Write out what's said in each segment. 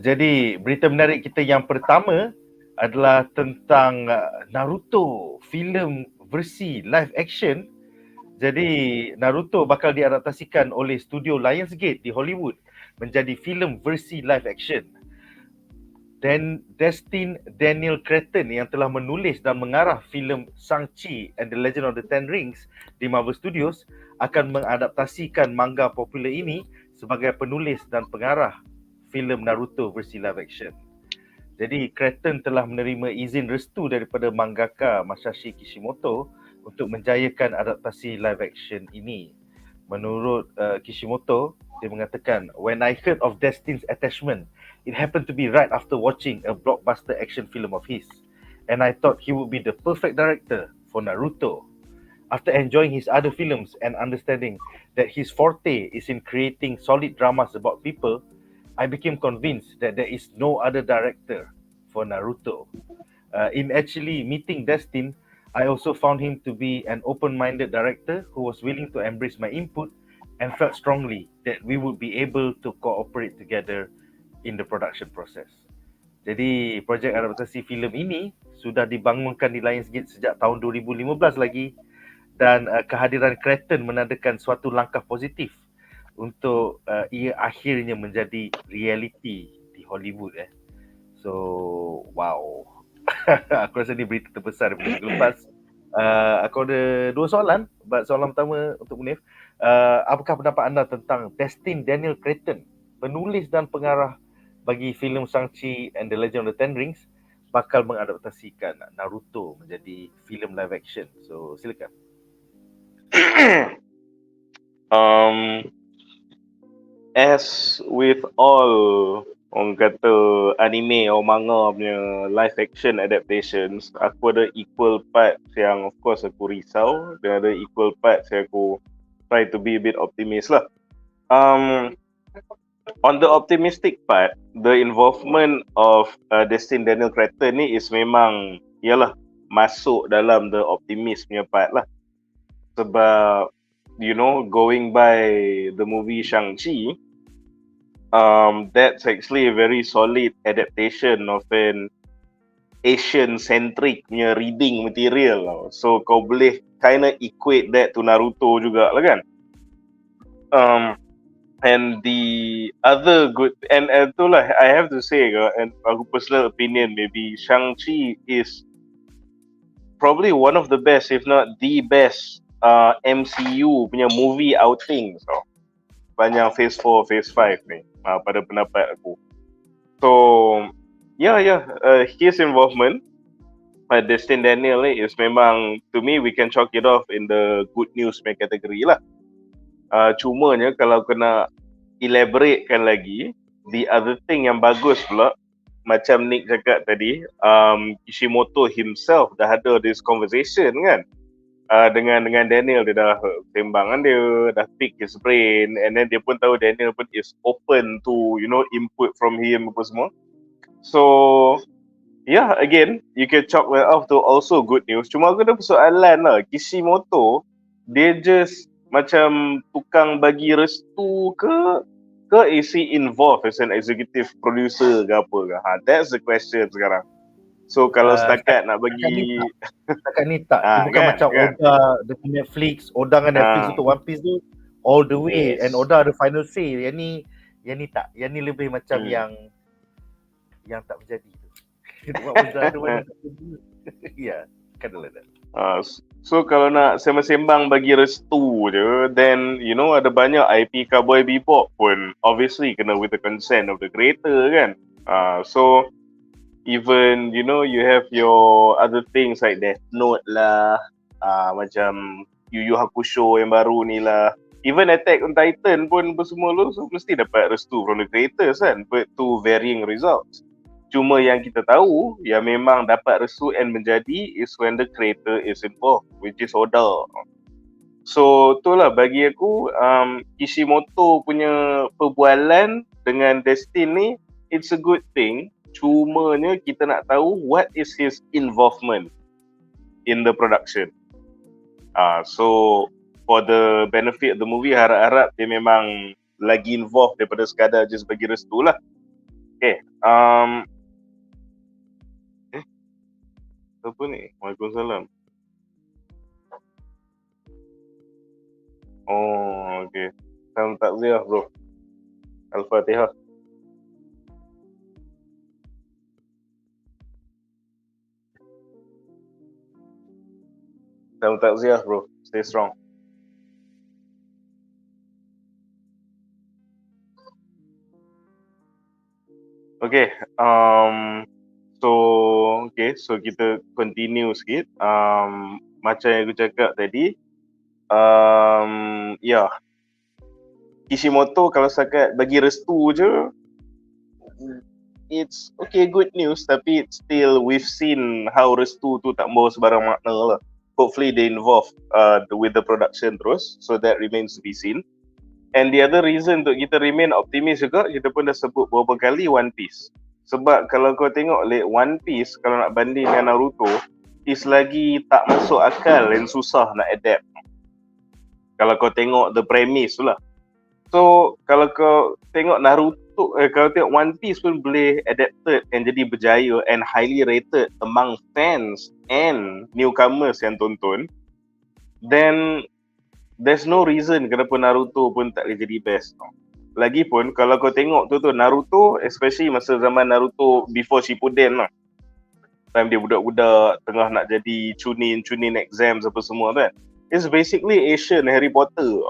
Jadi berita menarik kita yang pertama adalah tentang Naruto, filem versi live action. Jadi Naruto bakal diadaptasikan oleh studio Lionsgate di Hollywood menjadi filem versi live action. Dan Destin Daniel Cretton yang telah menulis dan mengarah filem Shang-Chi and the Legend of the Ten Rings di Marvel Studios akan mengadaptasikan manga popular ini sebagai penulis dan pengarah filem Naruto versi live action. Jadi Cretton telah menerima izin restu daripada mangaka Masashi Kishimoto untuk menjayakan adaptasi live action ini. Menurut Kishimoto, dia mengatakan, "When I heard of Destin's attachment, it happened to be right after watching a blockbuster action film of his, and I thought he would be the perfect director for Naruto. After enjoying his other films and understanding that his forte is in creating solid dramas about people, I became convinced that there is no other director for Naruto. In actually meeting Destin, I also found him to be an open-minded director who was willing to embrace my input and felt strongly that we would be able to cooperate together in the production process." Jadi, projek adaptasi filem ini sudah dibangunkan di Lionsgate sejak tahun 2015 lagi, dan kehadiran Cretton menandakan suatu langkah positif untuk ia akhirnya menjadi realiti di Hollywood. So, wow. Aku rasa ni berita terbesar daripada minggu lepas. Aku ada dua soalan. Soalan pertama untuk Munif. Apakah pendapat anda tentang Destin Daniel Cretton, penulis dan pengarah bagi filem Shang-Chi and the Legend of the Ten Rings, bakal mengadaptasikan Naruto menjadi filem live action? So, silakan. As with all orang kata anime atau manga punya live action adaptations, aku ada equal parts yang of course aku risau dan ada equal parts yang aku try to be a bit optimist lah. On the optimistic part, the involvement of Destin Daniel Cretton ni is memang yalah masuk dalam the optimist punya part lah. Sebab you know, going by the movie Shang-Chi, that's actually a very solid adaptation of an Asian-centric punya reading material. So kau boleh kinda equate that to Naruto juga lah kan. And the other good, and itulah I have to say, and aku personal opinion, maybe Shang-Chi is probably one of the best, if not the best MCU punya movie outing panjang phase 4, phase 5 ni pada pendapat aku. So his involvement Destin Daniel ni is memang, to me, we can chalk it off in the good news punya kategori lah. Cumanya kalau kena elaboratekan lagi, the other thing yang bagus pula, macam Nick cakap tadi, Kishimoto himself dah ada this conversation kan, dengan Daniel. Dia dah sembang dia, dah pick his brain, and then dia pun tahu Daniel pun is open to, you know, input from him apa semua. So yeah, again, you can chalk that off to also good news. Cuma aku ada persoalan lah, Kishimoto dia just macam tukang bagi restu ke is he involved as an executive producer ke apa ke? That's the question sekarang. So kalau setakat nak bagi setakat ni tak, dia bukan macam Oda dengan Netflix, Oda dengan Netflix untuk One Piece tu all the way, and Oda ada final say. Yang ni tak, yang ni lebih macam yang tak berjadi tu. Oda ada mana ya, kind of like that. So kalau nak sembang-sembang bagi restu je, then you know ada banyak IP Cowboy Bebop pun obviously kena with the consent of the creator kan. So even you know you have your other things like Death Note lah, macam Yu Yu Hakusho yang baru ni lah, even Attack on Titan pun semua lu so mesti dapat restu from the creators kan, but to varying results. Cuma yang kita tahu yang memang dapat restu and menjadi is when the creator is involved, which is Oda. So itulah bagi aku, Kishimoto punya perbualan dengan Destin ni, it's a good thing. Cumanya kita nak tahu what is his involvement in the production. So for the benefit of the movie, harap-harap dia memang lagi involved daripada sekadar just bagi restu lah. Okay. Apa ni? Waalaikumsalam. Oh, okay. Salam takziah, bro. Al-Fatihah. Salam takziah, bro. Stay strong. Okay. So kita continue sikit. Macam yang aku cakap tadi, ya, Kishimoto kalau setakat bagi restu je, it's okay, good news, tapi it's still we've seen how restu tu tak membawa sebarang makna lah. Hopefully they involve with the production terus, so that remains to be seen. And the other reason untuk kita remain optimis juga, kita pun dah sebut beberapa kali, One Piece. Sebab kalau kau tengok One Piece, kalau nak banding dengan Naruto, is lagi tak masuk akal dan susah nak adapt. Kalau kau tengok the premise tu lah. So, kalau kau tengok Naruto, kalau tengok One Piece pun boleh adapted and jadi berjaya and highly rated among fans and newcomers yang tonton, then there's no reason kenapa Naruto pun tak boleh jadi best. Lagipun kalau kau tengok tu Naruto, especially masa zaman Naruto before Shippuden lah, time dia budak-budak tengah nak jadi chunin exams apa semua kan, it's basically Asian Harry Potter.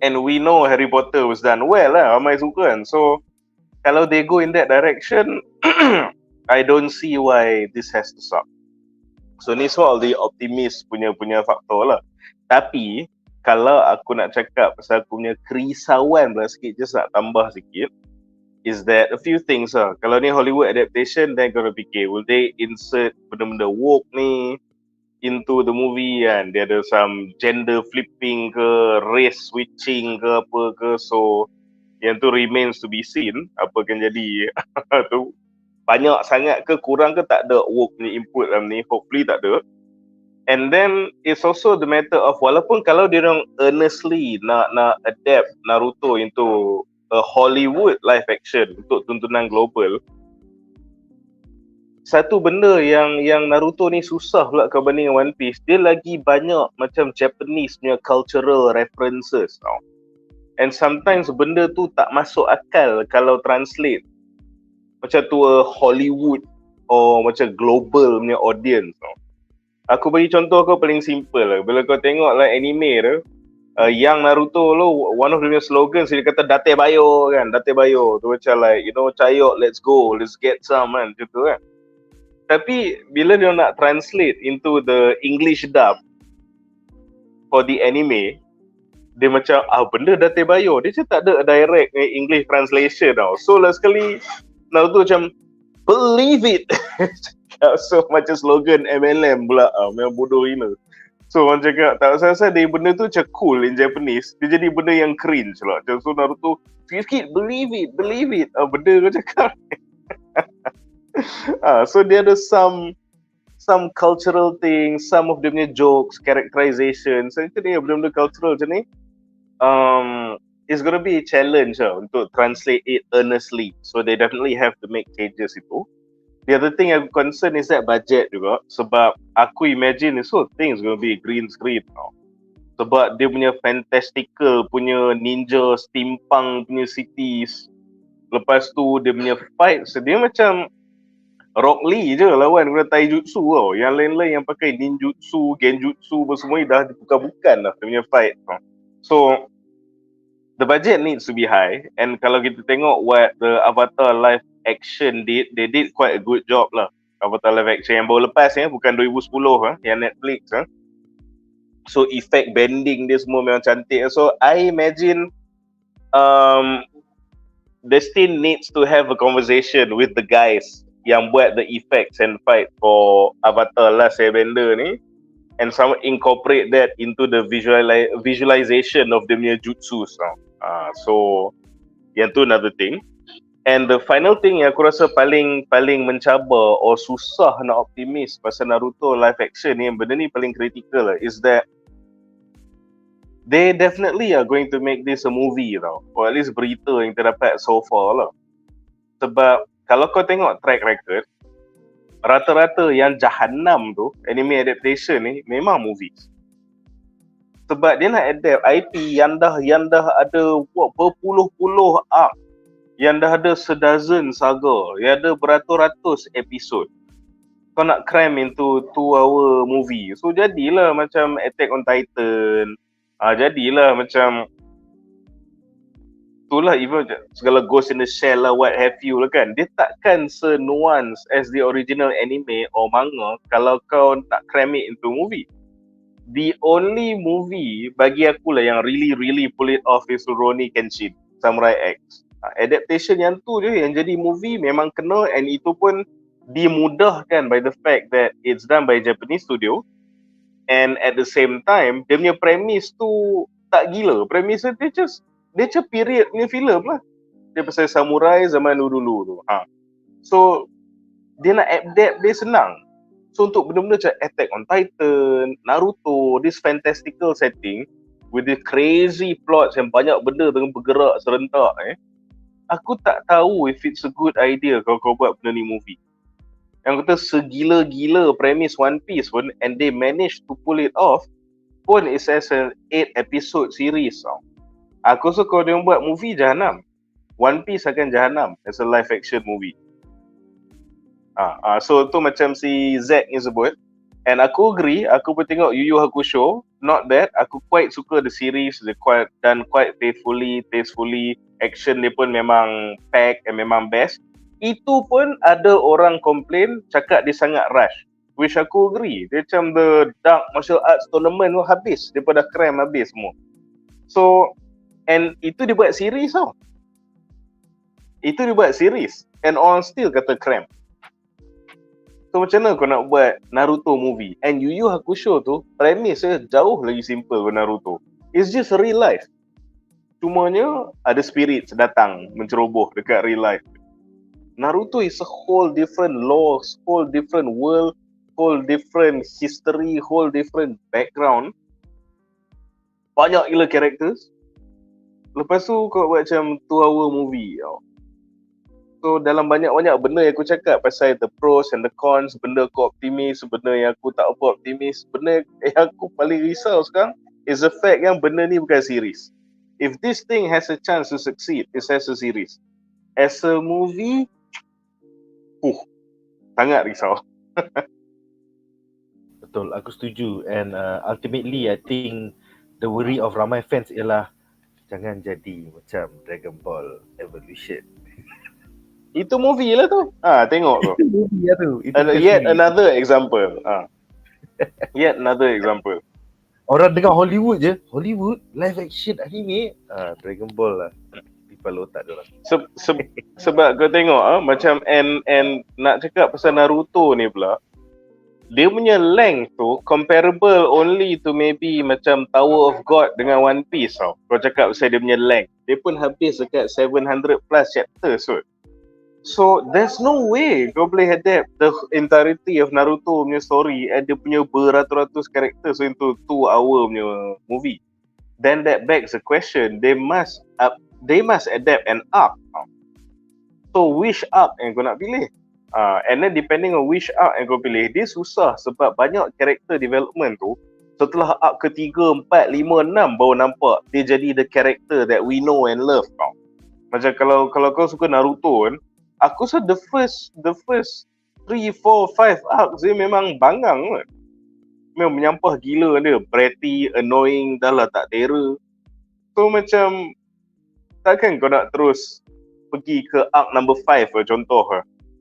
And we know Harry Potter was done well lah, ramai suka kan. So kalau they go in that direction, I don't see why this has to stop. So ni soal the optimist punya faktor lah. Tapi kalau aku nak cakap pasal aku punya kerisauan pula sikit, just nak tambah sikit, is that a few things lah. Kalau ni Hollywood adaptation, then kau nak fikir, will they insert benda-benda woke ni into the movie kan? Dia ada some gender flipping ke, race switching ke apa ke. So yang tu remains to be seen, apa akan jadi. Tu banyak sangat ke kurang ke tak ada woke ni input dalam ni, hopefully tak ada. And then it's also the matter of, walaupun kalau dia orang earnestly nak adapt Naruto into a Hollywood live action untuk tontonan global, satu benda yang Naruto ni susah pula kau banding dengan One Piece, dia lagi banyak macam Japanese punya cultural references tau. And sometimes benda tu tak masuk akal kalau translate macam tu a Hollywood or macam global punya audience tau. Aku bagi contoh kau paling simple lah. Bila kau tengok anime tu, yang Naruto lo, one of the slogans dia kata date bayo kan, date bayo tu macam cayok, let's go, let's get some kan, macam tu kan. Tapi bila dia nak translate into the English dub for the anime, dia macam benda date bayo, dia macam tak ada direct English translation tau. So last sekali Naruto macam believe it. So macam slogan MLM pula, memang bodoh gila. So orang cakap tak rasa dia benda tu macam cool in Japanese, dia jadi benda yang cringe lah. So Naruto sikit believe it, benda kau cakap. So dia ada some cultural things, some of them punya jokes, characterization. So itu dia benda-benda cultural macam ni. It's gonna be a challenge untuk translate it earnestly. So they definitely have to make changes itu. The other thing I'm concerned is that budget juga. Sebab aku imagine this whole thing is going to be green screen tau. Sebab dia punya fantastical punya ninja steampunk punya cities. Lepas tu dia punya fight, dia macam Rock Lee je lawan guna taijutsu tau. Yang lain-lain yang pakai ninjutsu, genjutsu semua dah bukan-bukan lah dia punya fight tau. So the budget needs to be high. And kalau kita tengok what the Avatar live action did, they did quite a good job lah. Avatar live action yang baru lepas bukan 2010 yang Netflix So effect bending dia semua memang cantik. So I imagine they still needs to have a conversation with the guys yang buat the effects and fight for Avatar Last Airbender ni, and some incorporate that into the visualization of the punya jutsus. So yang tu another thing. And the final thing yang aku rasa paling mencabar or susah nak optimis pasal Naruto live action ni, yang benda ni paling critical lah, is that they definitely are going to make this a movie tau, or at least berita yang kita dapat so far lah. Sebab kalau kau tengok track record, rata-rata yang jahanam tu, anime adaptation ni memang movies. Sebab dia nak adapt IP yang dah ada berpuluh-puluh arc, yang dah ada sedozen saga, yang ada beratus-ratus episod. Kau nak cram into 2-hour movie. So jadilah macam Attack on Titan. Jadilah macam itulah, even segala Ghost in the Shell lah, what have you lah kan. Dia takkan se-nuance as the original anime or manga kalau kau nak cram it into movie. The only movie bagi aku lah yang really pull it off is Rurouni Kenshin, Samurai X. Adaptation yang tu je yang jadi movie memang kena, and itu pun dimudahkan by the fact that it's done by Japanese studio, and at the same time dia punya premise tu tak gila. Premise dia just period punya filem lah. Dia pasal samurai zaman dulu tu. So dia nak adapt dia senang. So untuk benda-benda macam Attack on Titan, Naruto, this fantastical setting with the crazy plots yang banyak benda tengah bergerak serentak, aku tak tahu if it's a good idea kalau kau buat benda ni movie. Yang kata segila-gila premise One Piece pun, and they managed to pull it off pun, is as an 8 episode series. Aku rasa kalau dia buat movie jahanam, One Piece akan jahanam as a live action movie. So tu macam si Zack ni sebut, and aku agree. Aku pun tengok Yu Yu Hakusho, not bad. Aku quite suka the series. Dia done quite faithfully, tastefully. Action dia pun memang pack and memang best. Itu pun ada orang komplain cakap dia sangat rush, which aku agree. Dia macam the Dark Martial Arts Tournament tu habis, dia pada cram habis semua. So, and itu dia buat series tau. Itu dia buat series, and orang still kata cram. So macam mana kau nak buat Naruto movie? And Yu Yu Hakusho tu premise dia jauh lagi simple ke Naruto. It's just real life. Cumanya ada spirits datang menceroboh dekat real life. Naruto is a whole different laws, whole different world, whole different history, whole different background. Banyak gila characters. Lepas tu kau buat macam 2-hour movie tau. So dalam banyak-banyak benda yang aku cakap pasal the pros and the cons, benda aku optimis, benda yang aku tak apa optimis, benda yang aku paling risau sekarang is the fact yang benda ni bukan series. If this thing has a chance to succeed, it's as a series. As a movie, sangat risau. Betul, aku setuju. And ultimately I think the worry of ramai fans ialah jangan jadi macam Dragon Ball Evolution. Itu movie lah tu. Tengok tu. Movie lah tu. Yet another example. Yet another example. Orang dengar Hollywood je, Hollywood live action anime, Dragon Ball lah. People otak dia orang. Sebab kau tengok macam and nak cakap pasal Naruto ni pula, dia punya length tu comparable only to maybe macam Tower of God dengan One Piece tau. Kau cakap pasal dia punya length, dia pun habis dekat 700 plus chapters tu. So there's no way kau boleh adapt the entirety of Naruto punya story and dia punya beratus-ratus characters into 2-hour punya movie. Then that begs the question, they must adapt an arc. So which arc yang kau nak pilih? And then depending on which arc yang kau pilih, dia susah sebab banyak character development tu setelah arc ketiga, 4, 5, 6 baru nampak dia jadi the character that we know and love. Macam kalau kau suka Naruto kan, aku rasa the first 3, 4, 5 arcs dia memang bangang kan. Memang menyampah gila dia, bratty, annoying, dah lah tak terror. So macam takkan kau nak terus pergi ke arc number 5 contoh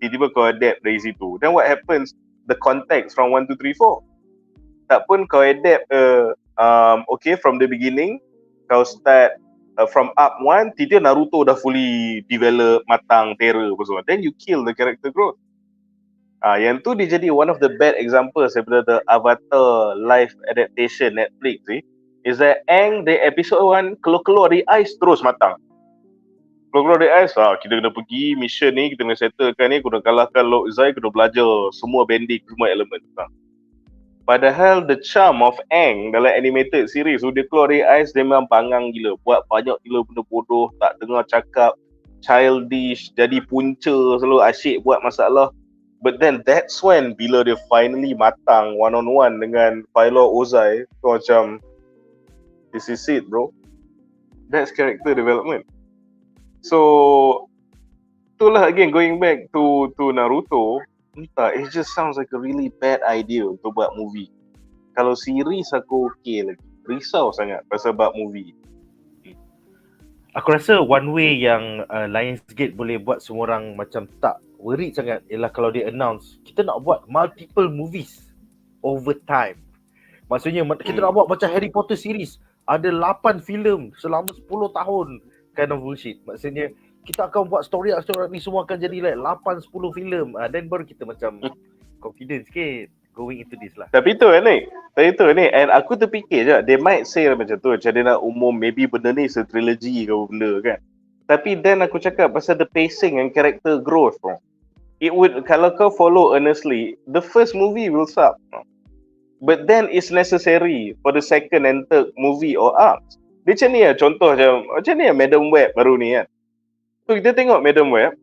tiba-tiba kau adapt dari situ. Then what happens? The context from 1, 2, 3, 4. Tak pun kau adapt okay from the beginning, kau start from arc 1, tiba-tiba Naruto dah fully develop, matang, terror apa semua. Then you kill the character growth. Yang tu dia jadi one of the bad examples daripada the Avatar live adaptation Netflix ni, is that Aang the episode 1 keluar dari ice terus matang. Keluar dari ice, kita kena pergi mission ni, kita kena settlekan ni, kena kalahkan Lord Zai, kena belajar semua bending, semua elemen. Padahal the charm of Aang dalam animated series, dia keluar dari ice, dia memang bangang gila, buat banyak gila benda bodoh, tak dengar cakap, childish, jadi punca, selalu asyik buat masalah. But then that's when bila dia finally matang one on one dengan Pilot Ozai, tu macam this is it bro. That's character development. So itulah again going back to Naruto, entah, it just sounds like a really bad idea untuk buat movie. Kalau series aku okay lagi. Risau sangat pasal buat movie. Aku rasa one way yang Lionsgate boleh buat semua orang macam tak worried sangat ialah kalau dia announce kita nak buat multiple movies over time. Maksudnya kita nak buat macam Harry Potter series, ada 8 filem selama 10 tahun kind of bullshit. Maksudnya kita akan buat story ni semua akan jadi like 8-10 filem. Then baru kita macam confident sikit going into this lah. Tapi tu ni, and aku terfikir je, they might say macam tu, macam dia nak umum maybe benda ni se-trilogy ke benda kan. Tapi then aku cakap pasal the pacing and character growth bro. It would, kalau kau follow honestly, the first movie will suck. But then it's necessary for the second and third movie or arcs. Dia macam ni lah, contoh macam ni lah Madam Web baru ni kan. So kita tengok Madam Web,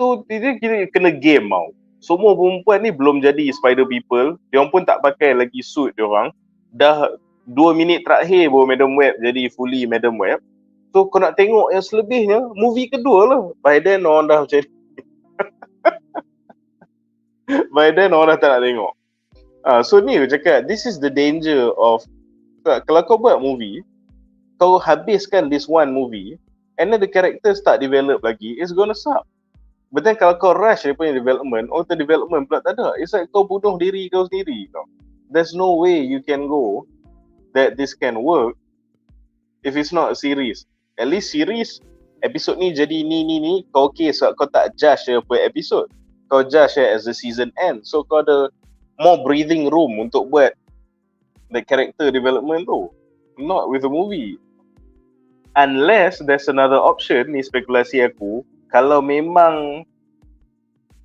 tu dia kena game tau. Semua perempuan ni belum jadi Spider People, diorang pun tak pakai lagi suit diorang. Dah 2 minit terakhir baru Madam Web jadi fully Madam Web. So kau nak tengok yang selebihnya, movie kedua lah. By then orang dah macam by then orang dah tak nak tengok. So ni aku cakap, this is the danger of, kalau kau buat movie, kau habiskan this one movie, and then the character start develop lagi, it's gonna suck. But then kalau kau rush dia punya development, auto development pula tak ada. It's like kau bunuh diri kau sendiri. There's no way you can go that this can work if it's not a series. At least series, episode ni jadi ni, kau okay sebab kau tak judge dia per episode. Kau judge dia as the season end. So kau ada more breathing room untuk buat the character development tu. Not with a movie. Unless there's another option, ni spekulasi aku, kalau memang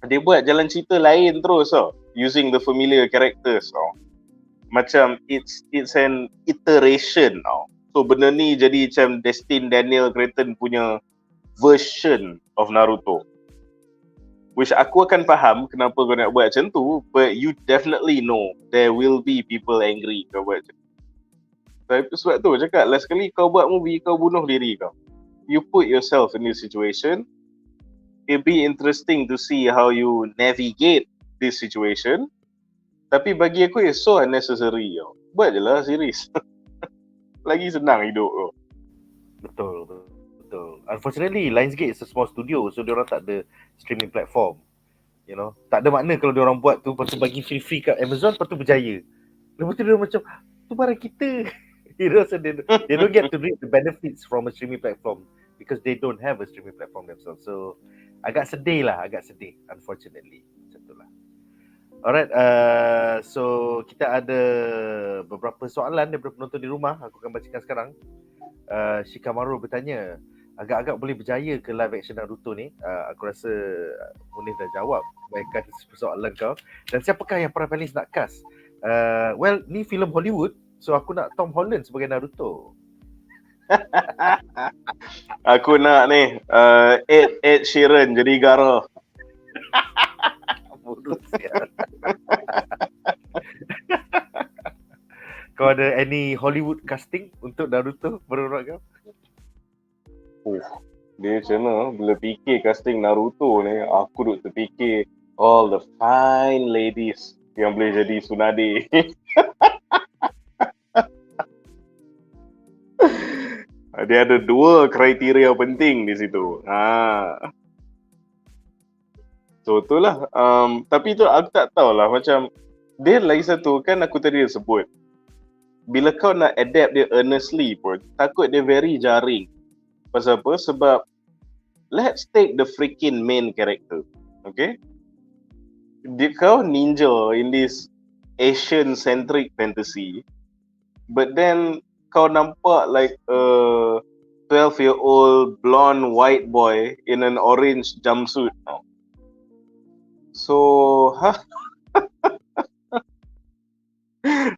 dia buat jalan cerita lain terus using the familiar characters macam it's an iteration so benda ni jadi macam Destin Daniel Cretton punya version of Naruto, which aku akan faham kenapa kau nak buat macam tu, but you definitely know there will be people angry kau buat macam tu. Tapi sebab tu cakap, last kali kau buat movie kau bunuh diri kau, you put yourself in this situation. It'd be interesting to see how you navigate this situation. Tapi bagi aku it's so unnecessary. Buat je lah series. Lagi senang hidup. Betul. Unfortunately, Lionsgate is a small studio, so diorang tak ada streaming platform. You know, tak ada makna kalau diorang buat tu, lepas tu bagi free kat Amazon, lepas tu berjaya. Lepas tu diorang macam, tu barang kita. You know, so they don't get to reap the benefits from a streaming platform because they don't have a streaming platform themselves. So agak sedih, unfortunately. Macam tu lah. Alright, so kita ada beberapa soalan daripada penonton di rumah. Aku akan bacakan sekarang. Shikamaru bertanya, agak-agak boleh berjaya ke live action Naruto ni? Aku rasa Munif dah jawab kebaikan soalan kau. Dan siapakah yang para panelis nak cast? Well, ni filem Hollywood, so aku nak Tom Holland sebagai Naruto. Aku nak ni Ed Sheeran jadi Gara. Bodoh sial. Kau ada any Hollywood casting untuk Naruto menurut kau? Dia macam mana bila fikir casting Naruto ni, aku duk terfikir all the fine ladies yang boleh jadi Tsunade. Dia ada 2 kriteria penting di situ. So itulah. Tapi tu aku tak tahulah, macam dia lagi satu kan aku tadi sebut. Bila kau nak adapt dia earnestly pun, takut dia very jaring. Pasal apa? Sebab let's take the freaking main character. Okay? Dia kau ninja in this Asian centric fantasy. But then kau nampak like a 12-year-old blonde white boy in an orange jumpsuit. So,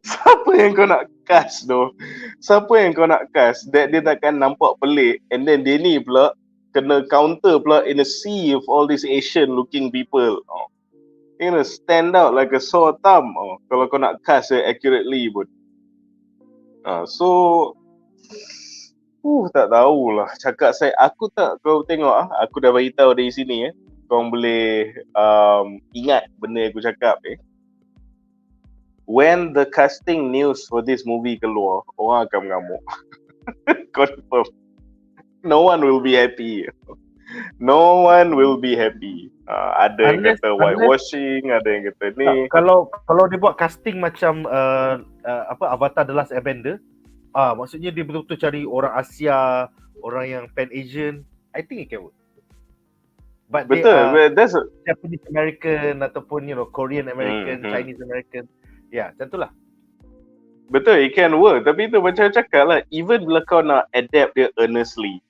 siapa yang kau nak cast tu? Siapa yang kau nak cast that dia takkan nampak pelik, and then dia ni pula kena counter pula in a sea of all these Asian looking people. Stand out like a sore thumb kalau kau nak cast accurately pun. So tak tahulah. Cakap aku tak, kau tengok aku dah beritahu dari sini kau boleh ingat benda yang aku cakap When the casting news for this movie keluar, orang akan mengamuk. Confirm. No one will be happy. No one will be happy. Ada yang kata whitewashing, ada yang kata ni. Kalau dia buat casting macam Avatar The Last Airbender, maksudnya dia betul-betul cari orang Asia, orang yang Pan Asian, I think it can work. But betul, that's Japanese American ataupun Korean American, Chinese American. Ya, macam itulah. Betul, it can work. Tapi itu macam cakap lah, even bila kau nak adapt dia earnestly,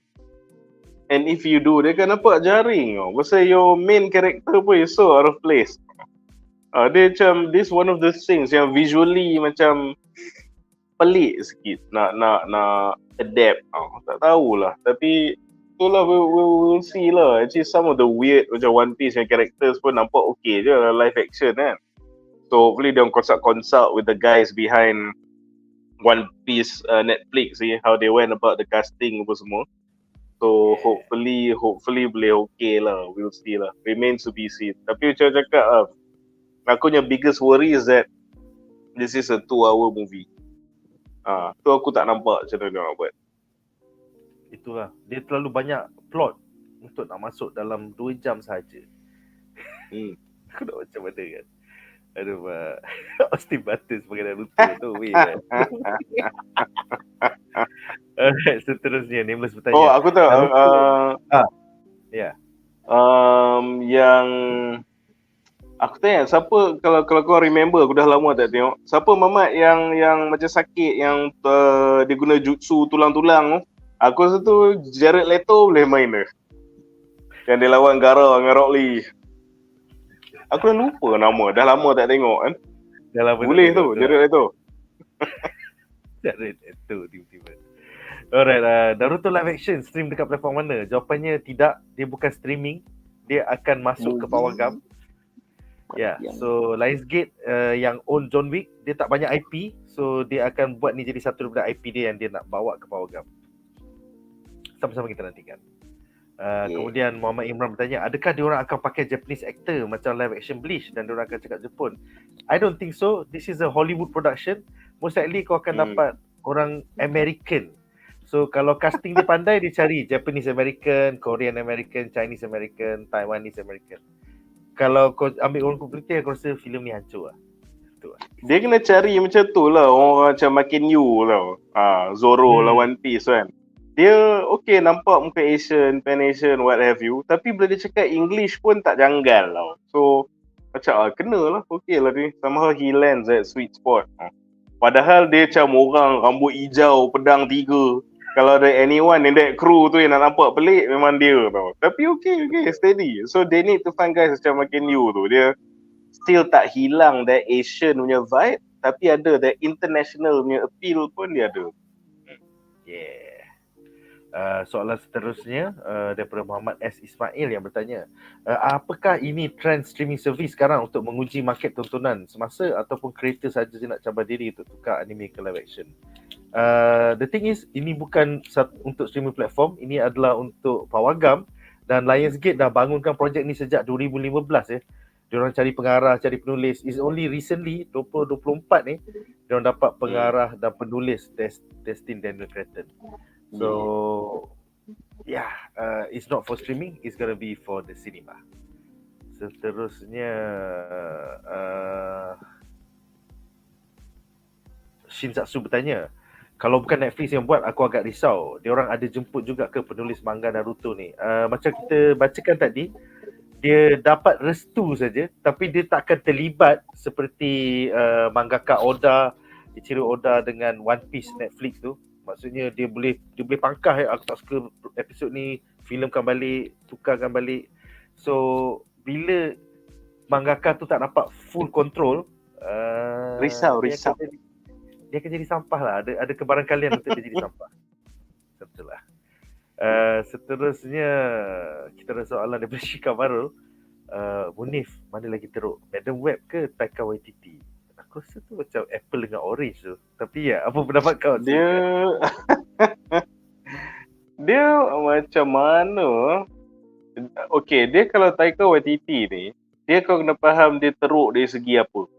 and if you do, dia kan nampak jaring. Pasal your main character pun is so out of place. Dia macam, this one of the things yang visually macam pelik sikit nak adapt. Tak tahulah. Tapi itulah, we'll see lah. Actually some of the weird macam One Piece yang characters pun nampak okay je lah, live action kan. So hopefully they consult with the guys behind One Piece Netflix how they went about the casting apa semua. So hopefully boleh okay lah. We'll see lah. Remains to be seen. Tapi macam cakap aku punya biggest worry is that this is a 2-hour movie. Tu aku tak nampak macam mana dia nak buat. Itulah. Dia terlalu banyak plot untuk nak masuk dalam 2 jam sahaja. Aku nak macam mana kan. Aduh, Austin Butler sebagai Naruto tu kan. Alright, seterusnya Nameless bertanya. Aku tahu. Yang aku tanya siapa, kalau kau remember, aku dah lama tak tengok. Siapa mamat yang macam sakit, yang dia guna jutsu tulang-tulang tu. Aku rasa tu Jared Leto boleh main dia. Yang dia lawan Gara dengan Rock Lee. Aku dah lupa nama, dah lama tak tengok kan. Boleh tu, Jared Leto. Jared Leto tiba-tiba. Alright, Naruto live action stream dekat platform mana? Jawapannya tidak, dia bukan streaming. Dia akan masuk ke Pawagam. So Lionsgate yang own John Wick, dia tak banyak IP. So dia akan buat ni jadi satu daripada IP dia yang dia nak bawa ke Pawagam. Sama-sama kita nantikan. Kemudian Muhammad Imran bertanya, adakah diorang akan pakai Japanese actor macam live action Bleach dan diorang akan cakap Jepun? I don't think so. This is a Hollywood production. Most likely kau akan dapat orang American. So kalau casting dia pandai, dia cari Japanese American, Korean American, Chinese American, Taiwanese American. Kalau kau ambil orang komputer, aku rasa filem ni hancur lah. Dia kena cari macam tu lah, orang macam makin you tau. Zoro lah, One Piece kan. Dia okay nampak muka Asian, Pan Asian, what have you. Tapi bila dia cakap English pun tak janggal tau. So macam kena lah, okay lah dia. Somehow he lands that sweet spot. Padahal dia macam orang rambut hijau, pedang 3. Kalau ada anyone in that crew tu yang nak nampak pelik, memang dia tau. Tapi okay, steady. So they need to find guys macam makin you tu. Dia still tak hilang that Asian punya vibe, tapi ada that international punya appeal pun dia ada. Soalan seterusnya daripada Muhammad S. Ismail yang bertanya, apakah ini trend streaming service sekarang untuk menguji market tontonan semasa ataupun creator saja nak cabar diri untuk tukar anime ke live action? The thing is, ini bukan untuk streaming platform, ini adalah untuk Pawagam, dan Lionsgate dah bangunkan projek ni sejak 2015 Diorang cari pengarah, cari penulis. It's only recently 2024 ni diorang dapat pengarah dan penulis Destin Daniel Cretton. So it's not for streaming, it's gonna be for the cinema. Seterusnya Shinsatsu bertanya, kalau bukan Netflix yang buat, aku agak risau. Diorang ada jemput juga ke penulis manga Naruto ni? Macam kita bacakan tadi, dia dapat restu saja, tapi dia tak akan terlibat seperti mangaka Oda, Ichiro Oda dengan One Piece Netflix tu. Maksudnya dia boleh pangkah, aku tak suka episod ni, filmkan balik, tukarkan balik. So bila mangaka tu tak dapat full control, risau. Dia akan jadi sampah lah. Ada kebarangkalian untuk dia jadi sampah. Betul lah. Seterusnya kita ada soalan daripada Shikamaru. Munif, mana lagi teruk? Madam Web ke Taika Waititi? Aku rasa tu macam apple dengan orange tu. Tapi ya, apa pendapat kau? Dia dia macam mana? Okay, dia kalau Taika Waititi ni, dia kau kena faham dia teruk dari segi apa.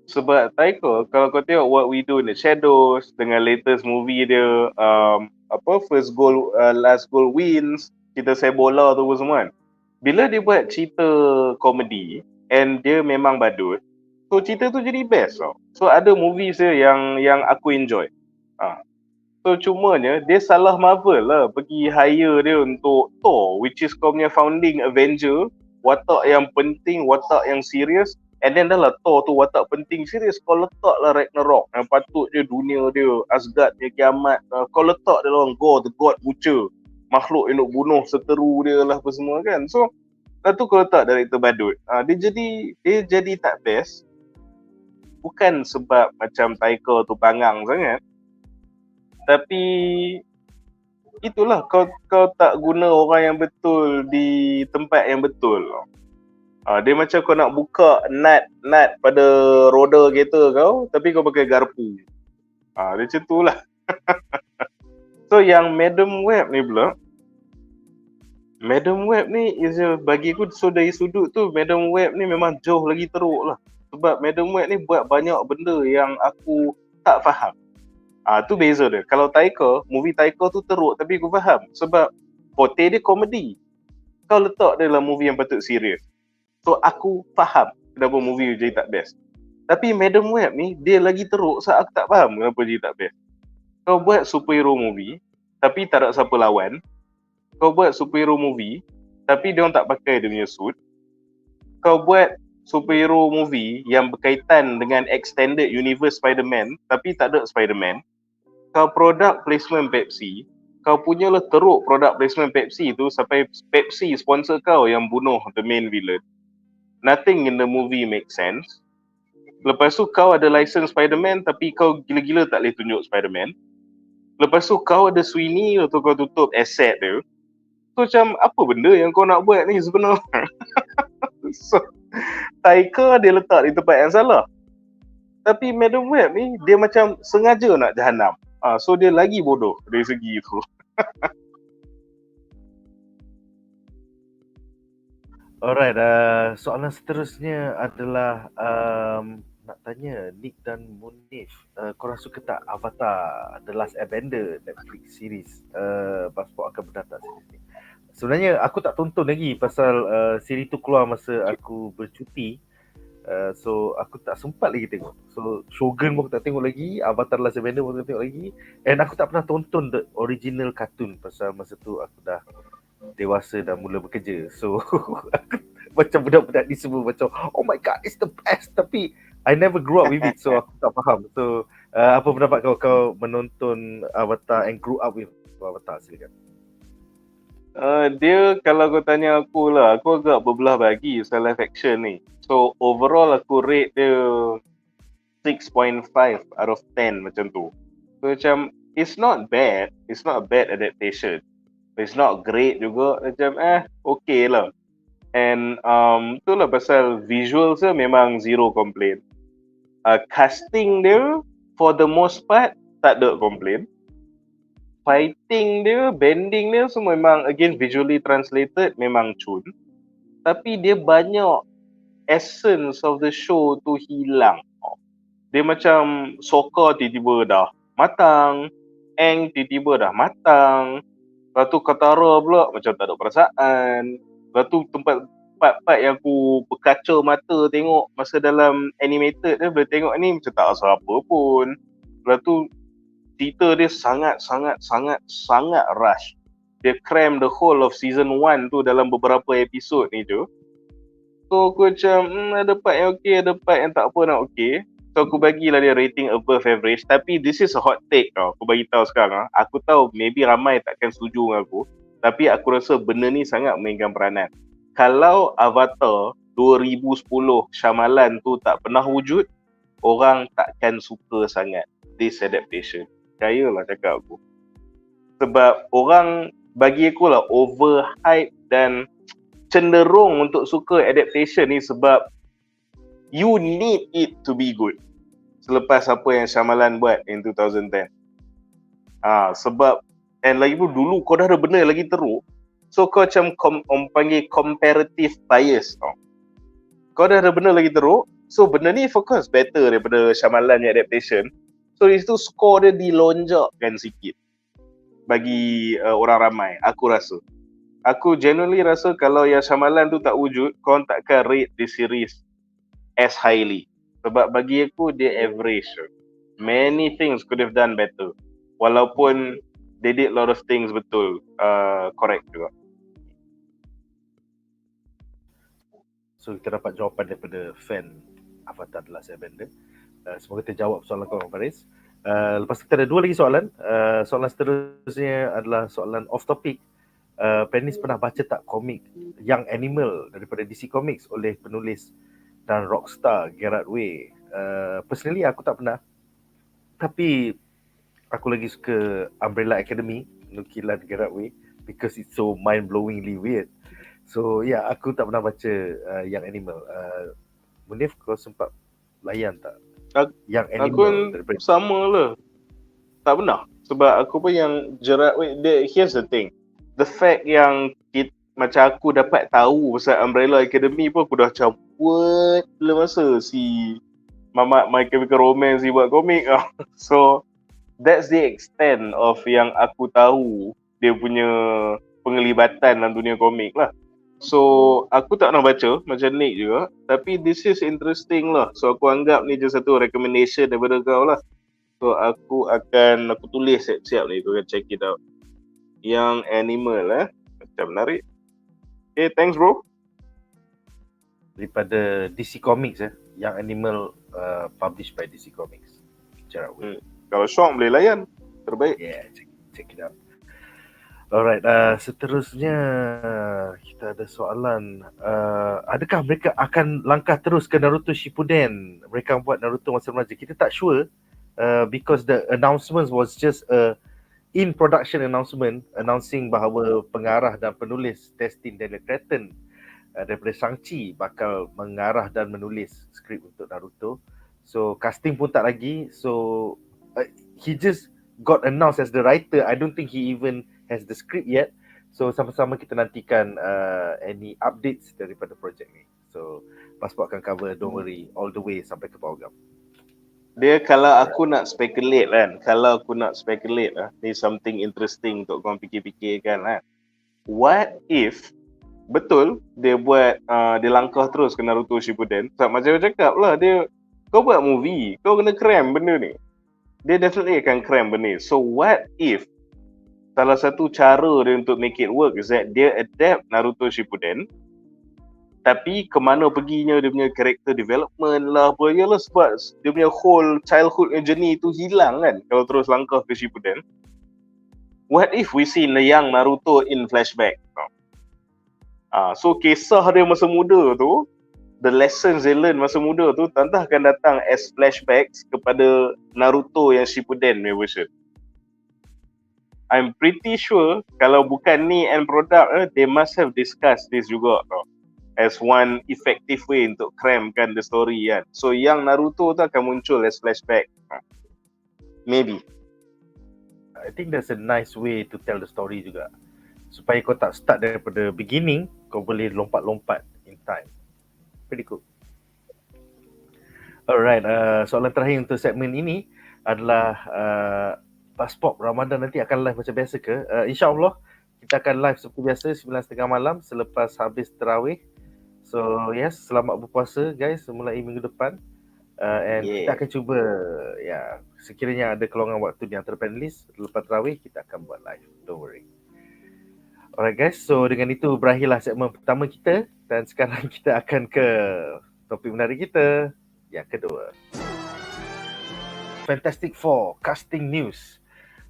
Sebab Taika, kalau kau tengok What We Do in the Shadows dengan latest movie dia, First Goal, Last Goal Wins, cerita saya bola tu semua kan. Bila dia buat cerita komedi and dia memang badut, so cerita tu jadi best tau. So ada movies dia yang aku enjoy. So cumanya dia salah Marvel lah pergi hire dia untuk Thor, which is kau punya founding Avenger, watak yang penting, watak yang serius. And then dah lah Thor tu watak penting serius, kau letak lah Ragnarok yang patutnya dunia dia Asgard dia kiamat, kau letak dia lah God, the God Butcher, makhluk yang nak bunuh seteru dia lah apa semua kan. So dah tu kau letak director badut, dia jadi tak best. Bukan sebab macam Taika tu bangang sangat, tapi itulah kau tak guna orang yang betul di tempat yang betul. Dia macam kau nak buka nut pada roda kereta kau, tapi kau pakai garpu. Dia macam tu lah. So yang Madam Web ni pula, Madam Web ni bagi aku, so dari sudut tu Madam Web ni memang jauh lagi teruk lah. Sebab Madam Web ni buat banyak benda yang aku tak faham. Tu beza dia. Kalau Taika, movie Taika tu teruk tapi aku faham. Sebab forte dia komedi. Kau letak dia dalam movie yang patut serius. So aku faham kenapa movie jadi tak best. Tapi Madam Web ni, dia lagi teruk sebab aku tak faham kenapa jadi tak best. Kau buat superhero movie, tapi tak ada siapa lawan. Kau buat superhero movie, tapi dia orang tak pakai dia punya suit. Kau buat superhero movie yang berkaitan dengan extended universe Spider-Man, tapi tak ada Spider-Man. Kau product placement Pepsi, kau punyalah teruk product placement Pepsi tu sampai Pepsi sponsor kau yang bunuh the main villain. Nothing in the movie makes sense. Lepas tu kau ada license Spider-Man tapi kau gila-gila tak boleh tunjuk Spider-Man. Lepas tu kau ada Sweeney tu kau tutup asset dia. So macam apa benda yang kau nak buat ni sebenarnya? So Taika dia letak di tempat yang salah. Tapi Madam Web ni dia macam sengaja nak jahanam. So dia lagi bodoh dari segi itu. Alright, soalan seterusnya adalah nak tanya Nick dan Munif, korang suka tak Avatar The Last Airbender Netflix series? BuzzPop akan berdata series ni. Sebenarnya aku tak tonton lagi pasal series tu keluar masa aku bercuti. So aku tak sempat lagi tengok. So Shogun pun aku tak tengok lagi, Avatar Last Airbender pun aku tak tengok lagi. And aku tak pernah tonton the original cartoon pasal masa tu aku dah dewasa dan mula bekerja. So aku macam budak-budak ni semua macam oh my god, it's the best. Tapi I never grew up with it, so aku tak faham. So apa pendapat kau menonton Avatar and grew up with Avatar? Silakan. Dia kalau kau tanya aku lah, aku agak berbelah bagi pasal live action ni. So overall aku rate dia 6.5 out of 10 macam tu. So macam it's not bad, it's not a bad adaptation. It's not great juga, macam okay lah. And itulah pasal visual dia memang zero complaint. Casting dia for the most part tak ada complaint. Fighting dia, bending dia semua memang again visually translated, memang cun. Tapi dia banyak essence of the show tu hilang. Dia macam Sokka tiba-tiba dah matang, Aang tiba-tiba dah matang. Lepas tu Katara pula macam tak ada perasaan. Lepas tu tempat part-part yang aku berkaca mata tengok masa dalam animated dia, boleh tengok ni macam tak rasa apa pun. Lepas tu cerita dia sangat rush. Dia cram the whole of season 1 tu dalam beberapa episod ni tu. So aku macam ada part yang okay, ada part yang tak apa nak okay. So aku bagilah dia rating above average. Tapi this is a hot take tau. Aku bagi tahu sekarang. Aku tahu maybe ramai takkan setuju dengan aku. Tapi aku rasa benda ni sangat mainkan peranan. Kalau Avatar 2010 Shyamalan tu tak pernah wujud, orang takkan suka sangat this adaptation. Percayalah cakap aku. Sebab orang bagi aku lah overhype dan cenderung untuk suka adaptation ni sebab you need it to be good. Selepas apa yang Shyamalan buat in 2010. Sebab and lagi pun dulu kau dah ada benda lagi teruk. So kau macam orang panggil comparative bias tau. Kau dah ada benda lagi teruk. So benda ni of course better daripada Shyamalan yang adaptation. So di situ skor dia dilonjakkan sikit bagi orang ramai, aku rasa. Aku genuinely rasa kalau yang Shyamalan tu tak wujud, kau takkan rate this series as highly. Sebab bagi aku dia average. Many things could have done better. Walaupun they did a lot of things betul, correct juga. So kita dapat jawapan daripada fan Avatar The Last Airbender. Semoga terjawab soalan kau Faris. Lepas tu kita ada 2 lagi soalan. Soalan seterusnya adalah soalan off topic. Penis pernah baca tak komik Young Animal daripada DC Comics oleh penulis dan rockstar Gerard Way? Personally aku tak pernah. Tapi aku lagi suka Umbrella Academy, nukilan Gerard Way, because it's so mind-blowingly weird. So aku tak pernah baca Young Animal. Munif, kau sempat layan tak? Young Animal Aku sama lah. Tak pernah. Sebab aku pun yang Gerard Way, here's the thing. The fact yang macam aku dapat tahu pasal Umbrella Academy pun aku dah macam what? Bila masa si My Chemical Romance ni buat komik. So that's the extent of yang aku tahu dia punya penglibatan dalam dunia komik lah. So aku tak pernah baca macam Nick juga. Tapi this is interesting lah. So aku anggap ni je satu recommendation daripada kau lah. So aku tulis siap-siap ni. Aku akan check it out. Young Animal macam menarik. Okay, thanks bro. Daripada DC Comics Young Animal, published by DC Comics. Gerard Way. Kalau Sean boleh layan, terbaik. Yeah, check it out. Alright, seterusnya kita ada soalan. Adakah mereka akan langkah terus ke Naruto Shippuden? Mereka buat Naruto masa remaja. Kita tak sure, because the announcement was just a in production announcement announcing bahawa pengarah dan penulis Destin Daniel Cretton daripada Shang-Chi bakal mengarah dan menulis skrip untuk Naruto. So casting pun tak lagi. So he just got announced as the writer. I don't think he even has the script yet. So sama-sama kita nantikan any updates daripada projek ni. So BuzzPop akan cover, don't worry, all the way sampai ke Power Gum. Dia kalau aku nak speculate ni something interesting untuk korang fikir-fikirkan What if betul dia buat dia langkah terus ke Naruto Shippuden? Sebab macam aku cakap lah, kau buat movie, kau kena cram benda ni. Dia definitely akan cram benda ni. So what if salah satu cara dia untuk make it work is that dia adapt Naruto Shippuden, tapi kemana perginya dia punya character development lah apa yalah, sebab dia punya whole childhood journey tu hilang kan kalau terus langkah ke Shippuden. What if we see the young Naruto in flashback? So kisah dia masa muda tu, the lessons they learn masa muda tu tantah akan datang as flashbacks kepada Naruto yang Shippuden punya version. I'm pretty sure kalau bukan ni end product, they must have discussed this juga as one effective way untuk cramkan the story kan. So yang Naruto tu akan muncul as flashback. Maybe. I think that's a nice way to tell the story juga. Supaya kau tak start daripada beginning, kau boleh lompat-lompat in time. Pretty cool. Alright, soalan terakhir untuk segmen ini adalah BuzzPop Ramadan nanti akan live macam biasa ke? InsyaAllah kita akan live seperti biasa 9.30 malam selepas habis tarawih. So yes, selamat berpuasa guys mulai minggu depan. And kita akan cuba sekiranya ada kelongan waktu di antara panelis lepas tarawih kita akan buat live. Don't worry. Alright guys, so dengan itu berakhirlah segmen pertama kita dan sekarang kita akan ke topik menarik kita yang kedua. Fantastic Four casting news.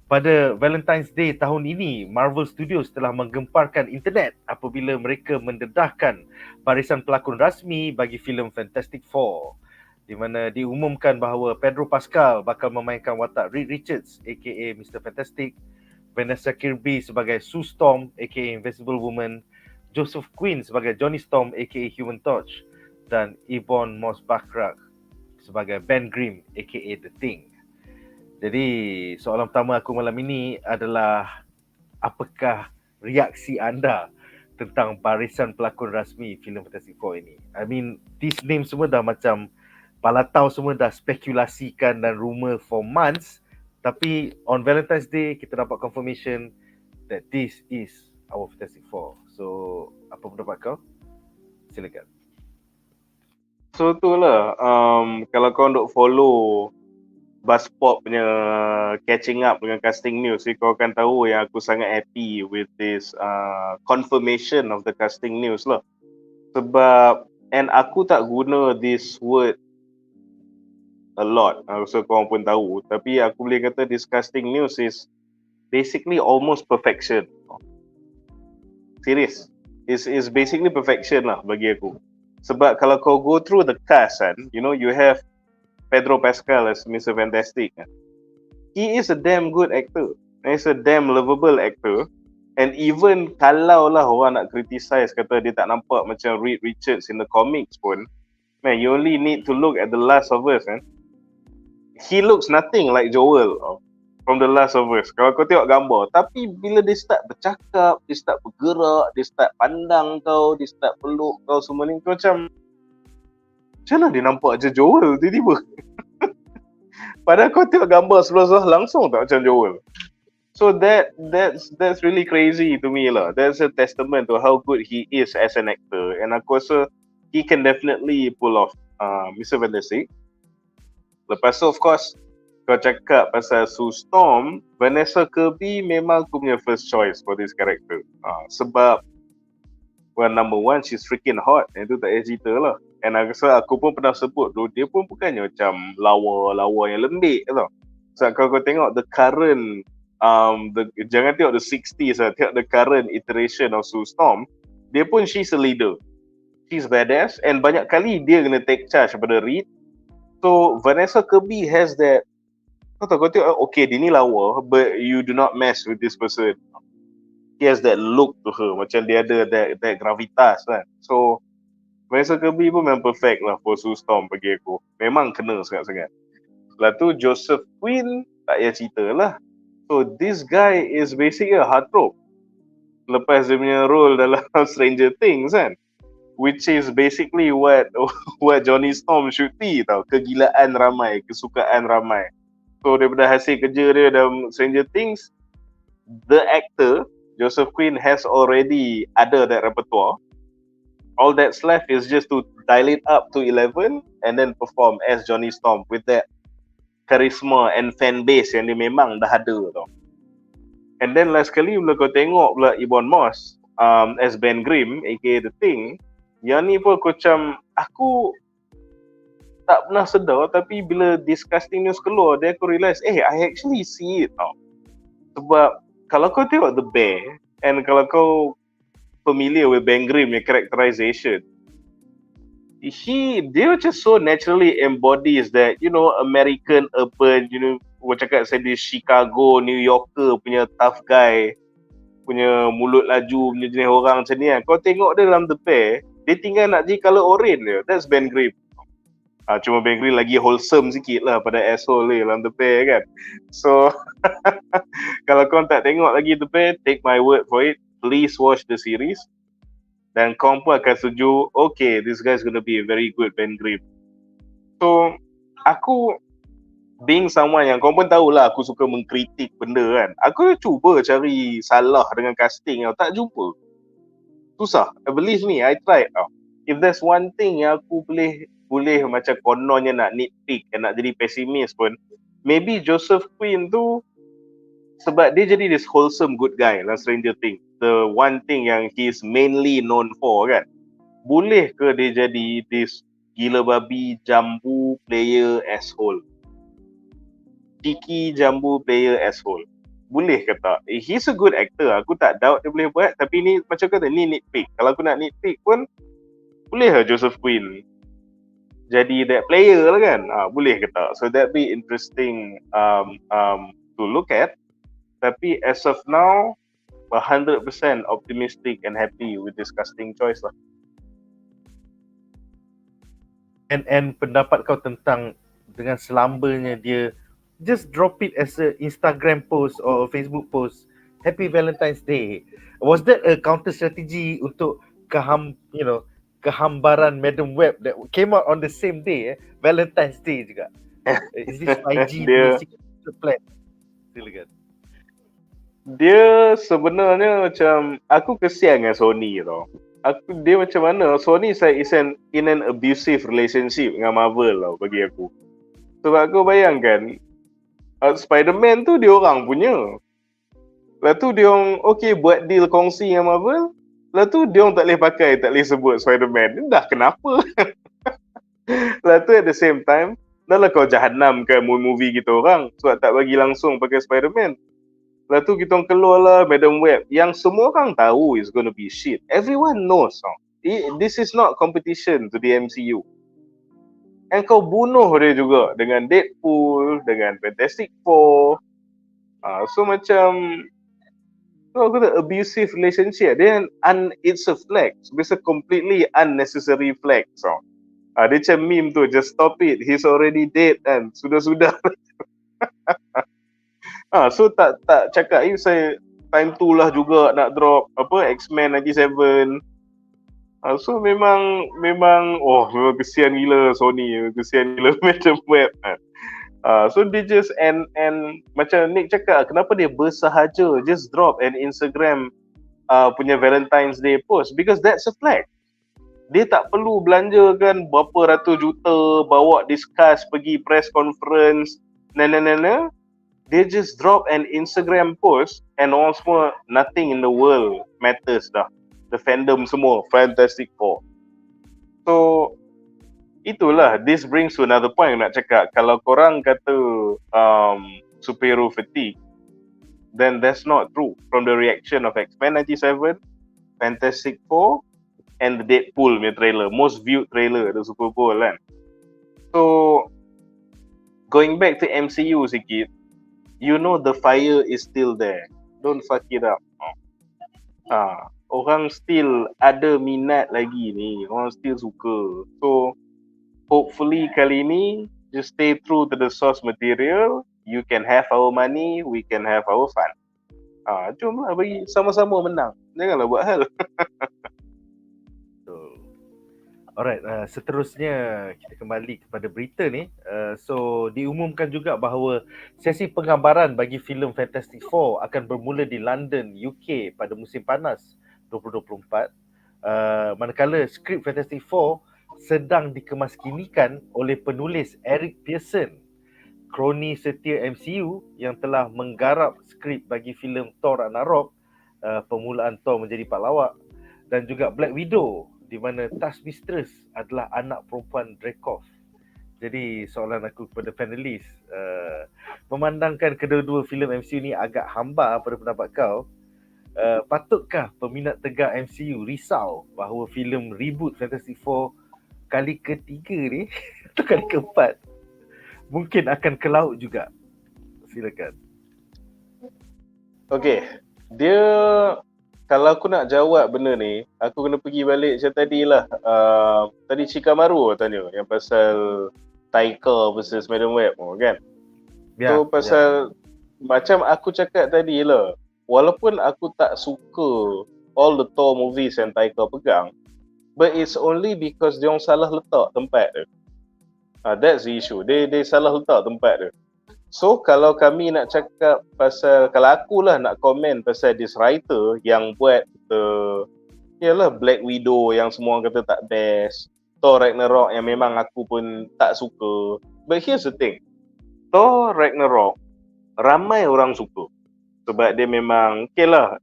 Pada Valentine's Day tahun ini, Marvel Studios telah menggemparkan internet apabila mereka mendedahkan barisan pelakon rasmi bagi filem Fantastic Four, di mana diumumkan bahawa Pedro Pascal bakal memainkan watak Reed Richards aka Mr. Fantastic, Vanessa Kirby sebagai Sue Storm aka Invisible Woman, Joseph Quinn sebagai Johnny Storm aka Human Torch, dan Yvonne Moss-Bachrach sebagai Ben Grimm aka The Thing. Jadi soalan pertama aku malam ini adalah, apakah reaksi anda tentang barisan pelakon rasmi filem Fantastic Four ini? I mean, these names semua dah macam palatau, semua dah spekulasikan dan rumor for months. Tapi on Valentine's Day kita dapat confirmation that this is our Fantastic Four. So apa pendapat kau? Silakan. So tu lah, kalau kau nak follow BuzzPop punya catching up dengan casting news, kau akan tahu yang aku sangat happy with this confirmation of the casting news lah. Sebab, and aku tak guna this word a lot, so korang pun tahu, tapi aku boleh kata this casting news is basically almost perfection. Serious, is basically perfection lah bagi aku. Sebab kalau kau go through the cast kan, you know, you have Pedro Pascal as Mr. Fantastic. He is a damn good actor. He's a damn lovable actor. And even kalau lah orang nak criticize, kata dia tak nampak macam Reed Richards in the comics pun, man, you only need to look at The Last of Us kan. He looks nothing like Joel from The Last of Us. Kalau kau tengok gambar, tapi bila dia start bercakap, dia start bergerak, dia start pandang kau, dia start peluk kau semua ni, kau macam mana dia nampak je Joel tiba-tiba. Padahal kau tengok gambar sebelah-sebelah langsung tak macam Joel. So that's really crazy to me lah. That's a testament to how good he is as an actor. And aku rasa he can definitely pull off Mr. Fantastic. Lepas tu of course, kau cakap pasal Sue Storm, Vanessa Kirby memang aku punya first choice for this character. Sebab well, number one, she's freaking hot. Itu tak payah cerita lah. And aku pun pernah sebut tu, dia pun bukannya macam lawa yang lembik tau. So kalau kau tengok the current, jangan tengok the 60s lah, tengok the current iteration of Sue Storm, dia pun she's a leader. She's badass and banyak kali dia kena take charge pada Reed. So Vanessa Kirby has that, kau tengok, okay dia ni lawa, but you do not mess with this person. He has that look to her, macam dia ada that gravitas kan. So Vanessa Kirby pun memang perfect lah for Sue Storm bagi aku. Memang kena sangat-sangat. Lepas tu Joseph Quinn, tak payah cerita lah. So this guy is basically a heartthrob. Lepas dia punya role dalam Stranger Things kan. Which is basically what Johnny Storm should be tau. Kegilaan ramai, kesukaan ramai. So daripada hasil kerja dia dalam Stranger Things, the actor Joseph Quinn has already ada that repertoire. All that's left is just to dial it up to 11 and then perform as Johnny Storm with that charisma and fan base yang dia memang dah ada tau. And then last kali bila kau tengok pula Yvonne Moss as Ben Grimm aka The Thing, yang ni pun aku tak pernah sedar, tapi bila disgusting news keluar, then aku realise I actually see it tau. Sebab kalau kau tengok The Bear, and kalau kau familiar with Ben Grimm yang characterization, dia just so naturally embodies that, you know, American urban, you know, orang cakap saya di Chicago, New Yorker punya tough guy, punya mulut laju, punya jenis orang macam ni kan. Kau tengok dia dalam The Bear, dia tinggal nak jadi colour orange dia. That's Ben Grimm. Cuma Ben Grimm lagi wholesome sikit lah pada asshole dia dalam The Bear kan. So kalau kau tak tengok lagi The Bear, take my word for it, please watch the series. Dan kau pun akan setuju, okay, this guy's gonna be a very good Ben Grimm. So aku being someone yang kau pun tahulah aku suka mengkritik benda kan. Aku cuba cari salah dengan casting tau, tak jumpa. Susah. Believe me, I tried tau. If there's one thing yang aku boleh macam kononnya nak nitpick dan nak jadi pesimis pun, maybe Joseph Quinn tu sebab dia jadi this wholesome good guy dalam Stranger Things. The one thing yang he is mainly known for kan. Boleh ke dia jadi this gila babi jambu player asshole? Cheeky jambu player asshole. Boleh ke tak? He's a good actor. Aku tak doubt dia boleh buat. Tapi ni macam kata ni nitpick. Kalau aku nak nitpick pun boleh lah Joseph Quinn jadi that player lah kan. Boleh ke tak? So that be interesting to look at. Tapi as of now, 100% optimistic and happy with this casting choice lah. And pendapat kau tentang dengan selambanya dia just drop it as a Instagram post or Facebook post, Happy Valentine's Day. Was that a counter strategy untuk kehambaran Madam Web that came out on the same day, Valentine's Day juga? Is this 5G Dia- secret plan? Silakan. Dia sebenarnya macam, aku kesian dengan Sony tau. Dia macam mana, Sony is in an abusive relationship dengan Marvel tau bagi aku. Sebab kau bayangkan, Spider-Man tu dia orang punya. Lepas tu dia orang buat deal kongsi dengan Marvel. Lepas tu dia orang tak boleh sebut Spider-Man. Dah kenapa? Lepas tu at the same time, dah lah kau jahanamkan movie kita orang sebab tak bagi langsung pakai Spider-Man. Lepas tu kita orang keluar lah Madam Web yang semua orang tahu is gonna be shit. Everyone knows. This is not competition to the MCU. And kau bunuh dia juga dengan Deadpool, dengan Fantastic Four. So macam aku kata abusive relationship. Then it's a flex. It's a completely unnecessary flex. Dia macam meme tu, just stop it. He's already dead kan. Sudah-sudah. So tak cakap saya time tu lah juga nak drop X-Men 97. So memang kesian gila Sony, kesian gila Madam Web. So dia just and macam Nick cakap, kenapa dia bersahaja just drop an Instagram punya Valentine's Day post, because that's a flag. Dia tak perlu belanjakan berapa ratus juta, bawa discuss, pergi press conference, Dia just drop an Instagram post and all semua, nothing in the world matters dah. The fandom semua, Fantastic Four. So, itulah, this brings to another point nak cakap. Kalau korang kata superhero fatigue, then that's not true. From the reaction of X-Men 97, Fantastic Four, and the Deadpool punya trailer, most viewed trailer the Super Bowl kan. So, going back to MCU sikit, you know the fire is still there. Don't fuck it up. Orang still ada minat lagi ni. Orang still suka. So, hopefully kali ni, just stay true to the source material. You can have our money, we can have our fun. Jomlah bagi sama-sama menang. Janganlah buat hal. Alright, seterusnya kita kembali kepada berita ni. So diumumkan juga bahawa sesi penggambaran bagi filem Fantastic Four akan bermula di London, UK pada musim panas 2024. Manakala skrip Fantastic Four sedang dikemaskinikan oleh penulis Eric Pearson, kroni setia MCU yang telah menggarap skrip bagi filem Thor Ragnarok, permulaan Thor menjadi pahlawan, dan juga Black Widow, di mana Taskmistress adalah anak perempuan Dreykov. Jadi soalan aku kepada panelis, memandangkan kedua-dua filem MCU ni agak hambar pada pendapat kau, patutkah peminat tegar MCU risau bahawa filem reboot Fantastic Four kali ketiga ni atau kali keempat mungkin akan ke laut juga? Silakan. Okay, dia, kalau aku nak jawab benda ni, aku kena pergi balik macam tadi lah. Tadi Shikamaru tanya yang pasal Taika versus Madam Web kan. So pasal macam aku cakap tadi lah, walaupun aku tak suka all the Thor movies yang Taika pegang, but it's only because dia orang salah letak tempat dia. That's the issue. Dia salah letak tempat dia. So kalau kami nak cakap pasal, kalau akulah nak komen pasal this writer yang buat Black Widow yang semua orang kata tak best, Thor Ragnarok yang memang aku pun tak suka. But here's the thing, Thor Ragnarok ramai orang suka sebab dia memang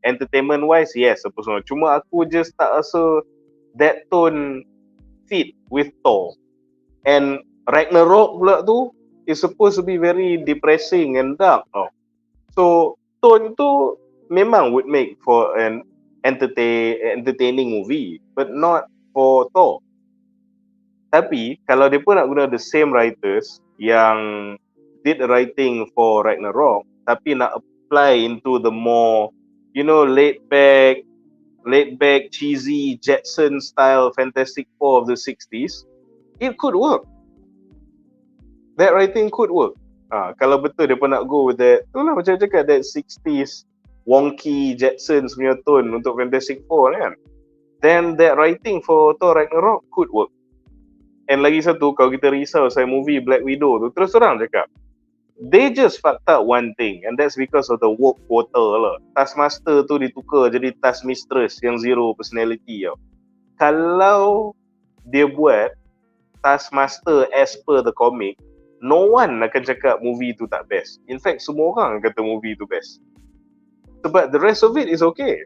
entertainment wise yes apa semua. Cuma aku just tak rasa that tone fit with Thor. And Ragnarok pula tu is supposed to be very depressing and dark. So tone tu memang would make for an entertaining movie, but not for Thor. Tapi kalau dia pun nak guna the same writers yang did the writing for Ragnarok, tapi nak reply into the more, laid back, cheesy Jetson style Fantastic Four of the 60s, it could work. That writing could work. Kalau betul dia pun nak go with that, itulah macam cakap, that 60s wonky Jetsons punya tone untuk Fantastic Four kan, then that writing for Thor Ragnarok could work. And lagi satu, kalau kita risau saya movie Black Widow tu, terus terang cakap, they just fucked up one thing, and that's because of the woke quota lah. Taskmaster tu ditukar jadi Task Mistress yang zero personality tau. Kalau dia buat Taskmaster as per the comic, no one akan cakap movie tu tak best. In fact, semua orang kata movie tu best. Sebab the rest of it is okay.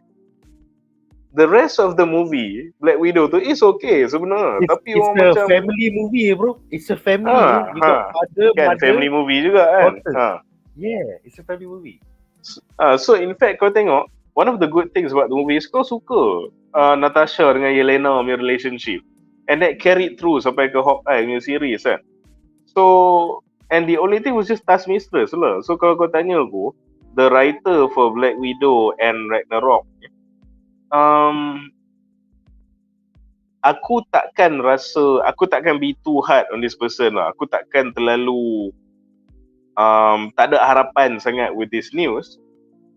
The rest of the movie, Black Widow tu is okay sebenarnya. Tapi orang macam... It's a family movie bro. It's a family. You got father, kan, mother, family movie juga kan. Yeah, it's a family movie. So in fact kau tengok, one of the good things about the movie is kau suka Natasha dengan Yelena punya relationship. And that carried through sampai ke Hawkeye punya series kan. So, and the only thing was just Task Mistress lah. So kalau kau tanya aku, the writer for Black Widow and Ragnarok, aku takkan be too hard on this person lah. Aku takkan terlalu tak ada harapan sangat with this news.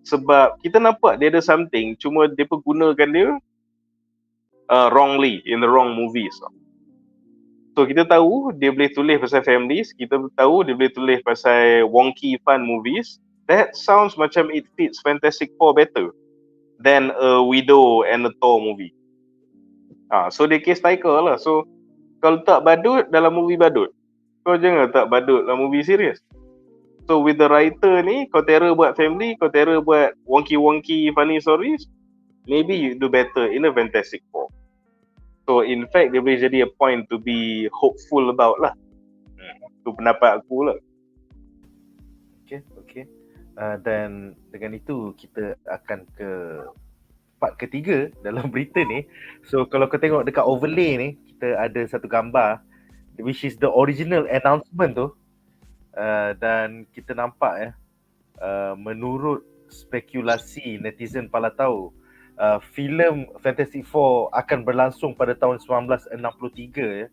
Sebab kita nampak dia ada something, cuma dia pergunakan dia wrongly, in the wrong movies. So kita tahu dia boleh tulis pasal families, kita tahu dia boleh tulis pasal wonky fun movies. That sounds macam it fits Fantastic Four better than a Widow and a Thor movie. So dia case tiger lah. So kalau tak badut dalam movie badut, kau jangan tak badut dalam movie serius. So with the writer ni, kau terror buat family, kau terror buat wonky funny stories, maybe you do better in a Fantastic Four. So in fact dia boleh jadi a point to be hopeful about lah. Itu pendapat aku lah. Okay. Dan dengan itu kita akan ke part ketiga dalam berita ni. So kalau kau tengok dekat overlay ni, kita ada satu gambar which is the original announcement tu. Dan kita nampak menurut spekulasi netizen pala tahu, filem Fantastic Four akan berlangsung pada tahun 1963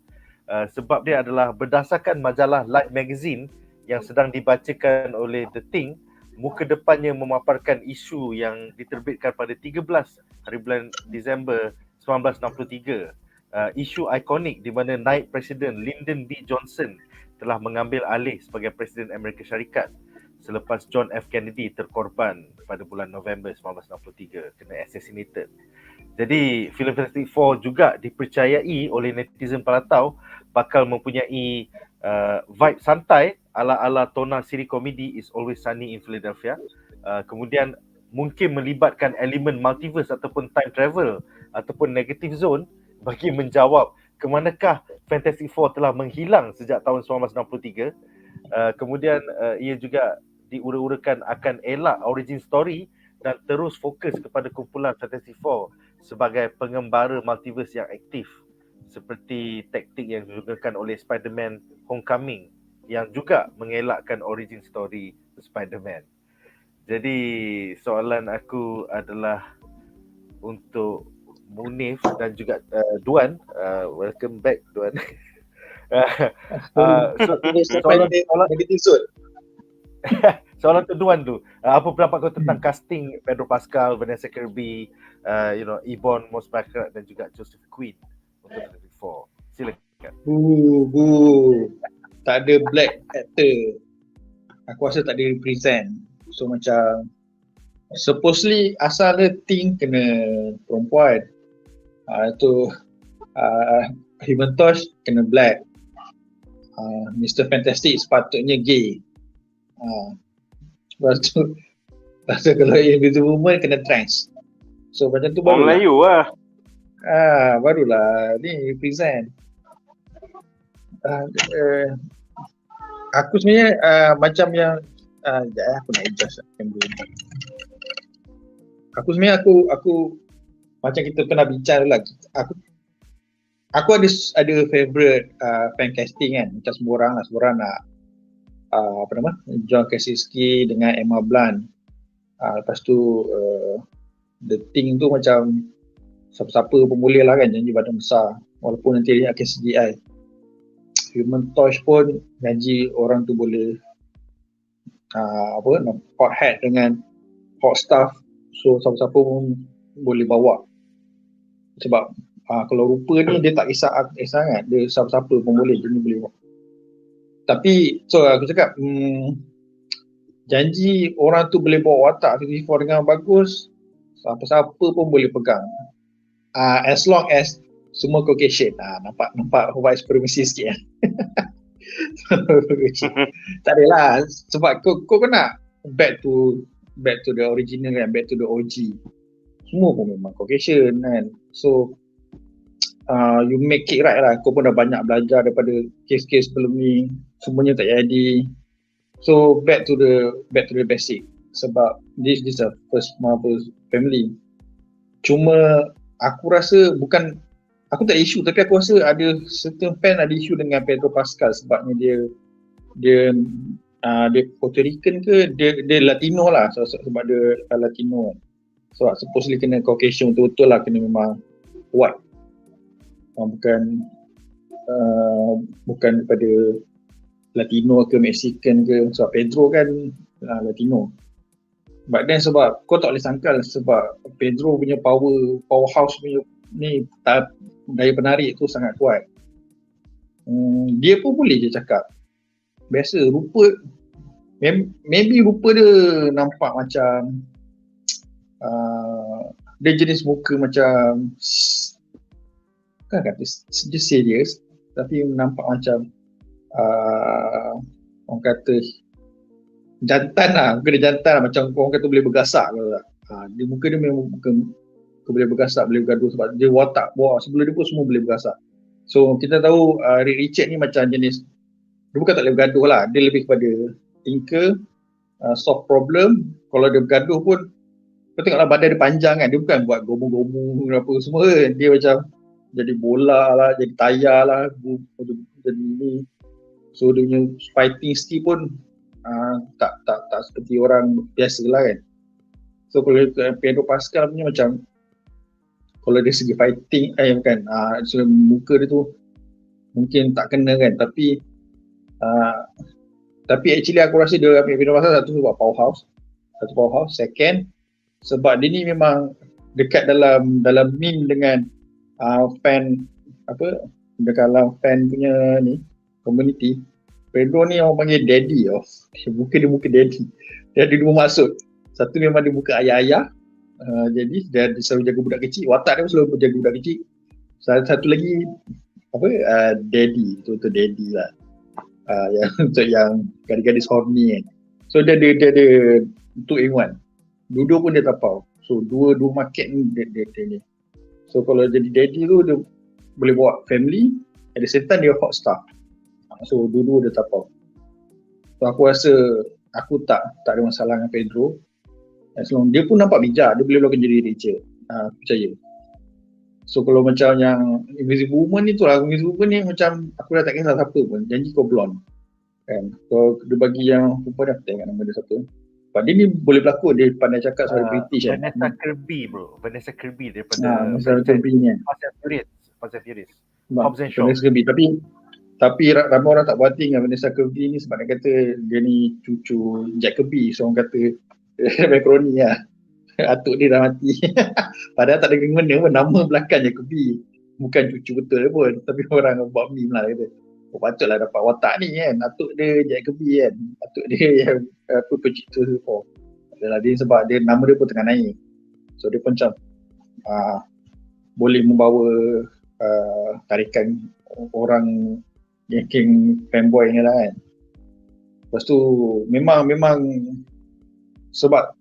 sebab dia adalah berdasarkan majalah Light Magazine yang sedang dibacakan oleh The Thing. Muka depannya memaparkan isu yang diterbitkan pada 13 hari bulan Disember 1963. Isu ikonik di mana naib Presiden Lyndon B. Johnson telah mengambil alih sebagai Presiden Amerika Syarikat selepas John F. Kennedy terkorban pada bulan November 1963, kena assassinated. Jadi filem Fantastic Four juga dipercayai oleh netizen palatau bakal mempunyai vibe santai ala-ala tonal siri komedi It's Always Sunny in Philadelphia. Kemudian mungkin melibatkan elemen multiverse ataupun time travel ataupun negative zone bagi menjawab kemanakah Fantastic Four telah menghilang sejak tahun 1963. Kemudian ia juga diura-urakan akan elak origin story dan terus fokus kepada kumpulan Fantastic Four sebagai pengembara multiverse yang aktif, seperti taktik yang digunakan oleh Spider-Man Homecoming yang juga mengelakkan origin story Spider-Man. Jadi soalan aku adalah untuk Munif dan juga Duan. Welcome back Duan. Soalan untuk Duan tu, apa pendapat kau tentang casting Pedro Pascal, Vanessa Kirby, Ebon Moss-Baccarat dan juga Joseph Quinn untuk Fantastic Four? Silakan. Tak ada black actor. Aku rasa tak ada represent. So macam supposedly asal dia Thing kena perempuan. Human Torch kena black. Mr. Fantastic sepatutnya gay. Lepas tu kalau Invisible Woman kena trans. So macam tu baru Melayu lah. Barulah ni represent. Aku sebenarnya macam yang aku nak adjust aku sebenarnya aku macam kita pernah bincang lah. Aku ada favorite fan casting kan. Macam semua orang nak John Krasinski dengan Emma Blunt. Lepas tu the thing tu macam siapa-siapa pun boleh lah kan janji badan besar, walaupun nanti dia akan CGI. Human Torch pun janji orang tu boleh hot hat dengan hot stuff, so siapa-siapa pun boleh bawa. Sebab kalau rupa ni dia tak kisah sangat, dia siapa-siapa pun boleh, dia ni boleh bawa. Tapi so aku cakap janji orang tu boleh bawa watak 54 dengan bagus, siapa-siapa pun boleh pegang. As long as semua Caucasian. Nampak white supremacy sikit. Tak adalah, sebab kau nak back to the original kan, back to the OG. Semua pun memang Caucasian kan. So you make it right lah. Kau pun dah banyak belajar daripada kes-kes sebelum ni, semuanya tak jadi. So back to the basic. Sebab this is the first Marvel family. Cuma aku rasa aku tak ada isu, tapi aku rasa ada certain fan ada isu dengan Pedro Pascal sebabnya dia Puerto Rican ke, dia Latino lah, sebab dia Latino kan. Sebab supposedly kena Caucasian betul-betul lah, kena memang white, bukan daripada Latino ke Mexican ke, sebab Pedro kan Latino. But then sebab kau tak boleh sangkal, sebab Pedro punya powerhouse punya ni daya penarik tu sangat kuat. Dia pun boleh je cakap biasa, rupa maybe rupa dia nampak macam dia jenis muka macam kan kata dia serius, tapi nampak macam orang kata jantan lah, muka dia jantan lah, macam orang kata boleh bergasak ke tak. Dia muka dia memang muka boleh bergasak, boleh bergaduh, sebab dia watak bawah sebelum dia pun semua boleh bergasak. So kita tahu Richard ni macam jenis, dia bukan tak boleh bergaduh lah, dia lebih kepada thinker, solve problem. Kalau dia bergaduh pun kau tengoklah badan dia panjang kan, dia bukan buat gomong-gomong apa semua kan. Dia macam jadi bola lah, jadi tayar lah, jadi ni. So dia punya fighting skill pun tak seperti orang biasa lah kan. So kalau Pedro Pascal punya macam, kalau dari segi fighting so muka dia tu mungkin tak kena kan, tapi actually aku rasa dia ambil Pedro Pascal satu sebab powerhouse, second sebab dia ni memang dekat dalam meme dengan fan dalam fan punya ni community. Pedro ni orang panggil daddy muka daddy. Dia ada dua maksud. Satu memang dia muka ayah-ayah, jadi dia selalu jaga budak kecil, watak dia selalu jaga budak kecil. Satu lagi daddy, betul-betul daddy lah, yang untuk yang gadis-gadis horny kan. So dia ada 2-in-1, dua pun dia tapau. So dua market ni dia ni. So kalau jadi daddy tu dia boleh bawa family, at the same time dia hot stuff. So dua dia tapau. So aku rasa aku tak ada masalah dengan Pedro. As long dia pun nampak bijak, dia boleh lakukan jadi Richard. Aku percaya. So kalau macam yang Invisible Woman ni tu lah, Invisible Woman ni macam aku dah tak kisah siapa pun, janji kau blonde kan. Kau dia bagi yang lupa dah, tak ingat nama dia siapa. Sebab dia ni boleh berlakon, dia pandai cakap suara British kan. Vanessa Kirby daripada Vanessa Kirby ni kan. Fast and Furious. Vanessa Kirby, tapi ramai orang tak berhati dengan Vanessa Kirby ni sebab dia kata dia ni cucu Jack Kirby. So orang kata makroni lah, atuk dia dah mati. Padahal tak ada kena pun, nama belakang Jack Kirby, bukan cucu betul pun, tapi orang buat meme lah, kata patutlah dapat watak ni kan, atuk dia Jack Kirby kan, atuk dia yang pencipta tu. Adalah dia sebab dia nama dia pun tengah naik, so dia pun macam boleh membawa tarikan orang yang king fanboy ni lah kan. Lepas tu memang sebab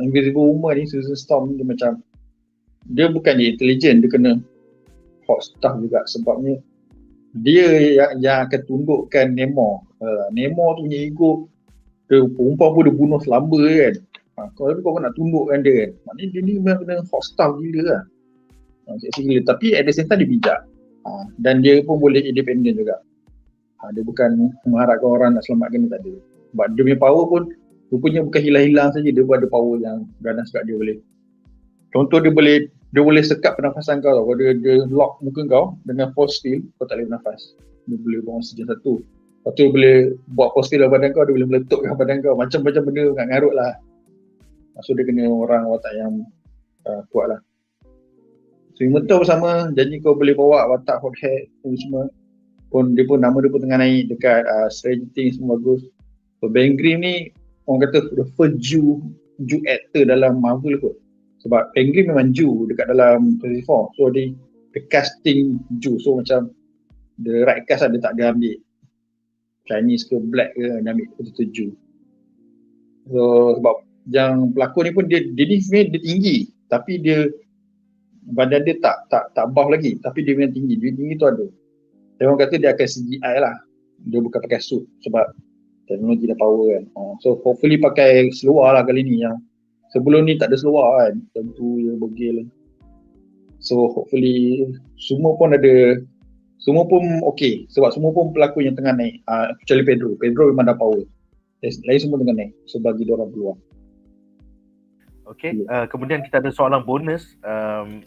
Invisible Woman ni, Susan Storm dia macam, dia bukan je intelligent, dia kena hot stuff juga. Sebabnya dia yang akan tundukkan Namor. Namor tu punya ego, dia perempuan pun dia bunuh selamba kan. Kalau kau nak tundukkan dia kan, maknanya dia ni memang kena hot stuff gila lah. Seksi gila, tapi at the same time dia bijak. Dan dia pun boleh independent juga. Dia bukan mengharapkan orang nak selamatkan dia, tak ada. Sebab dia punya power pun Rupanya bukan hilang-hilang saja, dia pun ada power yang ganas kat dia boleh. Contoh dia boleh sekat pernafasan kau tau. Kalau dia lock muka kau dengan force field, kau tak boleh bernafas. Dia boleh buang oksigen satu. Lepas tu dia boleh buat force field dalam badan kau, dia boleh meletupkan badan kau. Macam-macam benda ngarut lah. So dia kena orang watak yang kuat lah. So mentor bersama, janji kau boleh bawa watak hot head semua. Dia pun nama dia pun tengah naik dekat Stranger Things semua bagus. So Ben Grimm ni orang kata the first Jew actor dalam Marvel kot. Sebab Ben Grimm memang Jew dekat dalam 24. So the casting Jew. So macam the right cast lah, dia tak ada ambil Chinese ke black ke, dia ambil betul-betul Jew. So sebab yang pelakon ni pun dia ni sebenarnya dia tinggi, tapi dia badan dia tak buff lagi, tapi dia memang tinggi. Dia tinggi tu ada. Dia orang kata dia akan CGI lah. Dia bukan pakai suit sebab teknologi dah power kan. So hopefully pakai seluar lah kali ni, yang sebelum ni tak ada seluar kan. Tentu dia bogel. So hopefully semua pun okey. Sebab semua pun pelakon yang tengah naik. Kecuali Pedro memang dah power. Lain semua tengah naik. So bagi dia orang peluang. Okay, kemudian kita ada soalan bonus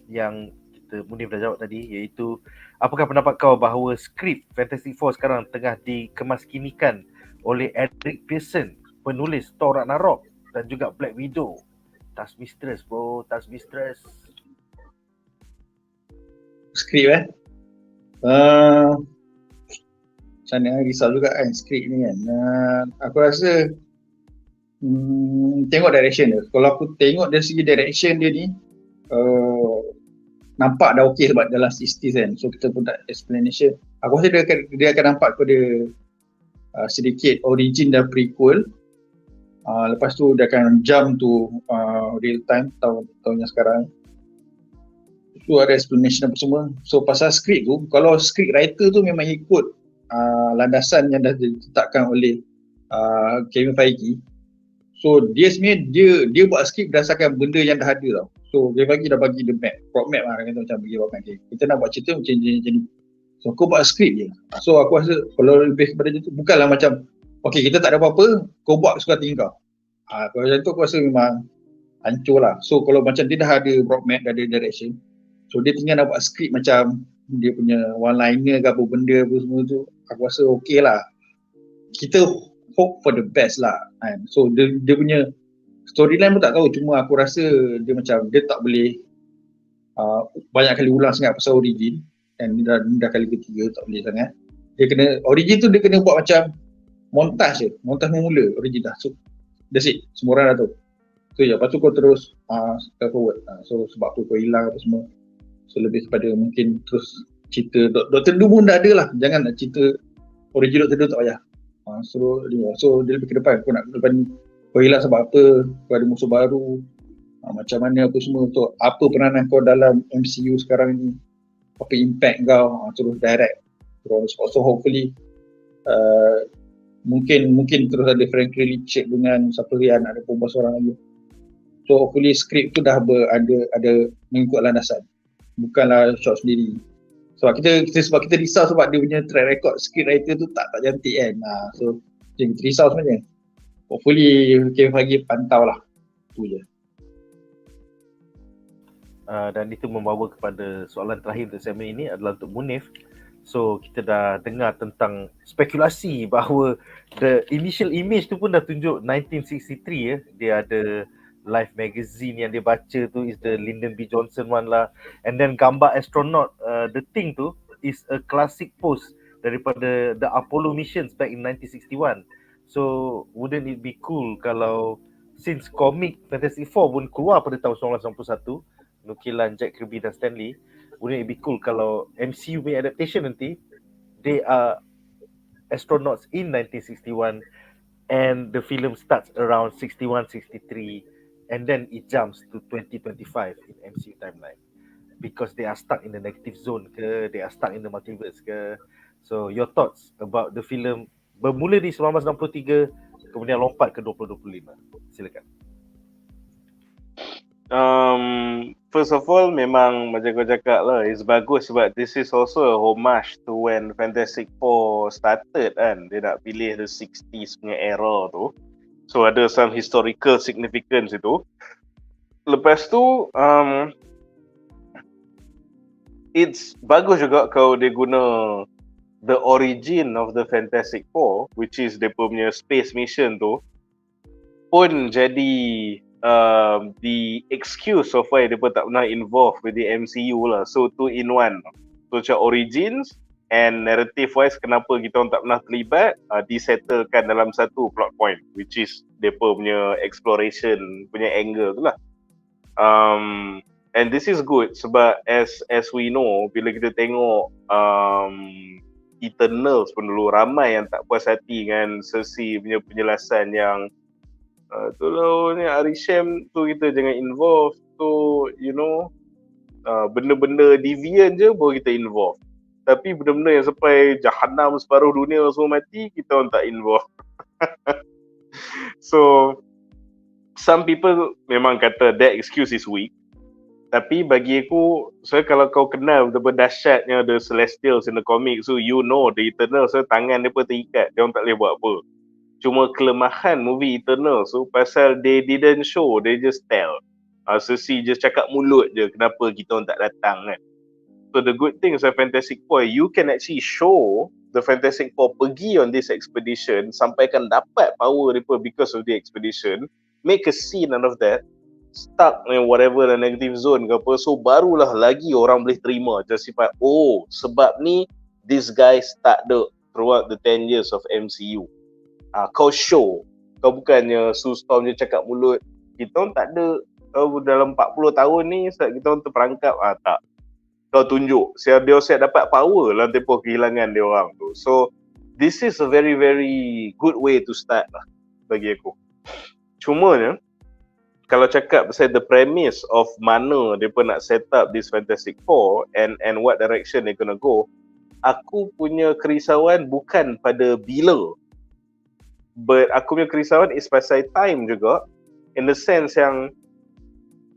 yang Munif dah jawab tadi, iaitu apakah pendapat kau bahawa skrip Fantastic Four sekarang tengah dikemaskinikan oleh Eric Pearson, penulis Thor Ragnarok dan juga Black Widow? Tas mistress bro, tas mistress. Skrip macam mana, risau juga kan skrip ni kan. Aku rasa tengok direction dia. Kalau aku tengok dari segi direction dia ni, nampak dah okey sebab dalam 60s kan. So kita pun tak explanation. Aku rasa dia akan nampak kepada sedikit origin dan prequel. Lepas tu dia akan jump to real time tahun yang sekarang. Tu ada explanation apa semua. So pasal skrip tu, kalau script writer tu memang ikut landasan yang dah ditetapkan oleh Kevin Feige. So dia sebenarnya dia buat skrip berdasarkan benda yang dah ada tau. So dia dah bagi the map, road map lah, kata macam bagi roadmap. Okay, kita nak buat cerita macam ni. So kau buat skrip je. So aku rasa kalau lebih kepada macam tu, bukanlah macam okay kita tak ada apa-apa, kau buat suka hati kau. Kalau macam tu aku rasa memang hancur lah. So kalau macam dia dah ada roadmap, dah ada direction, so dia tinggal nak buat skrip macam dia punya one-liner ke apa benda apa semua tu, aku rasa okay lah. Kita hope for the best lah kan. So dia punya storyline pun tak tahu, cuma aku rasa dia macam dia tak boleh banyak kali ulang sangat pasal origin, dan dah kali ketiga tak boleh sangat. Dia kena origin tu dia kena buat macam montage je, montage memula origin dah. So that's it, semua orang dah tahu. So lepas tu kau terus forward. So sebab apa kau hilang apa semua. So lebih kepada mungkin terus cerita Dr. Doom pun dah ada lah, jangan nak cerita origin Dr. Doom tak payah. So dia lebih ke depan, kau nak ke depan ni kau hilang sebab apa, kau ada musuh baru, macam mana apa semua, untuk apa peranan kau dalam MCU sekarang ni, apa impact kau, terus direct terus. So hopefully mungkin terus ada Frankie Richard dengan siapa yang ada pembuat seorang lagi. So hopefully skrip tu dah ada mengikut landasan, bukanlah shot sendiri. Sebab kita risau sebab dia punya track record script writer tu tak cantik kan. So kita risau sebenarnya. Hopefully Kevin Feige pantau lah. Tu je. Dan itu membawa kepada soalan terakhir untuk segmen ini adalah untuk Munif. So kita dah dengar tentang spekulasi bahawa the initial image tu pun dah tunjuk 1963 ya. Dia ada Life magazine yang dia baca tu is the Lyndon B. Johnson one lah. And then gambar astronaut, the thing tu is a classic pose daripada the Apollo missions back in 1961. So wouldn't it be cool kalau since komik Fantastic Four pun keluar pada tahun 1991, nukilan Jack Kirby dan Stanley, wouldn't it be cool kalau MCU punya adaptation nanti they are astronauts in 1961 and the film starts around 61-63 and then it jumps to 2025 in MCU timeline because they are stuck in the negative zone ke, they are stuck in the multiverse ke. So your thoughts about the film bermula di 1963 kemudian lompat ke 2025. Silakan. First of all, memang macam kau cakap lah, it's bagus sebab this is also a homage to when Fantastic Four started kan. Dia nak pilih the 60s punya era tu. So ada some historical significance itu. Lepas tu it's bagus juga kalau dia guna the origin of the Fantastic Four, which is dia punya space mission tu, pun jadi the excuse of why dia pun tak pernah involved with the MCU lah. So 2 in 1. So macam origins and narrative wise kenapa kita orang tak pernah terlibat, disettlekan dalam satu plot point, which is dia punya exploration punya angle tu lah. And this is good sebab as we know, bila kita tengok Eternals pun dulu, ramai yang tak puas hati dengan sesi punya penjelasan yang tolong ni Arisham tu kita jangan involve tu, you know, benda-benda deviant je baru kita involve. Tapi benda-benda yang sampai jahanam separuh dunia semua mati, kita orang tak involve. So some people memang kata that excuse is weak. Tapi bagi aku, kalau kau kenal betapa dahsyatnya the Celestials in the comic, so you know the Eternals, tangan dia pun terikat, dia orang tak boleh buat apa. Cuma kelemahan movie Eternals tu pasal they didn't show, they just tell. Sesi just cakap mulut je kenapa kita orang tak datang kan. So the good thing is Fantastic Four, you can actually show the Fantastic Four pergi on this expedition, sampaikan dapat power mereka because of the expedition, make a scene out of that, stuck in whatever the negative zone ke apa, so barulah lagi orang boleh terima justify, oh sebab ni these guys tak ada throughout the 10 years of MCU. Kau show, kau bukannya Sue Storm je cakap mulut, kita orang tak ada dalam 40 tahun ni kita orang terperangkap, tak, kau tunjuk siap dia siap dapat power dalam tempoh kehilangan dia orang tu. So this is a very very good way to start lah bagi aku. Cumanya kalau cakap pasal the premise of mana dia pun nak set up this Fantastic Four and what direction they gonna go, aku punya kerisauan bukan pada bila, but aku punya kerisauan is pasal time juga, in the sense yang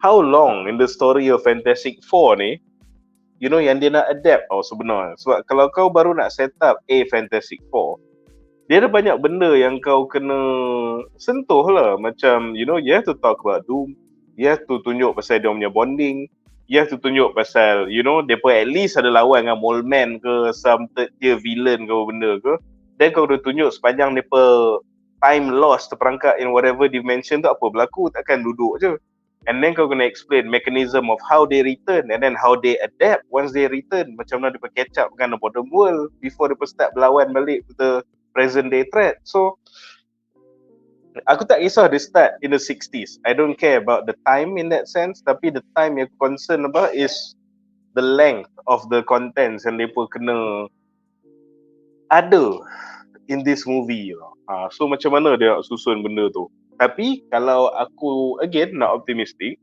how long in the story of Fantastic Four ni, you know, yang dia nak adapt sebenarnya. Sebab kalau kau baru nak set up a Fantastic Four, dia ada banyak benda yang kau kena sentuh lah. Macam, you know, you have to talk about Doom, you have to tunjuk pasal dia punya bonding, you have to tunjuk pasal, you know, dia pun at least ada lawan dengan Mole Man ke, some third tier villain ke benda ke. Then kau dah tunjuk sepanjang dia pun time lost, terperangkap in whatever dimension tu apa berlaku, takkan duduk je. And then kau kena explain mechanism of how they return and then how they adapt once they return. Macam mana dia pun catch up dengan the modern world before dia pun start berlawan balik with the present day threat. So aku tak kisah dia start in the 60s. I don't care about the time in that sense, tapi the time yang aku concern about is the length of the contents yang mereka kena ada in this movie. So macam mana dia nak susun benda tu. Tapi kalau aku again nak optimistic,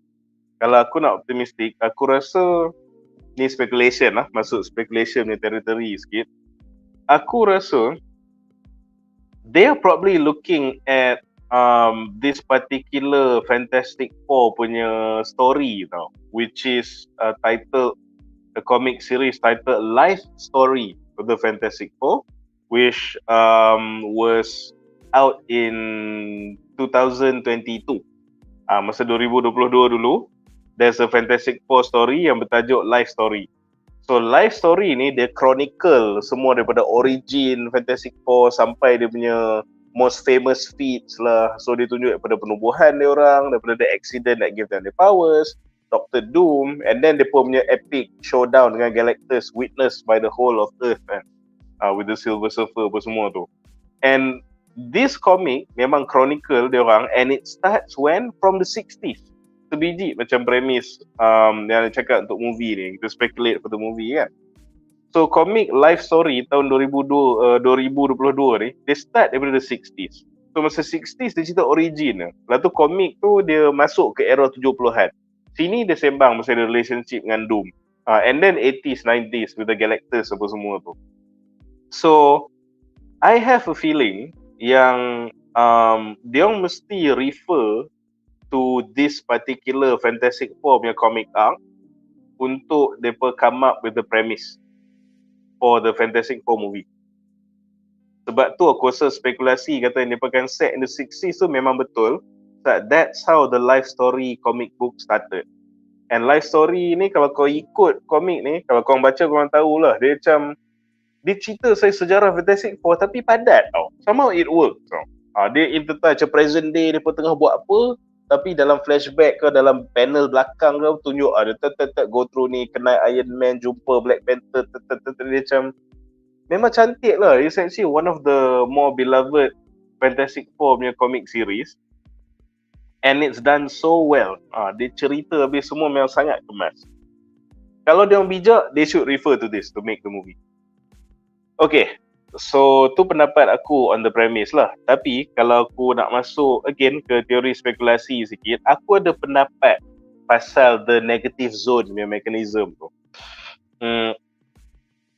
aku rasa ni speculation lah, masuk speculation ni territory sikit. Aku rasa they are probably looking at this particular Fantastic Four punya story tau, which is titled, a comic series titled Life Story of the Fantastic Four, which was out in 2022. Masa 2022 dulu, there's a Fantastic Four story yang bertajuk Life Story. So Life Story ni dia chronicle semua daripada origin Fantastic Four sampai dia punya most famous feats lah. So dia tunjuk daripada penubuhan dia orang, daripada the accident that give them the powers, Dr. Doom, and then dia punya epic showdown dengan Galactus witnessed by the whole of Earth kan, with the Silver Surfer apa semua tu. And this comic memang chronicle dia orang, and it starts when? From the 60s. Sebiji macam premis yang cakap untuk movie ni, kita speculate for the movie kan. So comic Life Story tahun 2022 ni, dia start daripada the 60s. So masa 60s dia cerita origin lah. Lepas tu komik tu dia masuk ke era 70-an. Sini dia sembang pasal relationship dengan Doom. And then 80s, 90s with the Galactus apa semua tu. So I have a feeling yang dia mesti refer to this particular Fantastic Four punya comic arc untuk mereka come up with the premise for the Fantastic Four movie. Sebab tu aku rasa spekulasi kata dia pakai set in the 60s tu memang betul. That's how the life story comic book started. And life story ni kalau kau ikut komik ni, kalau kau baca korang tahulah dia macam dia cerita saya sejarah Fantastic Four tapi padat tau. Somehow it works tau. Dia intertouch present day dia pun tengah buat apa, tapi dalam flashback ke dalam panel belakang ke tunjuk dia go through ni, kenal Iron Man, jumpa Black Panther, dia macam memang cantik lah. It's actually one of the more beloved Fantastic Four punya comic series. And it's done so well. Dia cerita habis semua memang sangat kemas. Kalau dia orang bijak, they should refer to this to make the movie. Okay, so tu pendapat aku on the premise lah. Tapi kalau aku nak masuk again ke teori spekulasi sikit, aku ada pendapat pasal the negative zone punya mechanism tu.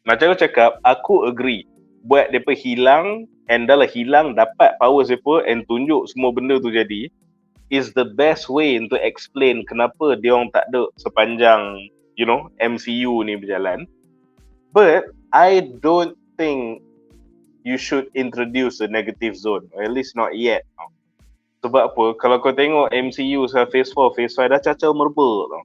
Macam aku cakap, aku agree. Buat mereka hilang, and dah lah hilang, dapat powers mereka and tunjuk semua benda tu jadi, is the best way to explain kenapa dia orang tak ada sepanjang, you know, MCU ni berjalan. But I don't think you should introduce a negative zone, or at least not yet. Sebab apa? Kalau kau tengok MCU phase 4, phase 5 dah cacau merbel tau.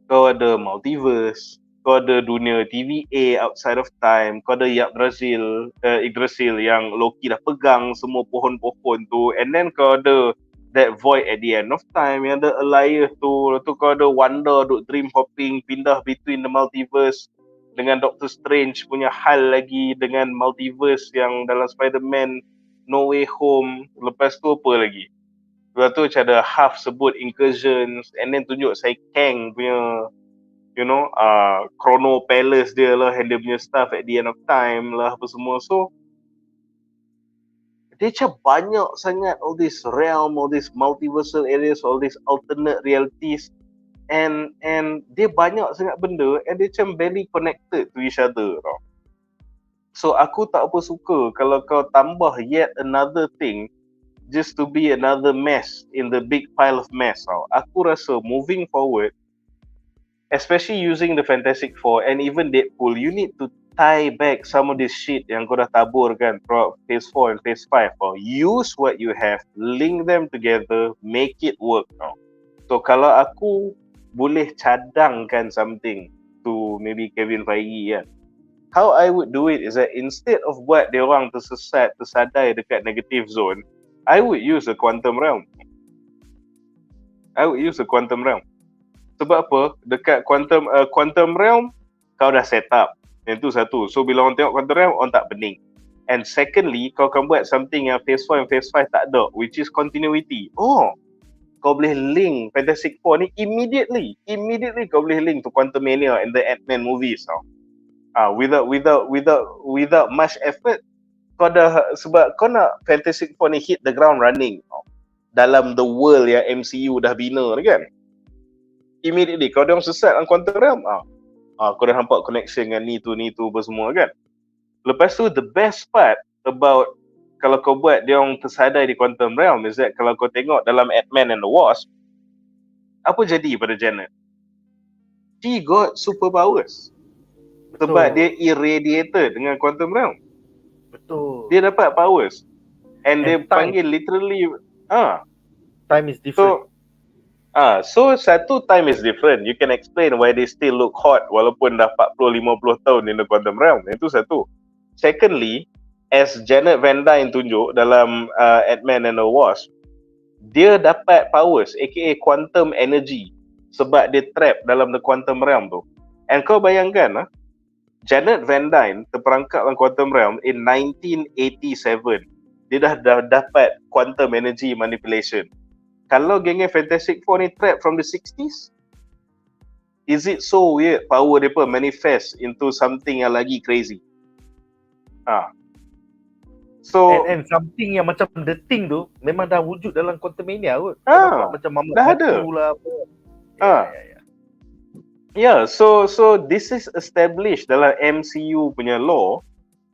Kau ada multiverse, kau ada dunia TVA outside of time, kau ada Yggdrasil yang Loki dah pegang semua pohon-pohon tu, and then kau ada that void at the end of time yang ada Elias tu, lepas tu kau ada Wanda duk dream hopping, pindah between the multiverse dengan Doctor Strange punya hal lagi, dengan multiverse yang dalam Spider-Man No Way Home, lepas tu apa lagi? Lepas tu macam ada half sebut incursions, and then tunjuk Kang punya you know, Chrono Palace dia lah, and dia punya stuff at the end of time lah, apa semua. So, dia macam banyak sangat all this realm, all these multiversal areas, all these alternate realities, and dia banyak sangat benda, and dia macam barely connected to each other tau. So, aku tak apa suka kalau kau tambah yet another thing just to be another mess in the big pile of mess tau. Aku rasa moving forward, especially using the Fantastic Four and even Deadpool, you need to tie back some of this shit yang kau dah tabur kan throughout phase 4 and phase 5. Use what you have, link them together, make it work. So kalau aku boleh cadangkan something to maybe Kevin Feige kan, how I would do it is that instead of buat dia orang tersadai dekat negative zone, I would use a quantum realm. Sebab apa? Dekat quantum realm, kau dah set up. Yang tu satu. So bila orang tengok quantum realm, orang tak pening. And secondly, kau akan buat something yang phase 4 and phase 5 tak ada, which is continuity. Kau boleh link Fantastic Four ni immediately kau boleh link to Quantumania and the Ant-Man movies tau. Without much effort, kau dah, sebab kau nak Fantastic Four ni hit the ground running dalam the world yang MCU dah bina kan. Immediately kau dah sesat dalam quantum realm, kau dah nampak connection dengan ni tu apa semua kan. Lepas tu the best part about kalau kau buat dia orang tersadai di quantum realm is that kalau kau tengok dalam Ant-Man and the Wasp, apa jadi pada Janet? She got superpowers. Sebab dia irradiated dengan quantum realm. Betul. Dia dapat powers. And dia time. panggil literally Time is different. So satu, time is different. You can explain why they still look hot walaupun dah 40-50 tahun in the quantum realm. Itu satu. Secondly, as Janet Van Dyne tunjuk dalam Ant-Man and the Wasp, dia dapat powers aka quantum energy sebab dia trap dalam the quantum realm tu. And kau bayangkan Janet Van Dyne terperangkap dalam quantum realm in 1987. Dia dah dapat quantum energy manipulation. Kalau geng Fantastic Four ni trap from the 60s, is it so weird power dia pun manifest into something yang lagi crazy? So and something yang macam The Thing tu memang dah wujud dalam Quantumania kot. Macam Mama dah ada lah apa. Yeah, so this is established dalam MCU punya law.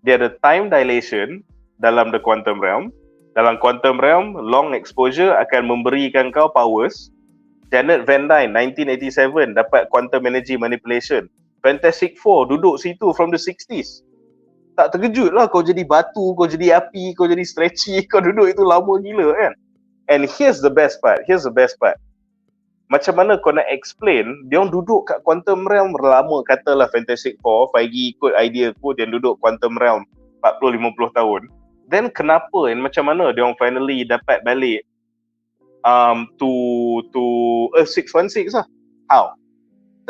Dia ada time dilation dalam the quantum realm. Dalam quantum realm, long exposure akan memberikan kau powers. Janet Van Dyne 1987 dapat quantum energy manipulation. Fantastic Four duduk situ from the 60s. tak terkejut lah kau jadi batu, kau jadi api, kau jadi stretchy, kau duduk itu lama gila kan. And here's the best part. Macam mana kau nak explain, dia orang duduk kat quantum realm lama, katalah Fantastic Four, Feige ikut idea aku, dia duduk quantum realm 40-50 tahun. Then kenapa, and macam mana dia orang finally dapat balik to Earth 616 lah. How?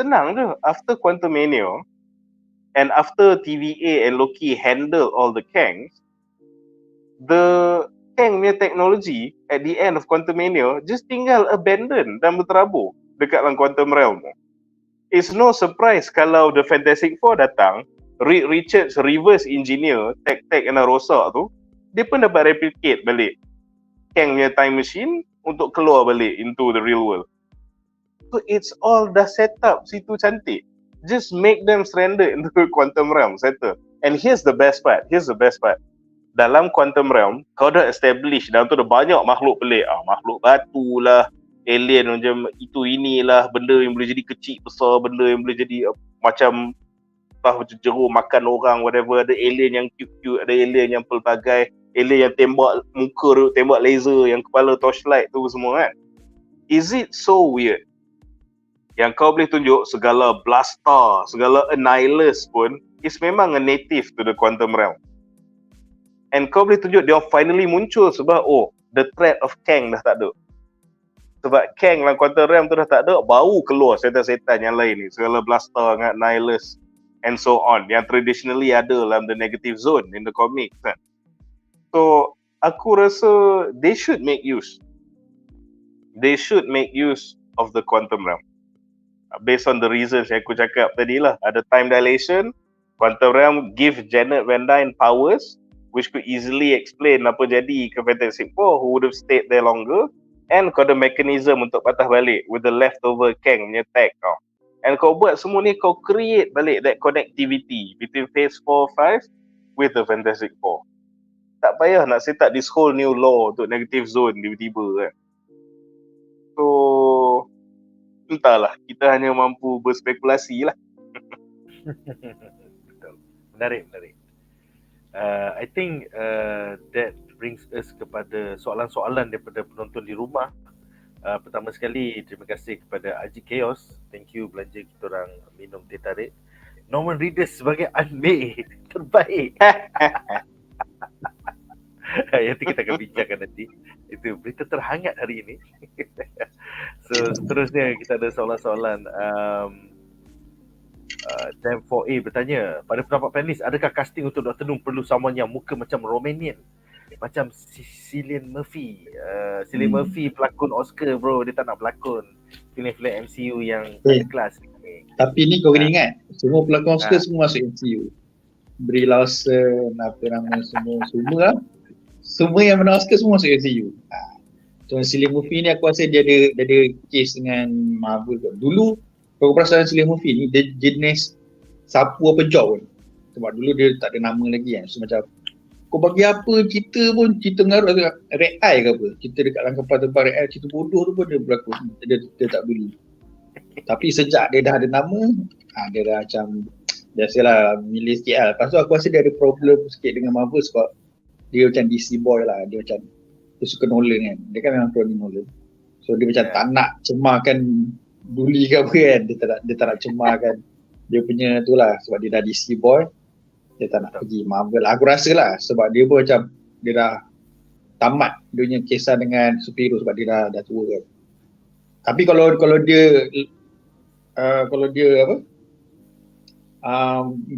Tenang je, after Quantum Mania and after TVA and Loki handle all the Kangs, the Kang punya teknologi at the end of Quantum Mania just tinggal abandoned dan berterabur dekat dalam Quantum Realm. It's no surprise kalau the Fantastic Four datang, Reed Richards reverse engineer tech yang rosak tu, dia pun dapat replicate balik Kang punya time machine untuk keluar balik into the real world. So it's all dah set up situ cantik. Just make them stranded into the Quantum Realm, settle. And here's the best part. Dalam Quantum Realm, kau dah establish dalam tu ada banyak makhluk pelik. Makhluk batu lah, alien macam itu inilah, benda yang boleh jadi kecil besar, benda yang boleh jadi macam macam jeruk makan orang, whatever. Ada alien yang cute-cute, ada alien yang pelbagai, alien yang tembak muka, tembak laser, yang kepala torchlight tu semua kan. Is it so weird yang kau boleh tunjuk segala blaster, segala annihilus pun is memang a native to the Quantum Realm. And kau boleh tunjuk dia finally muncul sebab the threat of Kang dah tak ada. Sebab Kang dalam Quantum Realm tu dah tak ada, baru keluar setan-setan yang lain ni. Segala blaster dengan Nihilus and so on. Yang traditionally ada dalam the negative zone in the comic kan. So, aku rasa they should make use of the Quantum Realm. Based on the reasons yang aku cakap tadi lah. Ada time dilation, Quantum Realm give Janet Van Dyne powers, which could easily explain apa jadi ke Fantastic Four who would have stayed there longer, and kau ada mechanism untuk patah balik with the leftover Kang punya tech kau. And kau buat semua ni, kau create balik that connectivity between Phase 4-5 with the Fantastic Four. Tak payah nak set up this whole new law untuk negative zone tiba-tiba kan. So, entahlah, kita hanya mampu berspekulasi lah. Betul. Menarik. I think that brings us kepada soalan-soalan daripada penonton di rumah. Pertama sekali, terima kasih kepada Haji Chaos. Thank you belanja kita orang minum teh tarik. Norman Readers sebagai anime terbaik. Nanti kita akan bincangkan nanti. Itu berita terhangat hari ini. So seterusnya kita ada soalan-soalan. Time 4A bertanya, pada pendapat panelis, adakah casting untuk Dr. Doom perlu someone yang muka macam Romanian, macam Cillian Murphy? Cillian Murphy pelakon Oscar bro, dia tak nak pelakon filem-filem MCU yang ada kelas. Tapi ni kau kena ingat, semua pelakon Oscar semua masuk MCU. Brie Larson, apa nama semua yang menang Oscar semua masuk MCU. Macam Cillian Murphy ni aku rasa dia ada case dengan Marvel kot. Dulu kau perasan Cillian Murphy ni dia jenis sapu apa job pun. Sebab dulu dia tak ada nama lagi kan. So macam kau bagi apa cerita mengarut Red Eye ke apa. Cerita dekat dalam kapal terbang Red Eye, cerita bodoh tu pun dia berlakon. Dia tak beli. Tapi sejak dia dah ada nama, dia dah macam biasalah milih sikit lah. Lepas tu aku rasa dia ada problem sikit dengan Marvel sebab dia macam DC boy lah. Dia macam dia suka Nolan kan. Dia kan memang pro Nolan. So dia macam tak nak cemarkan Duli ke apa kan, dia tak nak cemarkan dia punya tu lah, sebab dia dah DC boy, dia tak nak pergi Marvel. Aku rasa lah sebab dia pun macam dia dah tamat dia punya kisah dengan superhero sebab dia dah tua kan. Tapi kalau dia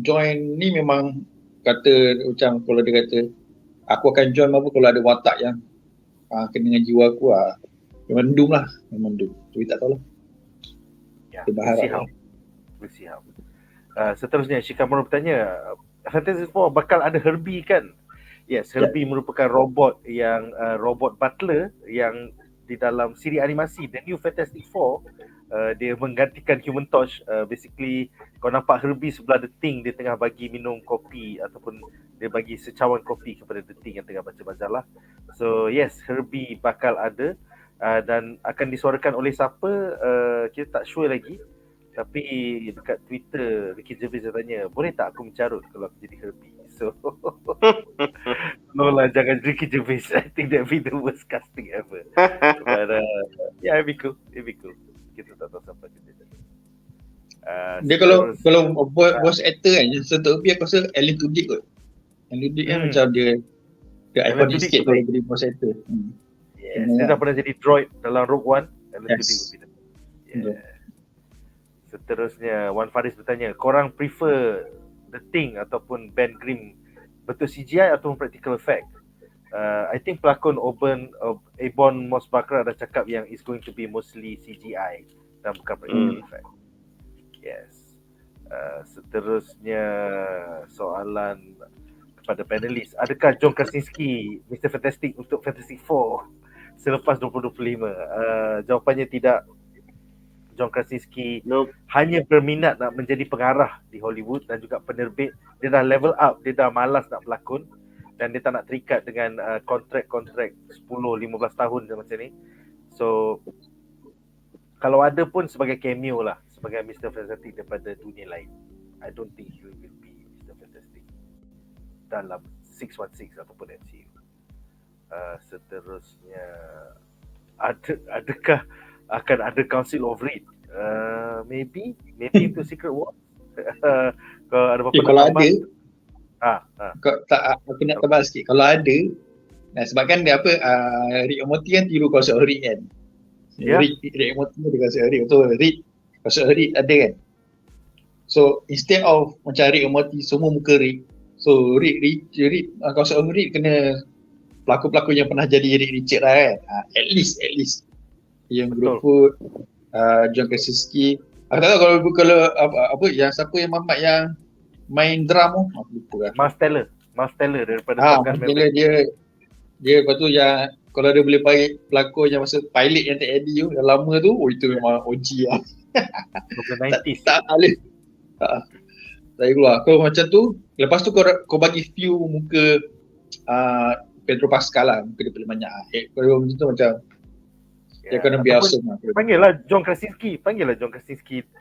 join ni memang kata macam kalau dia kata aku akan join Marvel kalau ada watak yang kena dengan jiwa aku memang Doom lah, memang Doom. Tapi tak tahu lah. Bersihap. Seterusnya Shikamaru bertanya, Fantastic Four bakal ada Herbie kan? Yes, Herbie merupakan robot yang robot butler yang di dalam siri animasi The New Fantastic Four. Dia menggantikan Human Torch. Basically kau nampak Herbie sebelah The Thing, dia tengah bagi minum kopi ataupun dia bagi secawan kopi kepada The Thing yang tengah baca majalah. So yes, Herbie bakal ada. Dan akan disuarakan oleh siapa, kita tak sure lagi. Tapi dekat Twitter Ricky Gervais tanya, boleh tak aku mencarut kalau aku jadi Herbie? So no lah, jangan Ricky Gervais. I think that be the worst casting ever. But yeah, it'd be cool. Kita tak tahu siapa dia. Dia kalau voice actor kan, satu lebih aku rasa Alan Tudyk kot. Alan Tudyk kan macam dia Alan iconic Tudyk sikit kalau jadi voice actor. Yes, dia dah pernah jadi droid dalam Rogue One. Alan Tudyk lebih dah. Yeah. Seterusnya, Wan Faris bertanya, korang prefer The Thing ataupun Ben Grimm betul CGI ataupun practical effect? I think pelakon Ebon Moss-Bachrach dah cakap yang it's going to be mostly CGI dan bukan practical effect. Yes. Seterusnya, soalan kepada panelis, adakah John Krasinski Mr. Fantastic untuk Fantastic Four selepas 2025? Jawapannya tidak. John Krasinski hanya berminat nak menjadi pengarah di Hollywood dan juga penerbit. Dia dah level up, dia dah malas nak berlakon dan dia tak nak terikat dengan kontrak 10-15 tahun macam ni. So kalau ada pun sebagai cameo lah, sebagai Mr. Fantastic daripada dunia lain. I don't think he will be Mr. Fantastic dalam 616 ataupun MCU. Seterusnya, adakah akan ada Council of Reed? Maybe itu Secret War. Kalau ada apa-apa kalau ada aku nak tambah sikit. Kalau ada, sebabkan dia Rick and Morty kan tiru Council of Reed kan. Rick and Morty dia Council of Reed. Betul, Reed Council of Reed ada kan. So instead of macam Rick and Morty semua muka Rick, so Rick Council of Reed kena pelakon-pelakon yang pernah jadi Rick Richard lah kan. At least yang Gruffudd, John Krasinski. Aku tak tahu kalau apa yang siapa yang mamat yang main drum aku lupa lah. Mas Teller daripada Mas Teller dia lepas tu yang kalau dia boleh bagi pelakon yang masa pilot yang tak edit tu yang lama tu, itu memang OG lah. tak boleh. Tak keluar. Kalau macam tu, lepas tu kau bagi view muka Pedro Pascal lah, muka dia paling banyak. Kalau macam tu macam dia kena biasa lah. Panggillah John Krasinski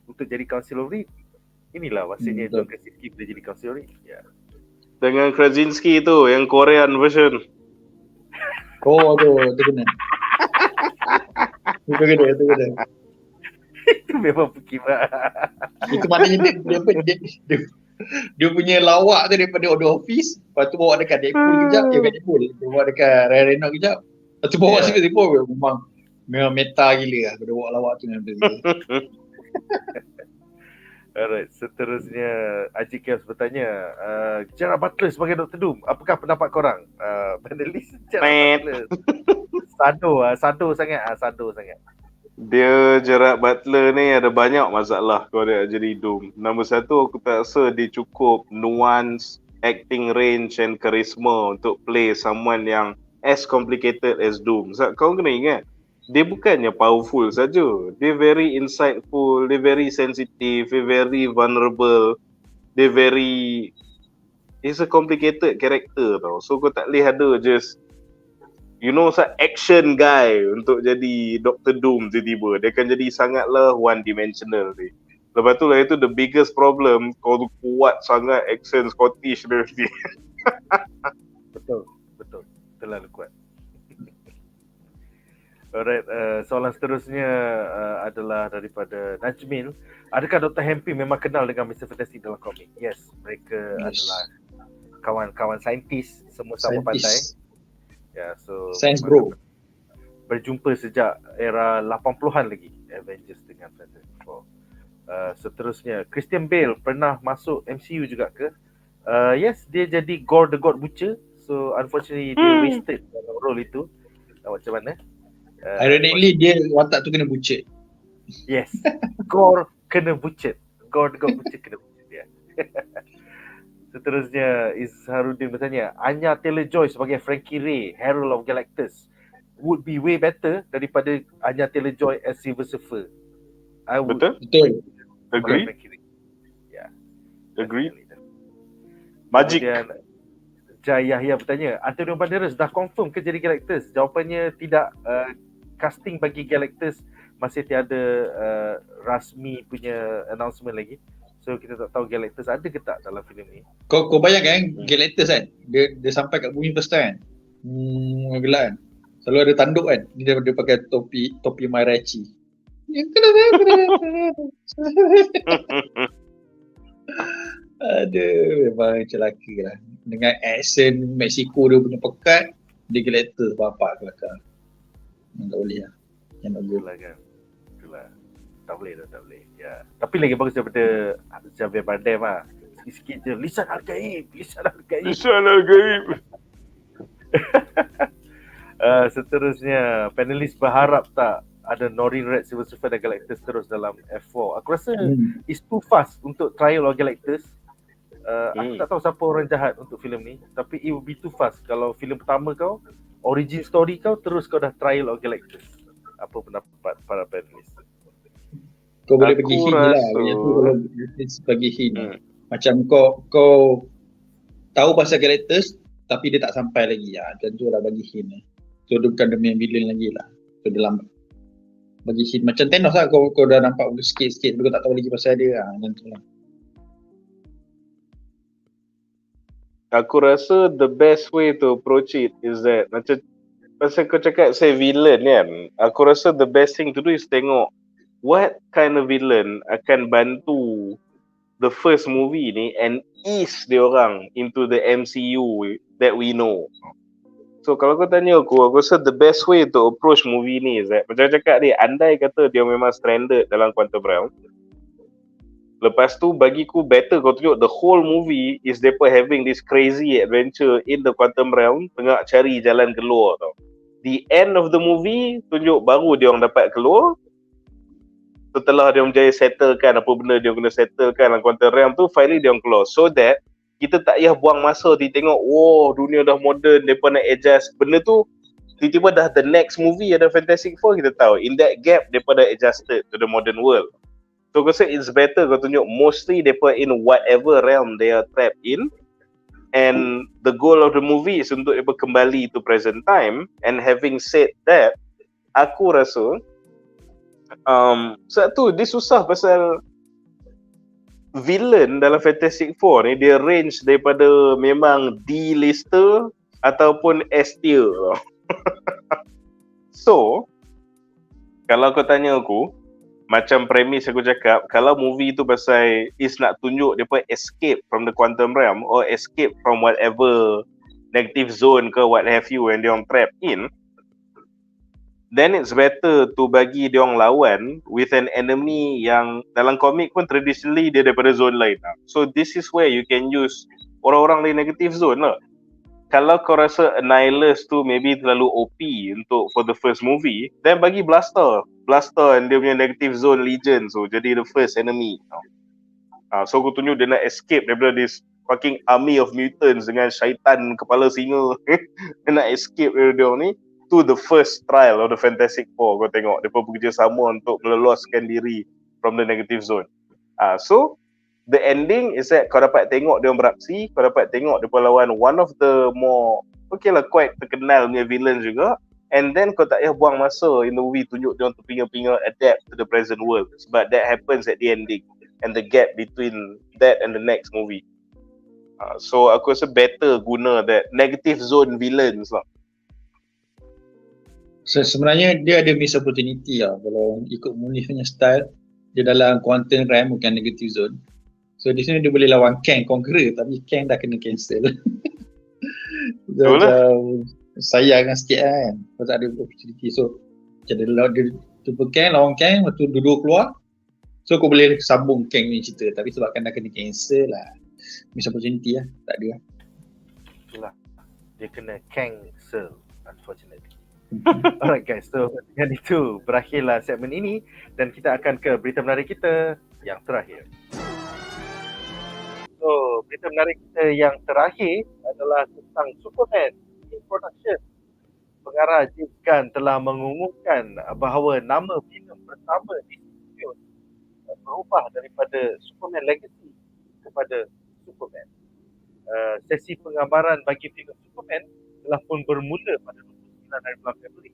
untuk jadi Council of Reed. Inilah maksudnya John Krasinski boleh jadi Council of Reed. Dengan Krasinski tu yang Korean version. Tu kena. Itu kena. Itu memang perkibat. Itu maknanya dia punya lawak tu daripada The Office, lepas tu bawa dekat Deadpool kejap, bawa dekat Ryan Reynolds kejap, lepas tu bawa Deadpool memang meta gila lah kalau bawa lawak tu dengan dia. Alright, seterusnya Ajik Kels bertanya, Gerard Butler sebagai Dr. Doom, apakah pendapat korang? Panelis Gerard Butler Sado sangat. Dia Gerard Butler ni ada banyak masalah kalau dia jadi Doom. Nombor satu, aku tak rasa dia cukup nuance, acting range and charisma untuk play someone yang as complicated as Doom. Sebab kau kena ingat, dia bukannya powerful saja. Dia very insightful, dia very sensitive, dia very vulnerable, he's a complicated character tau. So kau tak boleh ada just action guy untuk jadi Dr. Doom tiba-tiba. Dia akan jadi sangatlah one dimensional ni. Lepas tu lah, itu the biggest problem, kau kuat sangat accent Scottish dia ni. Betul. Terlalu kuat. Alright, soalan seterusnya adalah daripada Najmil. Adakah Dr. Hempi memang kenal dengan Mr. Fantastic dalam komik? Yes, mereka adalah kawan-kawan saintis, semua sama pandai. So Science bro. Berjumpa sejak era 80-an lagi, Avengers dengan Fantastic Four. Seterusnya, Christian Bale pernah masuk MCU juga ke? Yes, dia jadi Gore the God Butcher. So unfortunately dia wasted dalam role itu. Macam mana? Ironically dia watak tu kena butcher. Yes. Gore kena butcher. Gore the God Butcher kena butcher dia. Seterusnya, Izharuddin bertanya, Anya Taylor-Joy sebagai Frankie Ray, Herald of Galactus would be way better daripada Anya Taylor-Joy as Silver Surfer. Betul. Agree. Agree. Magic. Jai Yahya bertanya, Antonio Banderas dah confirm ke jadi Galactus? Jawapannya tidak. Casting bagi Galactus masih tiada rasmi punya announcement lagi. So kita tak tahu Galactus ada ke tak dalam filem ni. Kau bayangkan Galactus kan, dia sampai kat bumi first time kan. Gelak kan. Selalu ada tanduk kan. Dia pakai topi Mairachi. Aduh, memang celaka lah. Dengan accent Mexico dia punya pekat, dia Galactus bapak kelakar. Yang tak boleh lah. Yang tak boleh. Itulah kan. Itulah. Tak boleh. Ya. Tapi lagi bagus daripada Javier Bardem lah. Sikit-sikit je. Lisan Al-Gaib. Seterusnya, panelis berharap tak ada Norin Red Silver Surfer dan Galactus terus dalam F4. Aku rasa it's too fast untuk trial of Galactus. Aku tak tahu siapa orang jahat untuk filem ni, tapi it will be too fast kalau filem pertama kau, origin story kau, terus kau dah trial of Galactus. Apa pendapat para panelis? Kau boleh bagi hint je lah. Yang tu kalau bagi hint. Macam kau tahu pasal Galactus tapi dia tak sampai lagi lah. Macam tu lah bagi hint lah. So dia bukan the main villain lagi lah. So dia lambat. Bagi hint. Macam Thanos lah, kau dah nampak sikit-sikit tapi kau tak tahu lagi pasal dia lah. Macam tu lah. Aku rasa the best way to approach it is that macam pasal kau cakap say villain kan, aku rasa the best thing to do is tengok what kind of villain akan bantu the first movie ni and ease dia orang into the MCU that we know. So kalau kau tanya aku rasa the best way to approach movie ni is that macam cakap dia, andai kata dia memang stranded dalam quantum realm, lepas tu bagiku better kau tunjuk the whole movie is depa having this crazy adventure in the quantum realm, tengah cari jalan keluar tau. The end of the movie tunjuk baru dia orang dapat keluar. Setelah dia berjaya settlekan apa benda dia kena settlekan dalam quantum realm tu, finally dia orang keluar. So that kita tak payah buang masa tengok dunia dah modern, depa nak adjust. Benda tu tiba-tiba dah the next movie ada Fantastic Four, kita tahu in that gap depa dah adjusted to the modern world. So aku rasa it's better kau tunjuk mostly depa in whatever realm they are trapped in, and the goal of the movie is untuk depa kembali to present time. And having said that, aku rasa satu dia susah pasal villain dalam Fantastic Four ni, dia range daripada memang D-lister ataupun S-tier. So kalau kau tanya aku, macam premis aku cakap, kalau movie tu pasal is nak tunjuk depa escape from the quantum realm or escape from whatever negative zone ke what have you and they orang trapped in, then it's better to bagi dia orang lawan with an enemy yang dalam komik pun traditionally dia daripada zone lain lah. So this is where you can use orang-orang lain negative zone lah. Kalau kau rasa Annihilus tu maybe terlalu OP untuk for the first movie, then bagi Blaster and dia punya negative zone Legion, so jadi the first enemy. So aku tunjuk dia nak escape daripada this fucking army of mutants dengan syaitan kepala singa. Dia nak escape dari dia ni to the first trial of the Fantastic Four. Kau tengok dia bekerjasama untuk meloloskan diri from the negative zone. So the ending is that kau dapat tengok dia beraksi, kau dapat tengok dia lawan one of the more quite terkenal punya villain juga, and then kau tak payah buang masa in the movie tunjuk dia terpinga-pinga adapt to the present world, sebab that happens at the ending and the gap between that and the next movie. So aku rasa better guna that negative zone villains lah. So, sebenarnya dia ada miss opportunity lah kalau ikut Munif punya style. Dia dalam quantum realm bukan negative zone. So di sini dia boleh lawan Kang Conqueror, tapi Kang dah kena cancel. So, macam sayang sikit kan, kalau tak ada opportunity. So macam dia jumpa Kang, lawan Kang, lepas tu dua-dua keluar. So kau boleh sambung Kang ni cerita, tapi sebabkan dah kena cancel lah, miss opportunity lah, tak ada lah. Itulah, dia kena cancel unfortunately. Alright guys, so dengan itu berakhirlah segmen ini dan kita akan ke berita menarik kita yang terakhir. So, berita menarik kita yang terakhir adalah tentang Superman in production. Pengarah James Gunn telah mengumumkan bahawa nama filem pertama di studio berubah daripada Superman Legacy kepada Superman. Sesi penggambaran bagi filem Superman telah pun bermula pada 29 hari bulan Februari,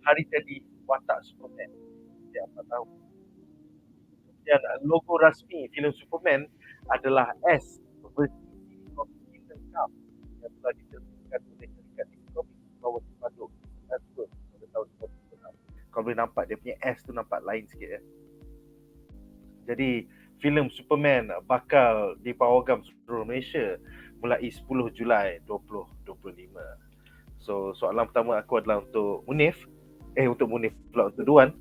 hari jadi watak Superman. Siapa tahu. Dan logo rasmi filem Superman adalah S versi komik Kingdom Come yang telah diterbitkan oleh syarikat komik bawah tajuk Nadzru pada tahun 2006. Kalau boleh nampak dia punya S tu nampak lain sikit ya. Jadi filem Superman bakal dipawagam seluruh Malaysia mulai 10 Julai 2025. So soalan pertama aku adalah untuk Munif. Untuk Munif pula, untuk Duan.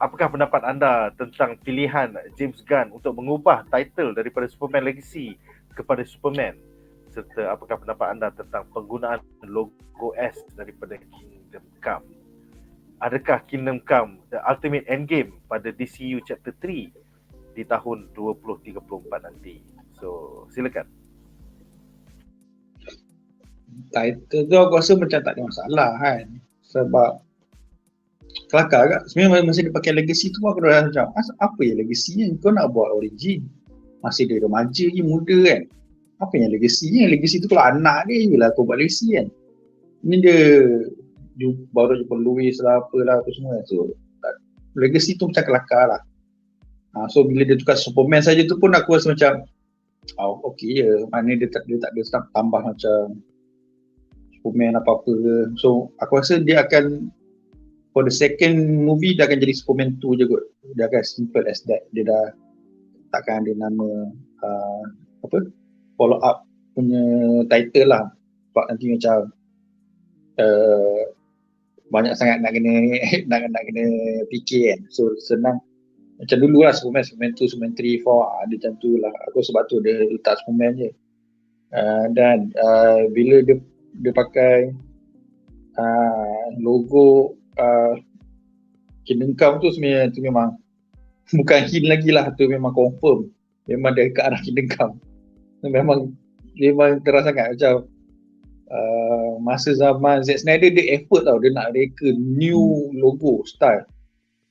Apakah pendapat anda tentang pilihan James Gunn untuk mengubah title daripada Superman Legacy kepada Superman? Serta apakah pendapat anda tentang penggunaan logo S daripada Kingdom Come? Adakah Kingdom Come The Ultimate Endgame pada DCU Chapter 3 di tahun 2034 nanti? So, silakan. Title tu aku rasa macam tak ada masalah kan. Sebab kelakar agak. Sebenarnya masa dia pakai legacy tu aku dah macam, apa yang legacy ni? Kau nak buat origin. Masih dia remaja je, muda kan. Apa yang legacy ni? Legacy tu kalau anak dia je lah kau buat legacy kan. Ni dia baru jumpa Louis lah, apalah apa semua. So, legacy tu macam kelakar lah. So, bila dia tukar Superman saja tu pun aku rasa macam, okey je. Mana dia tak ada tambah macam Superman apa-apa ke. So, aku rasa dia akan, for the second movie, dia akan jadi Superman 2 je kot. Dia akan simple as that. Dia dah takkan ada nama, follow up punya title lah. Sebab nanti macam, banyak sangat nak kena fikir kan. So senang macam dulu lah Superman 2, Superman 3, 4 dia macam tu lah. Aku sebab tu dia letak Superman je. Dan bila dia pakai logo Kingdom Come tu sebenarnya tu memang bukan hint lagi lah, tu memang confirm. Memang dia ke arah Kingdom Come. Memang terasa sangat macam masa zaman Zack Snyder dia effort tau, dia nak reka new logo style.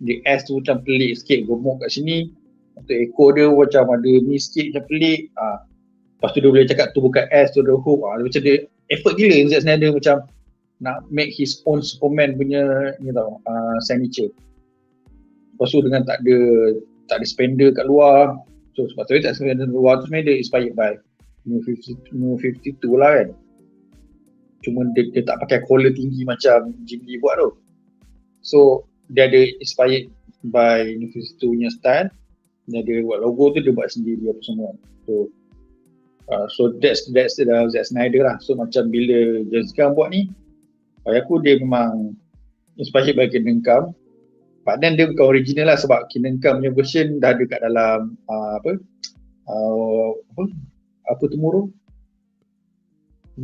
Dia S tu macam pelik sikit, gemuk kat sini. Untuk ekor dia macam ada ni sikit macam pelik. Lepas tu dia boleh cakap tu bukan S, tu ada hook. Macam dia effort gila Zack Snyder macam nak make his own Superman punya ni tau, signature. Lepas tu dengan tak ada spender kat luar. So sebab tu tak spender luar tu sebenarnya dia inspired by New 52 lah kan. Cuma dia tak pakai collar tinggi macam Jim Lee buat tu. So dia ada inspired by New 52 punya style. Dia ada buat logo tu, dia buat sendiri apa semua. So that's Zack Snyder lah. So macam bila James Gunn buat ni, bagi aku dia memang inspired by Kingdom Come. But then dia bukan original lah, sebab Kingdom Come punya version dah ada kat dalam apa Tomorrow,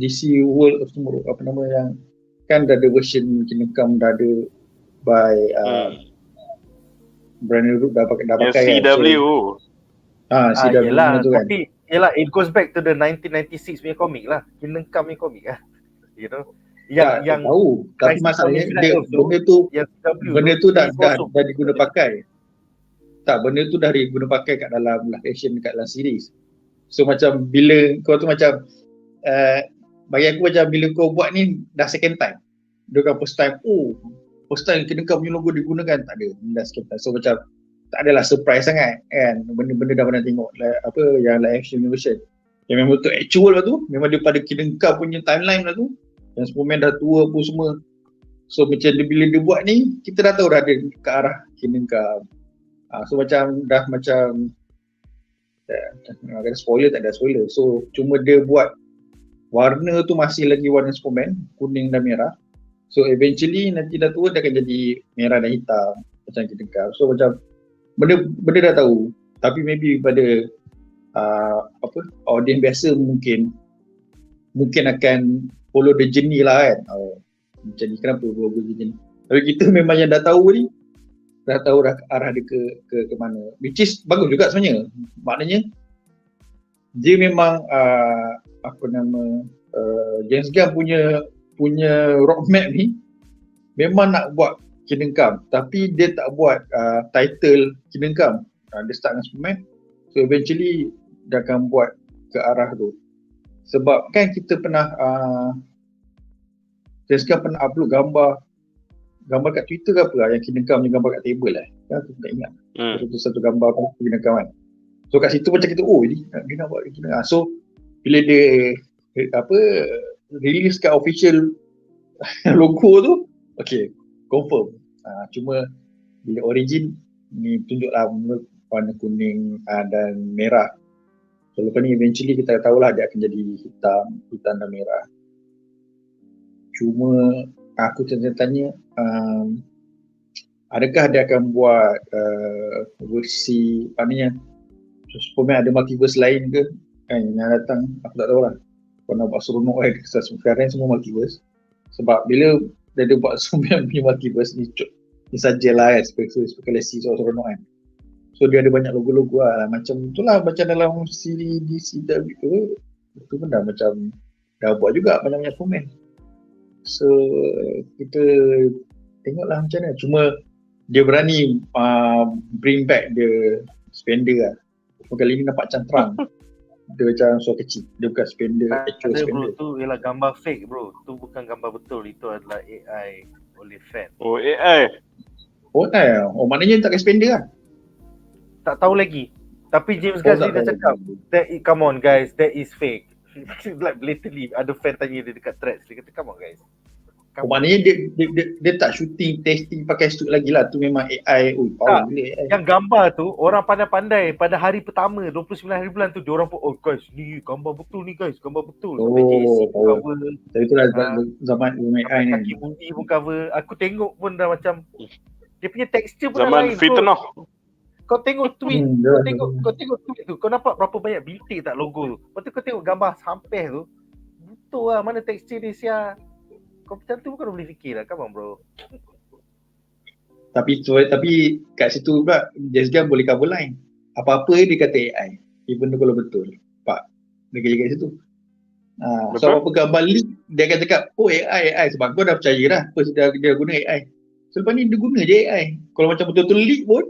DC World of Tomorrow, apa nama yang kan dah ada version Kingdom Come dah ada by Brandon Root dah pakai CW. CW yelah, tu kan. tapi yelah, it goes back to the 1996 punya komik lah, Kingdom Come punya komik lah, you know. Yang tahu, tapi masalahnya benda tu dah diguna pakai. Tak, benda tu dah diguna pakai kat dalam live action, kat dalam series. So macam bila kau tu macam bagi aku macam bila kau buat ni dah second time. Dia kan first time Kingdom Come punya logo digunakan, tak ada, dah second time. So macam tak adalah surprise sangat kan, benda-benda dah pernah tengok yang live action version. Yang memang betul actual lah tu, memang dia pada Kingdom Come punya timeline lah tu. Yang Superman dah tua pun semua. So macam bila dia buat ni, kita dah tahu dah ada ke arah Kingdom Come. So macam dah macam ada spoiler, tak ada spoiler. So cuma dia buat warna tu masih lagi warna Superman, kuning dan merah. So eventually nanti dah tua dia akan jadi merah dan hitam macam Kingdom Come. So macam benda dah tahu. Tapi maybe pada audience biasa mungkin akan follow the journey lah kan. Macam ni, kenapa follow the journey? Tapi kita memang yang dah tahu ni, dah tahu dah arah dia ke mana. Which is bagus juga sebenarnya. Maknanya dia memang James Gunn punya roadmap ni memang nak buat Kingdom Come, tapi dia tak buat title Kingdom Come. Dia start dengan Superman. So eventually dia akan buat ke arah tu. Sebab kan kita pernah James Gunn pernah upload gambar gambar kat Twitter ke apa lah yang Kinegam punya gambar kat table lah. Aku tak ingat. Satu gambar apa Kinegam kan. So kat situ macam kita, ini dia nak buat Kinegam. So bila dia release kat official logo tu, okay, confirm. Cuma bila origin ni tunjuklah warna kuning dan merah. So lepas ni eventually kita tahulah dia akan jadi hitam dan merah. Cuma aku tanya adakah dia akan buat versi maknanya Superman ada multiverse lain ke kan yang datang, aku tak tahu lah. Kau nak buat seronok sekarang semua multiverse. Sebab bila dia buat Superman punya multiverse ni sajalah spekulasi soal seronok kan. So dia ada banyak logo-logo lah, macam itulah macam dalam siri DC tu pun dah macam dah buat juga banyak-banyak Superman. So kita tengoklah macam mana. Cuma dia berani bring back the spender lah. Kali ni nampak macam terang. Dia macam suara kecil. Dia bukan spender, actual spender. Bro, tu ialah gambar fake bro. Tu bukan gambar betul. Itu adalah AI oleh fan. Oh AI. Maknanya tak kena spender lah. Tak tahu lagi. Tapi James Gunn dah cakap, come on guys, that is fake. Like blatantly ada fan tanya dia dekat threads. Dia kata come on guys. Maknanya dia tak shooting, testing pakai suit lagi lah. Tu memang AI. Power gila AI. Yang gambar tu orang pandai-pandai pada hari pertama 29 hari bulan tu dia orang pun guys ni gambar betul ni guys, gambar betul. Sampai JC pun cover. Tapi itulah zaman AI ni. Kaki Munif pun cover. Aku tengok pun dah macam dia punya tekstur pun zaman lain. fitnah. Kau tengok tweet, kau tengok tweet tu, kau nampak berapa banyak bintik tak logo tu. Lepas tu kau tengok gambar sampeh tu, betul lah mana tekstur dia siap. Kau macam tu kau boleh fikir lah, come on bro. Tapi kat situ pula James Gunn boleh cover line. Apa-apa dia kata AI. Even tu kalau betul. Pak, dia kerja kat situ. So apa gambar leak, dia akan cakap, AI. Sebab kau dah percaya dah, dia guna AI. So lepas ni dia guna je AI. Kalau macam betul-betul leak pun,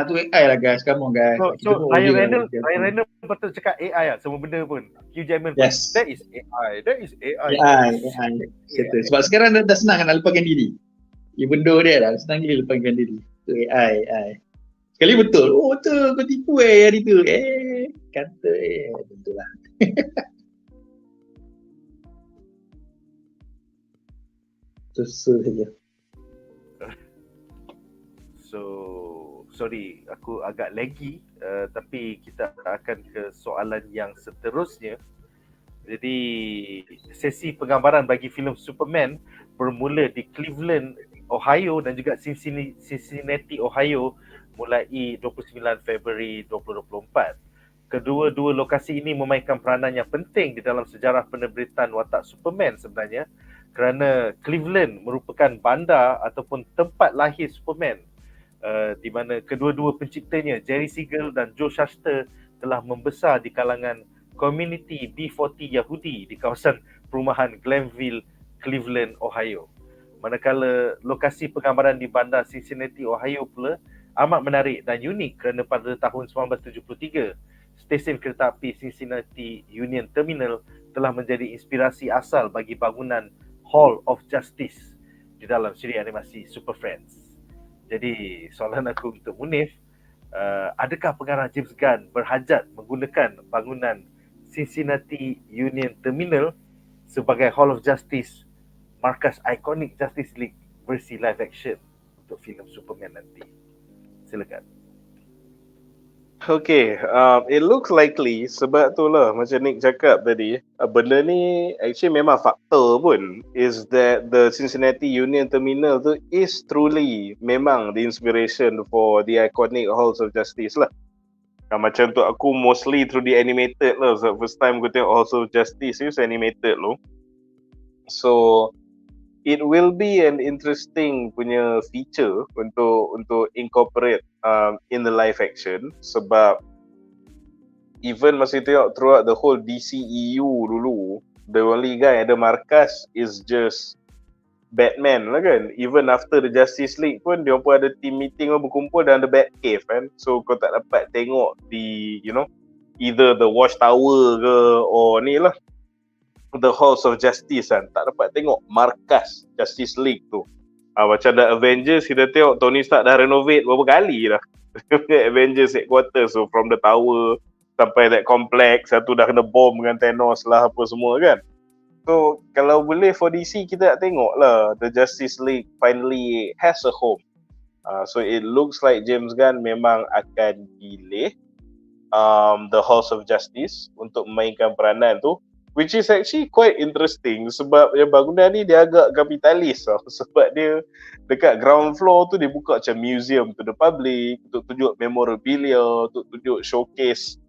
tu AI lah guys, come on guys. So Ryan Reynolds betul cakap AI lah, semua benda pun. Hugh Jackman pun, yes. That is AI. Sebab sekarang dah senang nak lepaskan diri. Even though dia dah senang gila lepaskan diri. Tu AI. Sekali betul, betul kau tipu hari tu. Kata betul lah. Terus saja. So sorry, aku agak laggy, tapi kita akan ke soalan yang seterusnya. Jadi sesi penggambaran bagi filem Superman bermula di Cleveland, Ohio dan juga Cincinnati, Ohio mulai 29 Februari 2024. Kedua-dua lokasi ini memainkan peranan yang penting di dalam sejarah penerbitan watak Superman sebenarnya, kerana Cleveland merupakan bandar ataupun tempat lahir Superman, di mana kedua-dua penciptanya Jerry Siegel dan Joe Shuster telah membesar di kalangan komuniti B40 Yahudi di kawasan perumahan Glenville, Cleveland, Ohio. Manakala lokasi penggambaran di bandar Cincinnati, Ohio pula amat menarik dan unik kerana pada tahun 1973, stesen kereta api Cincinnati Union Terminal telah menjadi inspirasi asal bagi bangunan Hall of Justice di dalam siri animasi Super Friends. Jadi soalan aku untuk Munif, adakah pengarah James Gunn berhajat menggunakan bangunan Cincinnati Union Terminal sebagai Hall of Justice, markas ikonik Justice League versi live action untuk filem Superman nanti? Silakan. Okay, it looks likely sebab tu lah macam Nick cakap tadi, benda ni actually memang faktor pun, is that the Cincinnati Union Terminal tu is truly memang the inspiration for the iconic Halls of Justice lah. Macam tu aku mostly through the animated lah, so first time aku tengok Halls of Justice is animated loh. So it will be an interesting punya feature untuk incorporate in the live action, sebab even masa tengok throughout the whole DCEU dulu, the only guy ada markas is just Batman lah kan. Even after the Justice League pun dia pun ada team meeting pun berkumpul dalam the Batcave kan. So kau tak dapat tengok di either the Watchtower ke or ni lah the Halls of Justice kan, tak dapat tengok markas Justice League tu. Macam The Avengers, kita tengok Tony Stark dah renovate berapa kali dah. Avengers headquarters, so from the tower sampai that complex, satu dah kena bom dengan Thanos lah apa semua kan. So kalau boleh for DC, kita nak tengok lah the Justice League finally has a home. So it looks like James Gunn memang akan pilih the House of Justice untuk memainkan peranan tu, which is actually quite interesting sebab yang bangunan ni dia agak kapitalis tau. Sebab dia dekat ground floor tu dia buka macam museum to the public untuk tunjuk memorabilia, untuk tunjuk showcase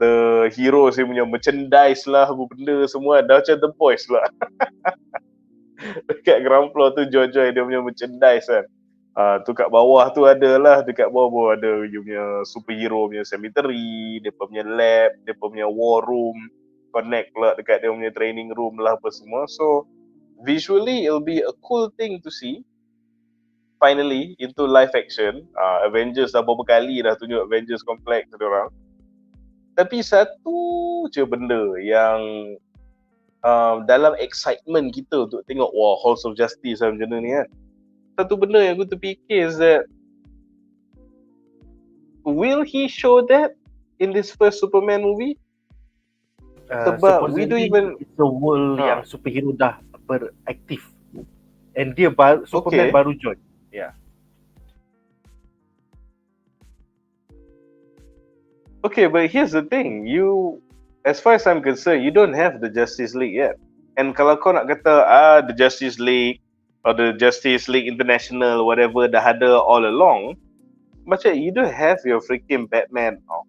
the heroes yang punya merchandise lah, apa benda semua dah macam The Boys lah. Dekat ground floor tu joy-joy dia punya merchandise kan. Tu kat bawah tu ada lah, dekat bawah ada dia punya superhero punya cemetery, dia punya lab, dia punya war room, connect pula dekat dia punya training room lah apa semua. So visually it'll be a cool thing to see finally into live action. Avengers dah berapa kali dah tunjuk Avengers Complex tu orang. Tapi satu je benda yang dalam excitement kita untuk tengok House of Justice macam mana ni kan. Satu benda yang aku terfikir is that will he show that in this first Superman movie? Sebab we don't even, it's a world yang superhero dah beraktif and dia Superman baru join. Yeah. Okay, but here's the thing, you, as far as I'm concerned, you don't have the Justice League yet. And kalau kau nak kata the Justice League or the Justice League International, whatever, dah ada all along, macam you don't have your freaking Batman now.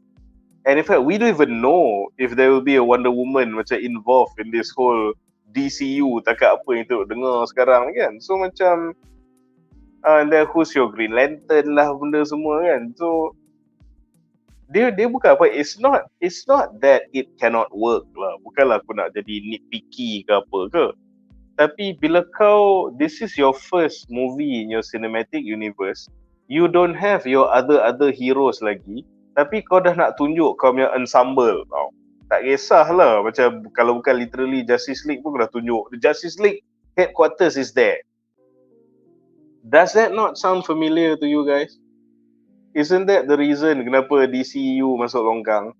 And in fact, we don't even know if there will be a Wonder Woman macam involved in this whole DCU, takat apa yang tu dengar sekarang kan. So macam and then who's your Green Lantern lah benda semua kan. So dia bukan apa, it's not that it cannot work lah. Bukanlah aku nak jadi nitpicky ke apa ke. Tapi bila this is your first movie in your cinematic universe, you don't have your other heroes lagi, tapi kau dah nak tunjuk kau punya ensemble tau. Tak kisahlah macam kalau bukan literally Justice League pun kau dah tunjuk. The Justice League headquarters is there. Does that not sound familiar to you guys? Isn't that the reason kenapa DCU masuk longkang?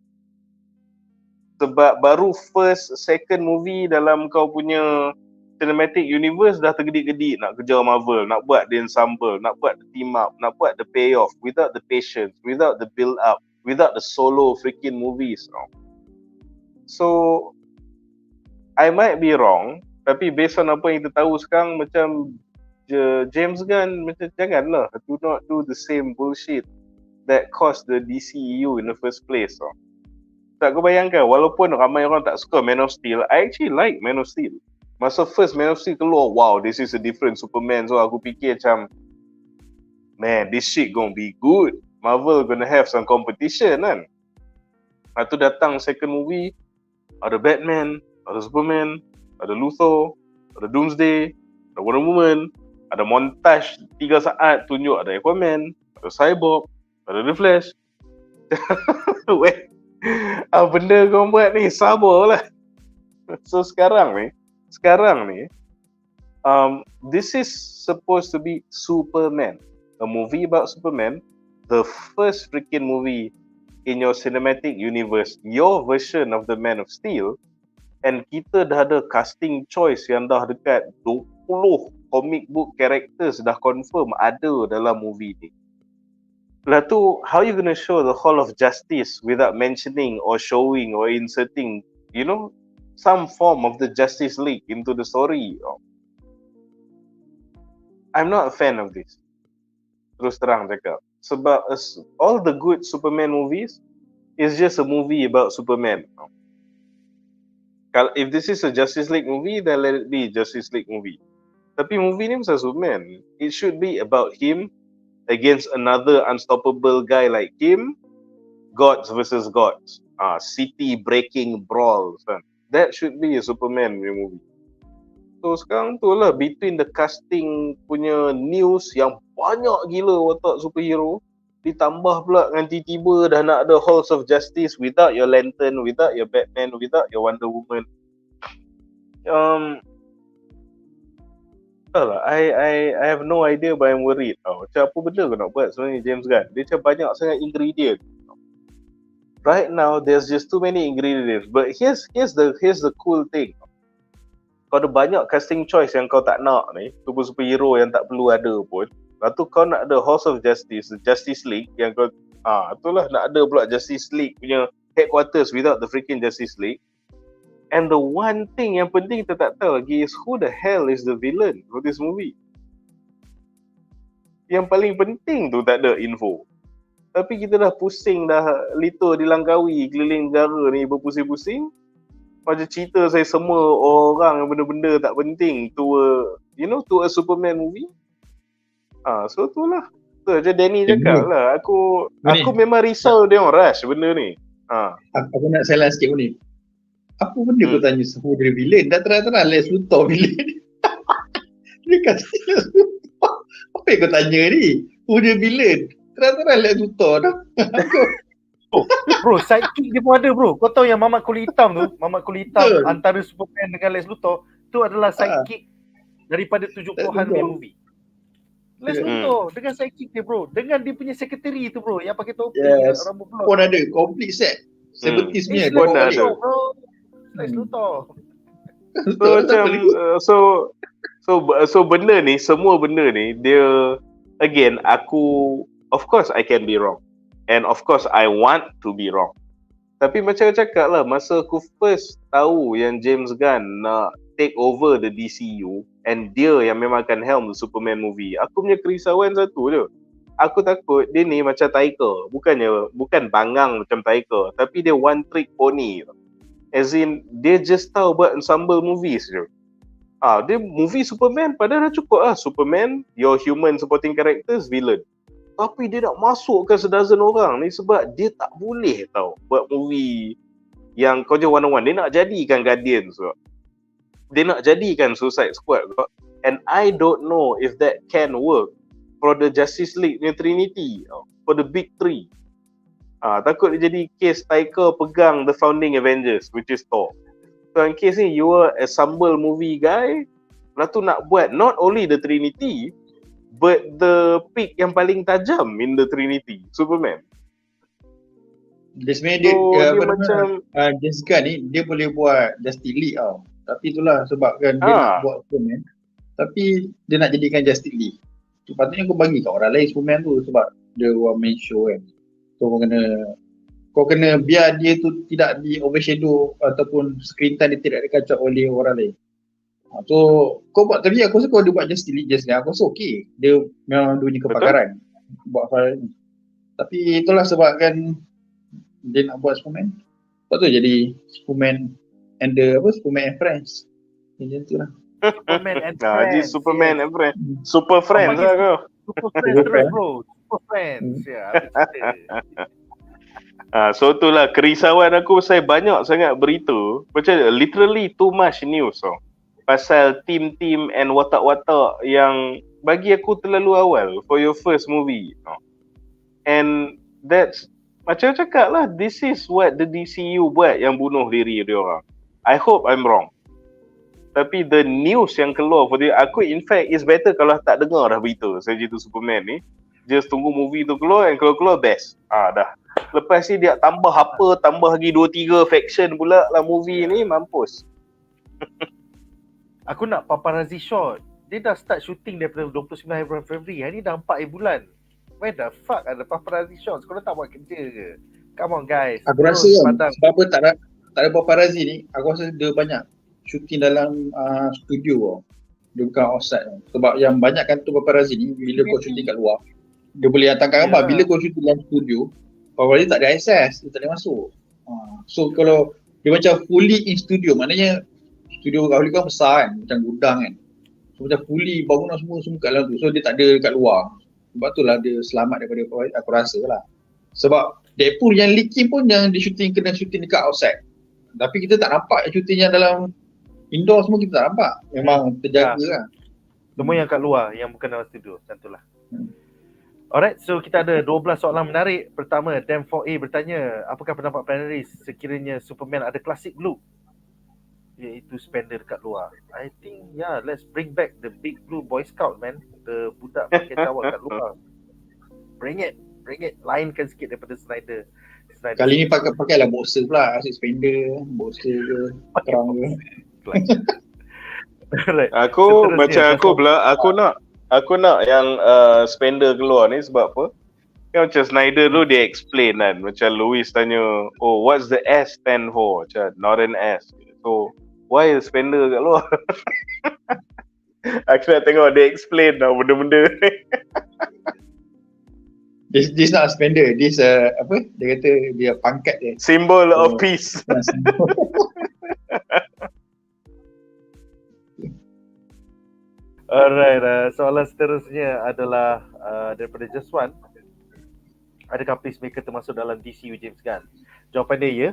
Sebab baru first, second movie dalam kau punya cinematic universe dah tergedik-gedik nak kejar Marvel, nak buat the ensemble, nak buat the team up, nak buat the payoff, without the patience, without the build up, without the solo freaking movies. So I might be wrong, tapi based on apa yang kita tahu sekarang, macam James Gunn macam janganlah, do not do the same bullshit that caused the DCEU in the first place. Tak kau bayangkan, walaupun ramai orang tak suka Man of Steel, I actually like Man of Steel. Masa first Man of Steel keluar, wow, this is a different Superman. So aku fikir macam, man, this shit gonna be good. Marvel gonna have some competition kan. Lepas tu datang second movie, ada Batman, ada Superman, ada Luthor, ada Doomsday, ada Wonder Woman, ada montage 3 saat tunjuk ada Aquaman, ada Cyborg, ada The Flash. Weh, benda kau buat ni, sabarlah. So sekarang ni, this is supposed to be Superman, a movie about Superman, the first freaking movie in your cinematic universe, your version of the Man of Steel, and kita dah ada casting choice yang dah dekat 20 comic book characters dah confirm ada dalam movie ni. Lepas tu, how you gonna show the Hall of Justice without mentioning or showing or inserting, you know, some form of the Justice League into the story? I'm not a fan of this. Terus terang cakap. Sebab all the good Superman movies is just a movie about Superman. If this is a Justice League movie, then let it be Justice League movie. Tapi movie ni pasal Superman. It should be about him against another unstoppable guy like him. Gods versus gods. City breaking brawls. That should be a Superman movie. So sekarang tu lah, between the casting punya news yang banyak gila watak superhero, ditambah pula dengan tiba-tiba dah nak ada Halls of Justice without your Lantern, without your Batman, without your Wonder Woman. Tak lah, I have no idea but I'm worried tau. Macam apa benda kau nak buat sebenarnya James Gunn? Dia macam banyak sangat ingredient. Right now there's just too many ingredients. But here's the cool thing. Kau ada banyak casting choice yang kau tak nak ni, superhero yang tak perlu ada pun. Lepas tu kau nak ada House of Justice, Justice League yang kau itulah nak ada pula Justice League punya headquarters without the freaking Justice League. And the one thing yang penting kita tak tahu lagi is who the hell is the villain for this movie. Yang paling penting tu tak ada info. Tapi kita dah pusing, dah litur dilangkawi keliling negara ni berpusing-pusing. Macam cerita saya semua orang benda-benda tak penting to a Superman movie. So tu lah. Tu je Danny cakap lah. Aku memang risau dia orang rush benda ni. Aku nak salah sikit ni. Apa benda kau tanya who the villain? Dah terang-terang Lex Luthor villain. Dia kata Lex Luthor. Apa yang kau tanya ni? Who the villain? Terang-terang Lex Luthor dah. Bro, sidekick dia pun ada bro. Kau tahu yang mamat kulit hitam tu, mamat kulit hitam antara Superman dengan Lex Luthor, tu adalah sidekick daripada 70-an punya movie. Lex Luthor dengan sidekick dia bro, dengan dia punya secretary tu bro, yang pakai topi, rambut blonde. Pun ada complete set. 70s punya pun ada. Lex Luthor. So macam so benda ni, semua benda ni dia again of course I can be wrong. And of course I want to be wrong. Tapi macam cakap lah, masa aku first tahu yang James Gunn nak take over the DCU and dia yang memang akan helm the Superman movie, aku punya kerisauan satu je. Aku takut dia ni macam Taika. Bukan bangang macam Taika, tapi dia one trick pony. As in, dia just tahu buat ensemble movies je. Dia movie Superman, padahal dah cukup lah. Superman, your human supporting characters, villain. Tapi dia nak masukkan sedozen orang ni sebab dia tak boleh tau buat movie yang kau je one-on-one. Dia nak jadikan Guardians kot. Dia nak jadikan Suicide Squad kot. And I don't know if that can work for the Justice League punya Trinity, for the big three. Takut dia jadi case Taika pegang the founding Avengers, which is Thor. So in case ni you are a sambal movie guy, lepas tu nak buat not only the Trinity but the pick yang paling tajam in the Trinity, Superman. Dia sebenarnya dia macam James Gunn ni dia boleh buat Justice League tau. Tapi itulah sebabkan dia nak buat Superman, tapi dia nak jadikan Justice League. Sepatutnya kau bagi kat orang lain Superman tu sebab dia one man show kan. So kau kena biar dia tu tidak di overshadow ataupun screen time dia tidak dikacau oleh orang lain. So kau buat, tapi aku rasa kau dia buat Justice League just ni, aku rasa okey. Dia memang dunia kepakaran buat hal ni. Tapi itulah sebabkan dia nak buat Superman. Sebab tu jadi Superman and Superman and Friends. Macam tu lah. Superman and Friends. Jadi Superman and Friends. Super Friends lah kau. Super Friends terus bro. Super Friends. So itulah kerisauan aku pasal banyak sangat berita. Macam literally too much news pasal team-team and watak-watak yang bagi aku terlalu awal for your first movie. And that's macam cakap lah, this is what the DCU buat yang bunuh diri dia orang. I hope I'm wrong. Tapi the news yang keluar for dia, aku in fact is better kalau tak dengar dah berita Sejitu Superman ni. Just tunggu movie tu keluar, and kalau keluar best. Dah. Lepas ni dia tambah lagi 2-3 faction pula lah movie ni, mampus. Aku nak paparazzi shot. Dia dah start shooting daripada 29 Februari. Hari ni dah 4 bulan. Where the fuck ada paparazzi shots? Korang tak buat kerja ke? Come on guys. Aku rasa sebab apa tak ada paparazzi ni, aku rasa dia banyak shooting dalam studio. Dia bukan outside. Sebab yang banyak kan tu paparazzi ni, bila kau shooting kat luar, dia boleh hantarkan gambar. Bila kau shooting dalam studio, paparazzi tak ada access, dia tak boleh masuk. So kalau dia macam fully in studio, maknanya studio kat Hollywood kan besar kan, macam gudang kan. So macam fully bangunan semua kat dalam tu. So dia tak ada kat luar. Sebab tu lah dia selamat daripada paparazzi, aku rasa lah. Sebab Deadpool yang leaking pun yang dia kena shooting dekat outside. Tapi kita tak nampak shooting yang dalam indoor semua, kita tak nampak. Memang terjaga lah. Semua yang kat luar, yang bukan dalam studio. Macam tu lah. Alright, so kita ada 12 soalan menarik. Pertama, Dan4A bertanya, apakah pendapat panelis sekiranya Superman ada klasik look? iaitu spender dekat luar. I think let's bring back the big blue boy scout, man. The budak pakai cawat kat luar. Bring it. Lainkan sikit daripada Snyder. Kali ni pakailah boxer pula, asyik spender, boxer ke, kerang ke. Right. Aku Seterusnya, macam aku pula aku nak yang spender keluar ni sebab apa? Kan macam Snyder tu dia explain kan. Macam Louis tanya, oh what's the S stand for? Macam not an S. So why is spender kat luar? Aku nak tengok dia explain lah benda-benda ni. This not a spender, this apa? Dia kata dia pangkat dia. Symbol of peace. Alright, soalan seterusnya adalah daripada Just One. Adakah peacemaker termasuk dalam DCU James Gunn? Jawapan dia ya.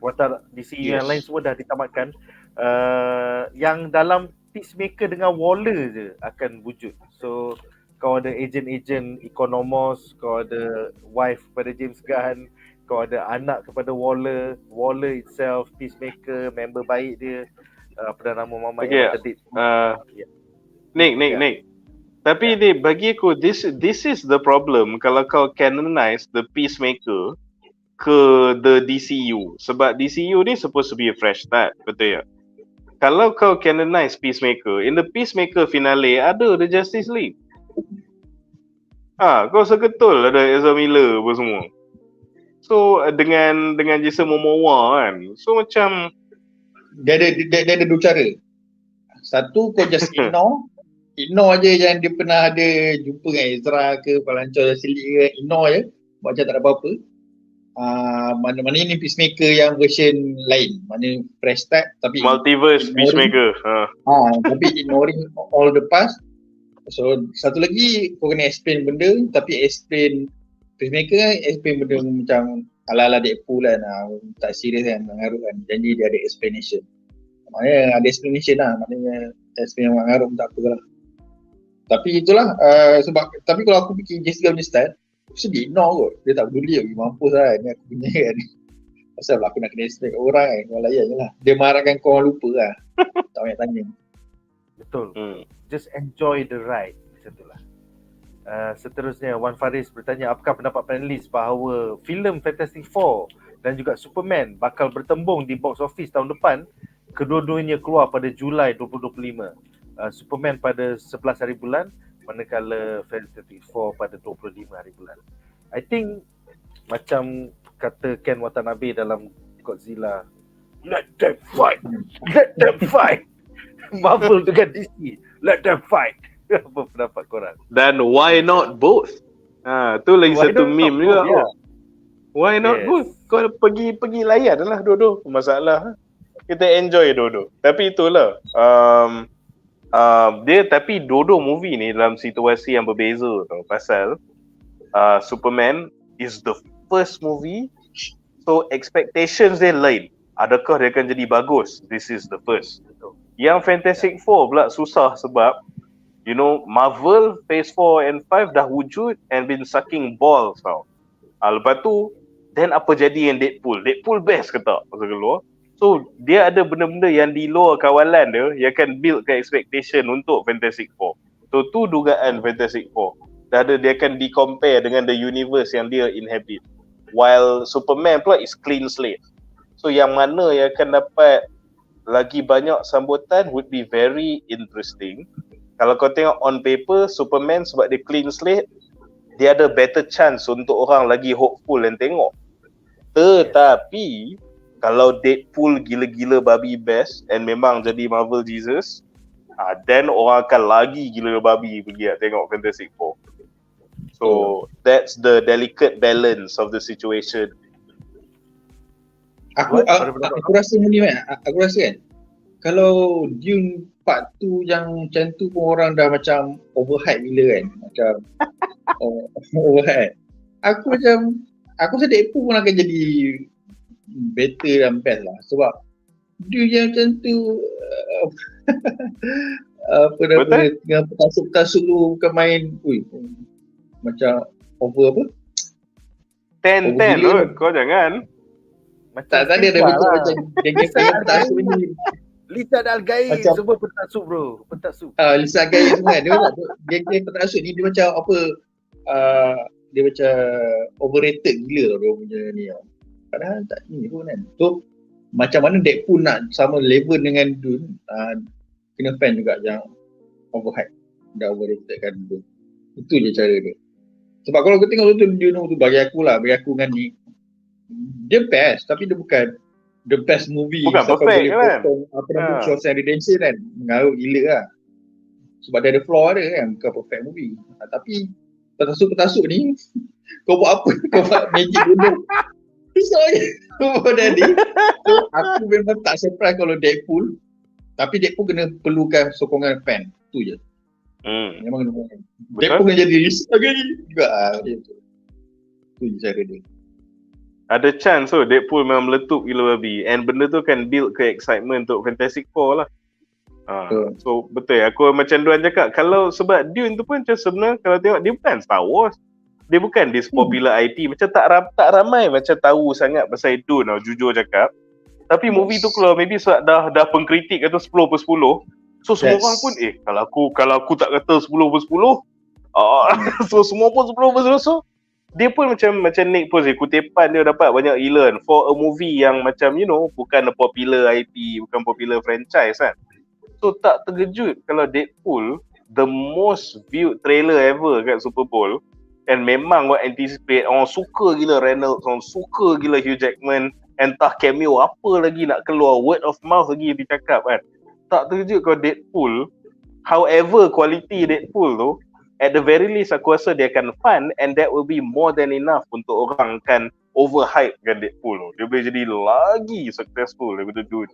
Watar DCU yang lain semua dah ditamatkan. Yang dalam peacemaker dengan Waller je akan wujud. So kau ada agent Economos, kau ada wife kepada James Gunn, kau ada anak kepada Waller itself, peacemaker, member baik dia, apa nama mama yang tadi. Nick. Tapi ni bagi aku this is the problem kalau kau canonize the peacemaker ke the DCU. Sebab DCU ni supposed to be a fresh start, betul ya? Kalau kau canonize peacemaker, in the peacemaker finale ada the Justice League. Kau seketul ada Ezra Miller apa semua. So dengan Jason Momoa kan. So macam dia ada dua cara. Satu kau just ignore je yang dia pernah ada jumpa dengan Ezra ke Palancor Justice League ke, ignore je, buat macam tak ada apa-apa. Mana ni peacemaker yang version lain, mana fresh start tapi multiverse peacemaker. Tapi ignoring all the past. So satu lagi kau kena explain benda, tapi explain peacemaker explain benda macam ala-ala Deadpool kan, tak serius kan, mengarut kan, jadi dia ada explanation. Maknanya ada explanation lah, maknanya explain yang mengarut tak apa lah. Tapi itulah sebab, tapi kalau aku fikir Jessica punya style, aku sedih ignore kot, dia tak peduli lagi, mampus lah ni aku punya kan. Pasal aku nak kena explain kat orang kan, kau layan je lah, dia marahkan kau orang lupa lah. Tak banyak tanya. Betul. Just enjoy the ride, macam itulah. Seterusnya Wan Faris bertanya, apakah pendapat panelis bahawa filem Fantastic Four dan juga Superman bakal bertembung di box office tahun depan? Kedua-duanya keluar pada Julai 2025. Superman pada 11 hari bulan, manakala Fantastic Four pada 25 hari bulan. I think macam kata Ken Watanabe dalam Godzilla, let them fight. Marvel dengan DC, let them fight. Apa pendapat korang? Dan why not both? Tu lagi satu meme juga. Why not both? Kau pergi layan lah dua-dua. Masalah kita enjoy dua-dua. Tapi itulah dia, tapi dua-dua movie ni dalam situasi yang berbeza tau. Pasal Superman is the first movie, so expectations dia lain. Adakah dia akan jadi bagus? This is the first. Yang Fantastic Four pula susah sebab Marvel Phase 4 and 5 dah wujud and been sucking balls tau. Lepas tu then apa jadi yang Deadpool best ke tak pasal keluar. So dia ada benda-benda yang di luar kawalan dia yang akan buildkan expectation untuk Fantastic Four. So tu dugaan Fantastic Four. Dia akan di-compare dengan the universe yang dia inhabit. While Superman pula is clean slate. So yang mana yang akan dapat lagi banyak sambutan would be very interesting. Kalau kau tengok on paper, Superman sebab dia clean slate, dia ada better chance untuk orang lagi hopeful dan tengok. Tetapi kalau Deadpool gila-gila babi best and memang jadi Marvel Jesus, then orang akan lagi gila babi pergi tengok Fantastic Four. So that's the delicate balance of the situation. Aku rasa Munif kan, aku rasa kan, kalau Dune part 2 yang macam tu pun orang dah macam overhype gila kan, macam overhype. Aku rasa Deadpool pun akan jadi better dan best lah, sebab Dune yang macam tu apa nama, dengan petasuk-petasuk tu bukan main, macam over apa? 10 kau jangan. Tak ada bentuk macam geng-geng petasu ni. Lisan Al-Gaib Macam- semua petasu bro. Petasu. Lisa Gaya semua kan. Dia macam geng-geng petasu ni dia macam apa, dia macam overrated gila tau dia punya ni tau. Padahal tak ni pun kan. So macam mana Deadpool nak sama level dengan Dune, kena fan juga yang overhype, dah overrated kan tu. Itu je cara dia. Sebab kalau kau tengok tu Dune tu bagi aku dengan ni, dia best tapi dia bukan the best movie Bukan sampai perfect boleh kan? potong apa nama Shawshank Redemption kan. Mengarut gila lah. Sebab dia ada flaw dia kan, bukan perfect movie. Tapi petasu-petasu ni kau buat apa? Kau buat magic bunuh. Risau je. Kau buat jadi. So aku memang tak surprise kalau Deadpool. Tapi Deadpool kena perlukan sokongan fan. Tu je. Memang kena perlukan. Deadpool kena jadi risau lagi juga. Tu je cara dia. Ada chance Deadpool memang meletup gila babi. And benda tu kan build ke excitement untuk Fantastic Four lah. So betul aku macam Duan cakap, kalau sebab Dune tu pun macam sebenarnya kalau tengok dia bukan Star Wars. Dia bukan this popular IP. Macam tak ramai macam tahu sangat pasal Dune tau, jujur cakap. Tapi movie tu keluar maybe dah pengkritik kata 10/10. So semua orang pun kalau aku tak kata 10/10, so semua pun 10/10. So dia pun macam Nick pun kutipan dia dapat banyak gila for a movie yang macam bukan a popular IP, bukan popular franchise kan. So tak terkejut kalau Deadpool the most viewed trailer ever kat Super Bowl, and memang orang anticipate, orang suka gila Reynolds, orang suka gila Hugh Jackman, entah cameo apa lagi nak keluar, word of mouth lagi dicakap kan. Tak terkejut kalau Deadpool, however quality Deadpool tu, at the very least aku rasa dia akan fun, and that will be more than enough untuk orang kan overhype kan Deadpool tu. Dia boleh jadi lagi successful daripada Dune.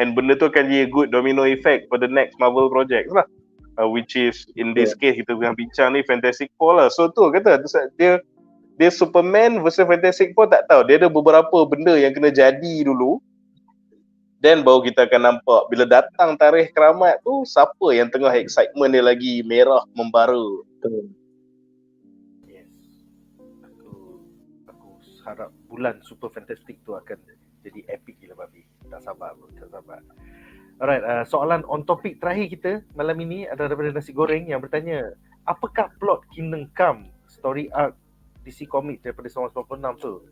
And benda tu akan jadi good domino effect for the next Marvel project lah. Which is in this case kita tengah bincang ni Fantastic Four lah. So tu kata dia Superman versus Fantastic Four, tak tahu. Dia ada beberapa benda yang kena jadi dulu. Then baru kita akan nampak bila datang tarikh keramat tu, siapa yang tengah excitement dia lagi merah membara. Yes. Aku harap bulan Super Fantastic tu akan jadi epic gila babi. Tak sabar bro, tak sabar. Alright, soalan on topic terakhir kita malam ini adalah daripada Nasi Goreng yang bertanya, apakah plot Kingdom Come story arc DC Komik daripada 1996 tu?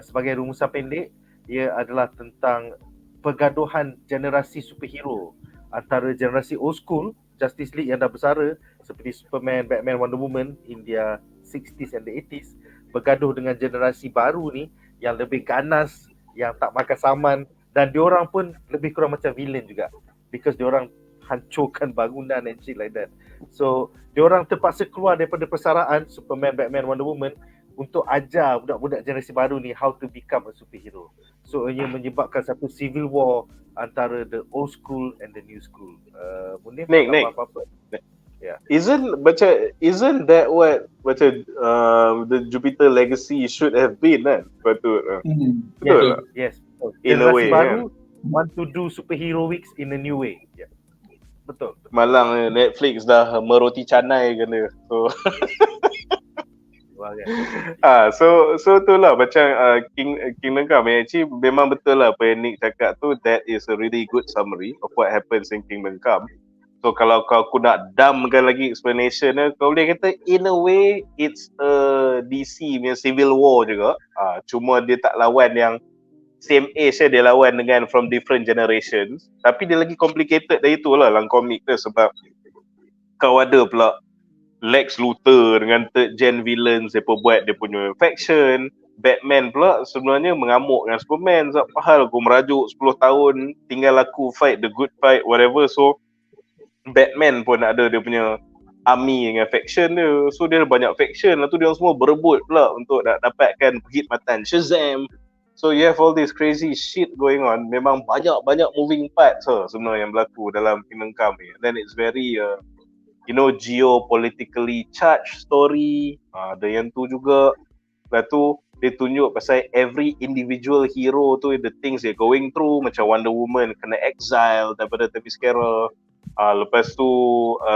Sebagai rumusan pendek, ia adalah tentang pergaduhan generasi superhero antara generasi old school Justice League yang dah bersara seperti Superman, Batman, Wonder Woman in their 60s and the 80s bergaduh dengan generasi baru ni yang lebih ganas, yang tak makan saman, dan diorang pun lebih kurang macam villain juga because diorang hancurkan bangunan and shit like that. So diorang terpaksa keluar daripada persaraan Superman, Batman, Wonder Woman untuk ajar budak-budak generasi baru ni how to become a superhero. So ia menyebabkan satu civil war antara the old school and the new school. Munif, Nick. apa-apa? Yeah. Isn't that what the Jupiter legacy should have been kan? Betul. Betul. Yes. In a way baru want to do superhero weeks in a new way. Yeah. Betul. Malang Netflix dah meroti canai kena. So so tu lah macam Kingdom Come actually memang betul lah apa yang Nick cakap tu. That is a really good summary of what happens in Kingdom Come. So kalau aku nak dumbkan lagi explanation kau boleh kata in a way it's a DC punya civil war juga. Cuma dia tak lawan yang same age dia lawan dengan from different generations. Tapi dia lagi complicated dari tu lah dalam komik tu, sebab kau ada pula Lex Luthor dengan third gen villains dia buat dia punya faction. Batman pula sebenarnya mengamuk dengan Superman sebab pahal aku merajuk 10 tahun tinggal aku fight the good fight whatever. So Batman pun ada dia punya army dengan faction dia. So dia ada banyak faction lah tu, dia semua berebut pula untuk nak dapatkan perkhidmatan Shazam. So you have all this crazy shit going on. Memang banyak moving parts sebenarnya yang berlaku dalam Kingdom Come ni. Then it's very geopolitically charged story. Ada yang tu juga. Lepas tu dia tunjuk pasal every individual hero tu, the things they're going through. Macam Wonder Woman kena exile daripada Themyscira. Lepas tu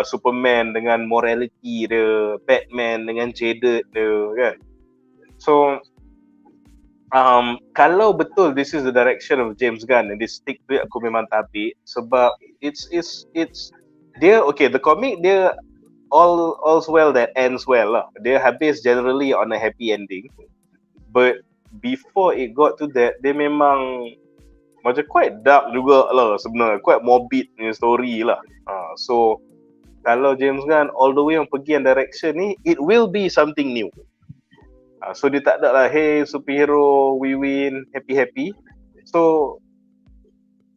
Superman dengan morality dia, Batman dengan jaded dia kan. So Kalau betul this is the direction of James Gunn and they stick to it, aku memang tabik sebab it's dia okay, the comic dia all's well that ends well lah. Dia habis generally on a happy ending. But before it got to that, dia memang macam quite dark juga lah sebenarnya, quite morbid punya story lah. So kalau James Gunn all the way pergi yang direction ni, it will be something new. So dia tak ada lah, hey superhero we win, happy. So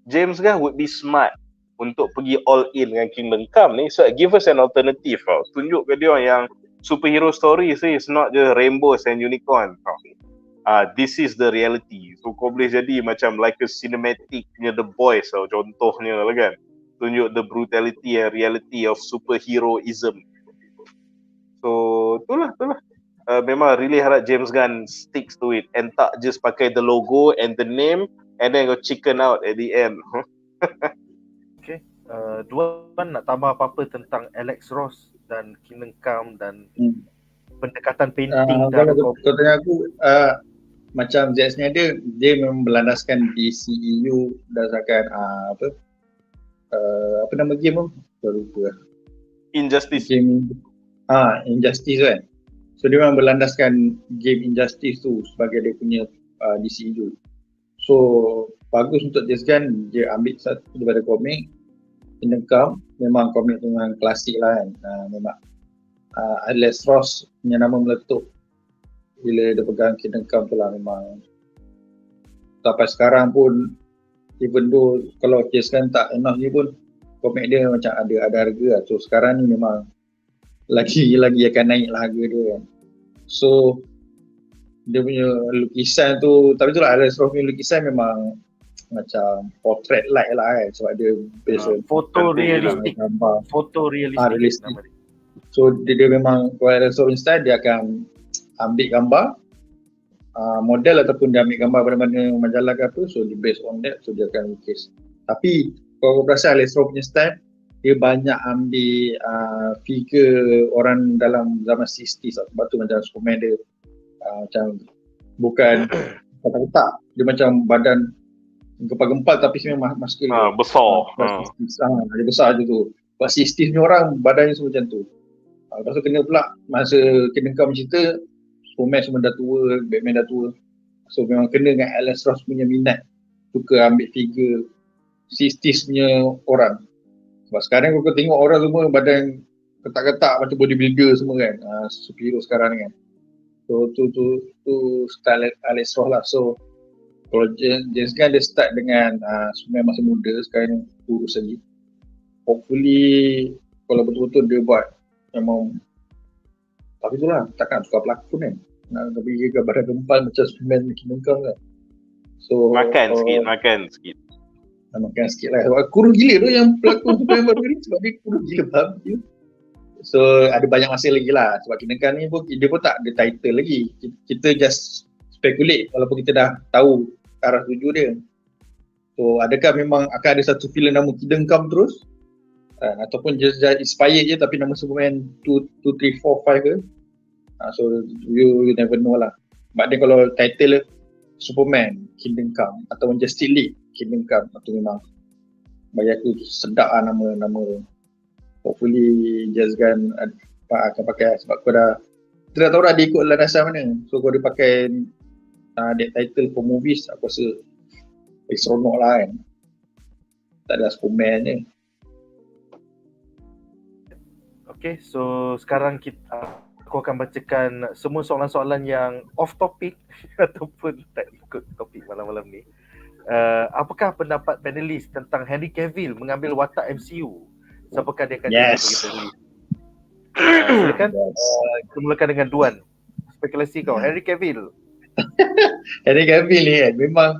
James Gunn would be smart untuk pergi all in dengan Kingdom Come ni. So give us an alternative tau. Tunjuk ke dia yang superhero story is not just rainbows and unicorn tau. This is the reality. So kau boleh jadi macam like a cinematic punya The Boys tau, contohnya lah kan. Tunjuk the brutality and reality of superheroism. So itulah. Memang really harap James Gunn sticks to it and tak just pakai the logo and the name and then go chicken out at the end. Okay. Duan nak tambah apa-apa tentang Alex Ross dan Kingdom Come dan pendekatan painting dan kalau kau tanya aku, macam Zack Snyder, dia memang berlandaskan di CEU berdasarkan apa nama game tu? Aku lupa. Injustice. Injustice kan. So dia memang berlandaskan game Injustice tu sebagai dia punya DCU. So bagus untuk James Gunn, dia ambil satu daripada komik Kingdom Come. Memang komik tu memang klasik lah kan. Memang Alex Ross punya nama meletup bila dia pegang Kingdom Come tu lah. Memang sampai sekarang pun, even though kalau James Gunn tak enough ni pun, komik dia macam ada harga lah. So sekarang ni memang lagi akan naik lah harga dia kan. So dia punya lukisan tu, tapi itulah Alex Ross punya lukisan memang macam portrait like lah kan, sebab dia based fotorealistik. Fotorealistik. So dia memang, kalau Alex Ross style, dia akan ambil gambar model ataupun dia ambil gambar pada mana majalah ke apa, so dia based on that, so dia akan lukis. Tapi kalau kau perasan Alex Ross punya style, dia banyak ambil figure orang dalam zaman 60s. Sebab tu macam Superman dia macam bukan kotak-kotak, dia macam badan gempal-gempal tapi sebenarnya muscular. Besar. Dia besar je tu. Sebab 60s ni orang badannya semua macam tu. Lepas tu kena pula masa Kingdom Come cerita, Superman semua dah tua, Batman dah tua. So memang kena dengan Alex Ross punya minat, suka ambil figure 60s punya orang. Sebab sekarang kau tengok orang semua badan ketak-ketak macam bodybuilder semua kan, superhero sekarang ni kan. So tu style Alex Ross lah. So kalau James Gunn dia start dengan Superman masa muda, sekarang kurus lagi. Hopefully kalau betul-betul dia buat memang, tapi itulah takkan suka pelakon kan, nak pergi ke badan gempal macam Superman Kingdom Come kan. So makan sikit lah. Sebab kurus gila tu yang pelakon Superman baru ni, sebab dia kurus gila babi. So ada banyak masa lagi lah, sebab Kingdom Come ni pun dia pun tak ada title lagi. Kita just speculate walaupun kita dah tahu arah tuju dia. So adakah memang akan ada satu filem nama Kingdom Come terus, ataupun just inspired je tapi nama Superman 2, 3, 4, 5 ke. So you never know lah. Sebab dia kalau title Superman Kingdom Come ataupun Justice League Kingdom Come, atau memang bagi aku sedap lah nama. Hopefully James Gunn akan pakai, sebab kita dah tahu dah dia ikut landasan mana. So kalau dia pakai that title for movies, aku rasa seronok lah kan. Tak ada Superman je. Okay, so sekarang aku akan bacakan semua soalan-soalan yang off topic ataupun tak ikut topik malam-malam ni. Apakah pendapat panelis tentang Henry Cavill mengambil watak MCU? Siapakah dia akan jadi bagi panelis? Silakan. Kita mulakan dengan Duan. Spekulasi kau, Henry Cavill. Henry Cavill ni kan, memang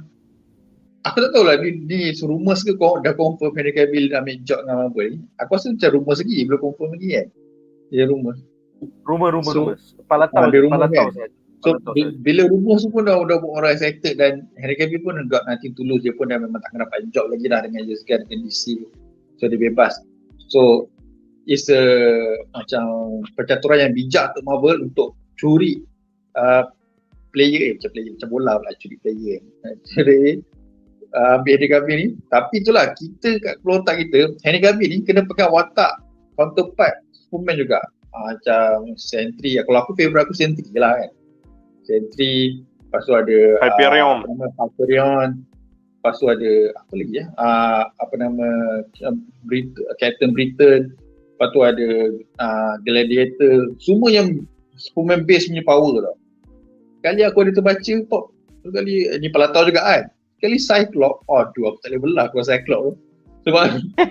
aku tak tahulah ni rumours ke kau dah confirm Henry Cavill dah ambil job dengan Marvel ni. Aku rasa macam rumours lagi, belum confirm lagi kan. Dia rumours. Rumor. Palatau saja. So bila rumours pun dah buat orang excited, dan Henry Cavill pun agak nanti tulus, dia pun dah memang tak kena dapat job lagi dah dengan James Gunn dengan DC. So dia bebas. So it's macam percaturan yang bijak untuk Marvel untuk curi macam bola pula, curi player. Jadi ambil Henry Cavill ni. Tapi itulah, kita kat kepala otak kita, Henry Cavill ni kena pegang watak counterpart Superman juga. Macam Sentry, kalau aku favourite aku Sentry je lah kan. Sentry, lepas tu ada Hyperion. Hyperion. Lepas tu ada apa lagi ya? Captain Britain. Lepas tu ada Gladiator. Semua yang Superman base punya power tau. Sekali aku ada terbaca pop. Sekali ni pelatau juga kan. Sekali Cyclops. Aduh, aku tak boleh belah kalau Cyclops tu. Sebab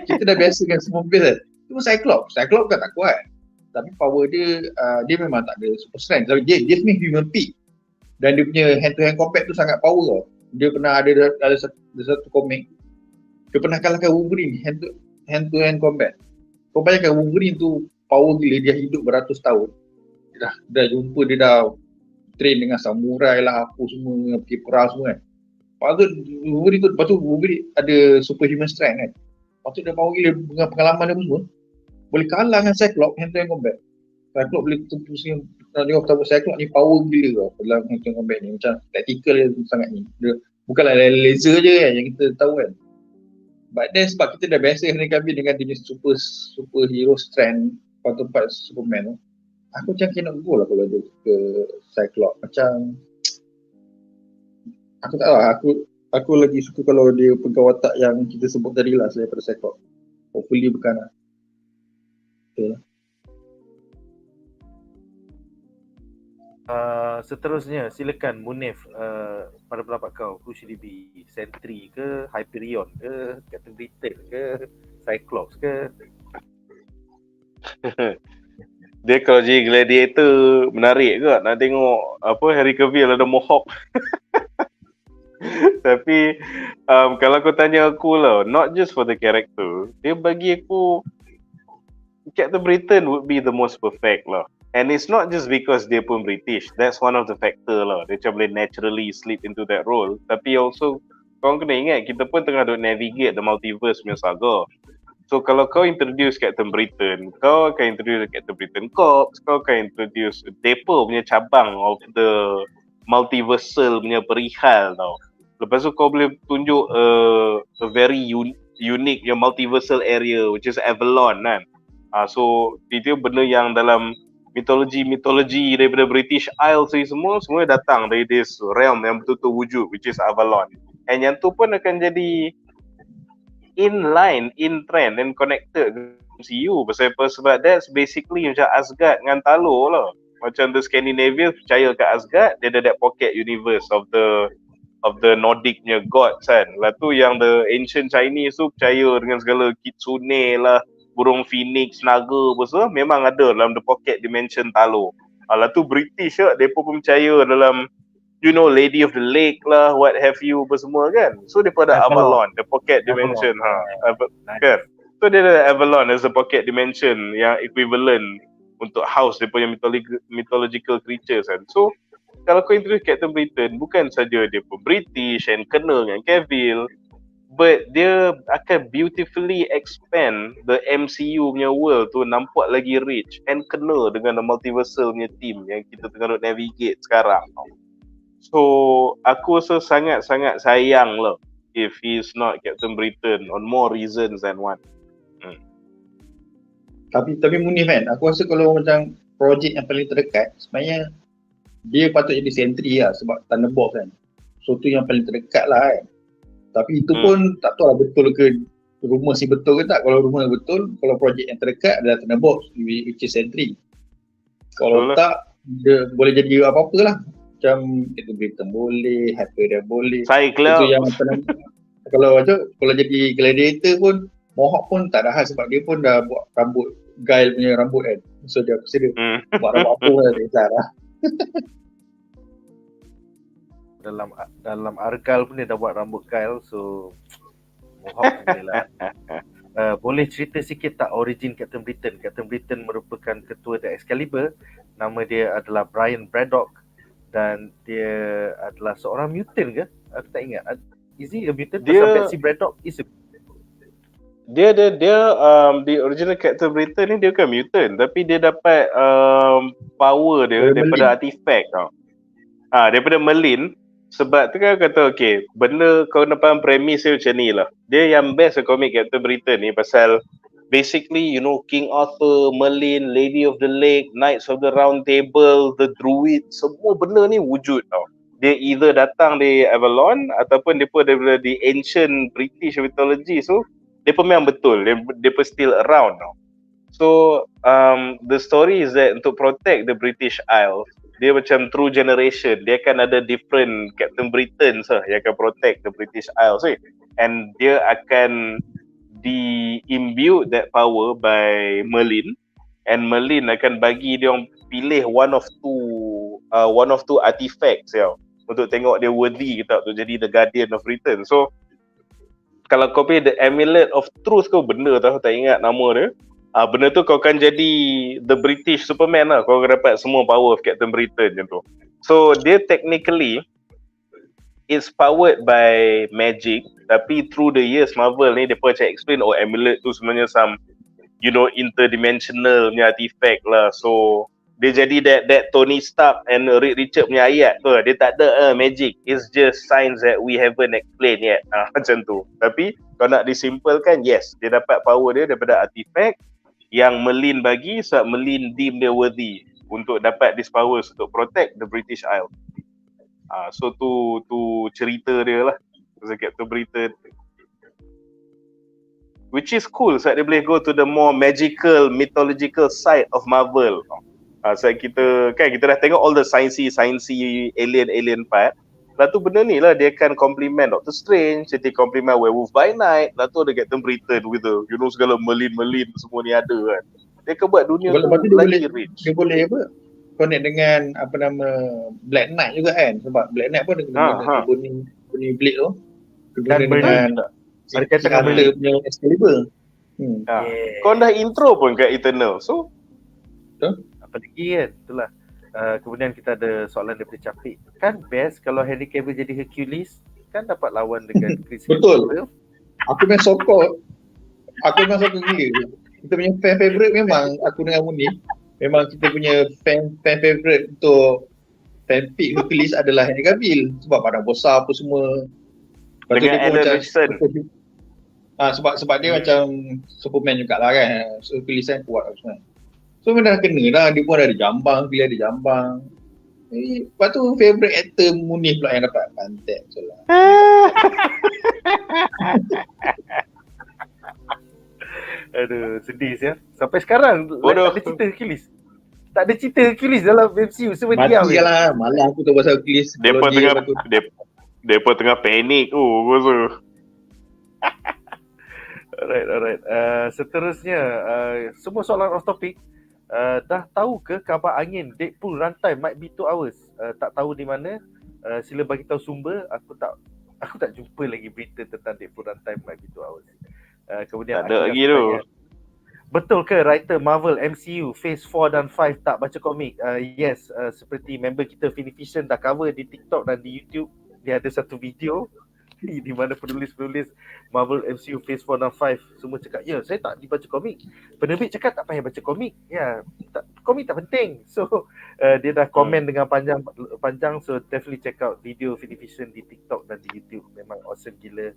kita dah biasa dengan Superman base kan. Cuma Cyclops kan tak kuat. Tapi power dia memang tak ada super strength. Tapi dia sebenarnya human peak. Dan dia punya hand to hand combat tu sangat power tau. Dia pernah ada satu komik. Dia pernah kalahkan Wolverine hand to hand combat. Kau bayangkan Wolverine tu power gila, dia hidup beratus tahun. Dia dah jumpa, dia dah train dengan samurai lah, apa semua, pergi perang semua kan. Lepas tu Wolverine ada superhuman strength kan. Lepas tu dia power gila dengan pengalaman dia semua. Boleh kalah dengan Cyclops hand to hand combat. Cyclops boleh tembus ni. Nak tengok betapa Cyclops ni power gila tau dalam hand to hand combat ni. Macam tactical dia sangat ni. Dia bukanlah laser je kan yang kita tahu kan. But then sebab kita dah biasa Henry Cavill dengan dia superhero strength counterpart Superman tu. Aku macam kena go lah kalau dia ke Cyclops. Macam aku tak tahu, aku lagi suka kalau dia pegang watak yang kita sebut tadi lah daripada Cyclops. Hopefully bukan lah. Okay lah. Seterusnya silakan Munif, pada pendapat kau who should it be? Sentry ke, Hyperion ke, Captain Britain ke, Cyclops ke? Dia kalau jadi gladiator menarik ke nak tengok apa Henry Cavill ada mohawk. Tapi kalau kau tanya aku lah, not just for the character, dia bagi aku Captain Britain would be the most perfect lah. And it's not just because dia pun British. That's one of the factor lah. Dia macam boleh naturally slip into that role. Tapi also, kau kena ingat, kita pun tengah duk navigate the multiverse punya saga. So kalau kau introduce Captain Britain, kau akan introduce Captain Britain Corps, kau akan introduce Depa punya cabang of the multiversal punya perihal tau. Lepas tu kau boleh tunjuk a very unique yang multiversal area which is Avalon kan. So itu benda yang dalam mitologi daripada British Isles ni semua datang dari this realm yang betul-betul wujud which is Avalon. And yang tu pun akan jadi in line, in trend and connected dengan MCU. Sebab that's basically macam Asgard dengan Talor lah. Macam the Scandinavia percaya kat Asgard, dia ada that pocket universe of the Nordic punya gods kan. Lepas tu yang the ancient Chinese tu percaya dengan segala kitsune lah, burung phoenix, naga apa semua memang ada dalam the pocket dimension Talor. Lepas tu British lah, mereka pun percaya dalam Lady of the Lake lah, what have you apa semua kan. So mereka ada Avalon, the pocket dimension kan. So dia ada Avalon as a pocket dimension yang equivalent untuk house dia punya mythological creatures kan. So kalau kau introduce Captain Britain, bukan saja dia pun British and kena dengan Cavill, but dia akan beautifully expand the MCU punya world tu, nampak lagi rich and kena dengan the multiversal punya team yang kita tengah navigate sekarang. So aku rasa sangat-sangat sayang lah if he's not Captain Britain on more reasons than one. Tapi Munif kan, aku rasa kalau macam projek yang paling terdekat sebenarnya dia patut jadi sentry lah sebab Thunderbolt kan. So tu yang paling terdekat lah kan. Tapi itu pun tak tahu lah betul ke rumor si betul ke tak. Kalau rumor betul, kalau projek yang terdekat adalah Thunderbolt which is sentry. Kalau tak, dia boleh jadi apa-apa lah. Macam Captain Britain boleh, Hyperion boleh. Cyclops. Itu yang kalau jadi gladiator pun, Mohawk pun tak ada hal sebab dia pun dah buat rambut, Guile punya rambut kan. So dia aku sedia buat rambut apa lah dia tak lah. Dalam Argal pun dia dah buat rambut Guile, so Mohawk boleh lah. Boleh cerita sikit tak origin Captain Britain? Captain Britain merupakan ketua The Excalibur. Nama dia adalah Brian Braddock dan dia adalah seorang mutant ke? Aku tak ingat. Is he a mutant? Pasal Betsy Braddock is a Dia the original Captain Britain ni dia bukan mutant, tapi dia dapat power dia daripada artifact tau. Daripada Merlin. Sebab tu kan kata okay, benda kau nampak premis dia macam ni lah. Dia yang best komik Captain Britain ni pasal basically you know King Arthur, Merlin, Lady of the Lake, Knights of the Round Table, the Druid, semua benda ni wujud tau. Dia either datang dari Avalon ataupun dia pun daripada the ancient British mythology. So dia pun memang betul, dia pun still around tau. So the story is that untuk protect the British Isles, dia macam through generation, dia akan ada different Captain Britain yang akan protect the British Isles and dia akan di-imbue that power by Merlin, and Merlin akan bagi dia orang pilih one of two artifacts untuk tengok dia worthy ke tak untuk jadi the Guardian of Britain. So kalau kau pilih the Amulet of Truth, kau benda tak ingat nama dia, benda tu kau akan jadi the British Superman lah. Kau akan dapat semua power of Captain Britain macam tu. So dia technically it's powered by magic, tapi through the years Marvel ni dia pun macam explain amulet tu sebenarnya some you know interdimensional punya artifact lah. So dia jadi that Tony Stark and Reed Richards punya ayat tu. Dia tak ada magic, it's just science that we haven't explained yet. Macam tu. Tapi kalau nak disimpelkan, yes, dia dapat power dia daripada artifact yang Merlin bagi sebab Merlin deem dia worthy untuk dapat these powers untuk protect the British Isles. So tu cerita dia lah pasal Captain Britain, which is cool sebab dia boleh go to the more magical mythological side of Marvel. Sebab kita dah tengok all the sciencey alien part. Lepas tu benda ni lah dia akan compliment Doctor Strange, dia compliment Werewolf by Night. Lepas tu ada Captain Britain with the you know segala Merlin semua ni ada kan. Dia akan buat dunia tu lagi rich. Dia boleh apa? Connect dengan apa nama Black Knight juga kan, sebab Black Knight pun dia kena bunyi blade tu. Dan dengan Kata punya Excalibur. Kau dah intro pun kat Eternal. So apa lagi kan, itulah. Kemudian kita ada soalan daripada Capik. Kan best kalau Henry Cavill jadi Hercules, kan dapat lawan dengan Chris Betul. Hemsworth. Aku memang sokong gila. Kita punya fan favourite memang aku dengan Munif. Memang kita punya fan favourite untuk fanfic Hercules adalah Henry Cavill. Sebab badan besar apa semua. Dengan Alan Richardson. Sebab dia macam Superman jugalah kan. So Hercules kan kuat semua. So memang dah kena dah, dia pun ada jambang, bila ada jambang. Lepas tu favourite actor Munif pula yang dapat pantat tu lah. Aduh, sedih ya. Sampai sekarang tak ada cerita Hercules. Tak ada cerita Hercules dalam MCU, semua diam. Mati lah, malah aku tahu pasal Hercules. Dia pun tengah panik tu, aku rasa. Alright. Seterusnya, semua soalan off topic. Dah tahu ke kabar angin Deadpool runtime might be 2 hours? Tak tahu di mana. Sila bagi tahu sumber. Aku tak jumpa lagi berita tentang Deadpool runtime might be 2 hours. Kemudian ada lagi tu. Betul ke writer Marvel MCU Phase 4 dan 5 tak baca komik? Yes, seperti member kita Vinny Vision dah cover di TikTok dan di YouTube. Dia ada satu video di mana penulis-penulis Marvel MCU Phase 4 dan 5 semua cakap, ya saya tak dibaca komik. Penerbit cakap tak payah baca komik. Ya, komik tak penting. So dia dah komen dengan panjang. So definitely check out video Vinny Vision di TikTok dan di YouTube. Memang awesome gila.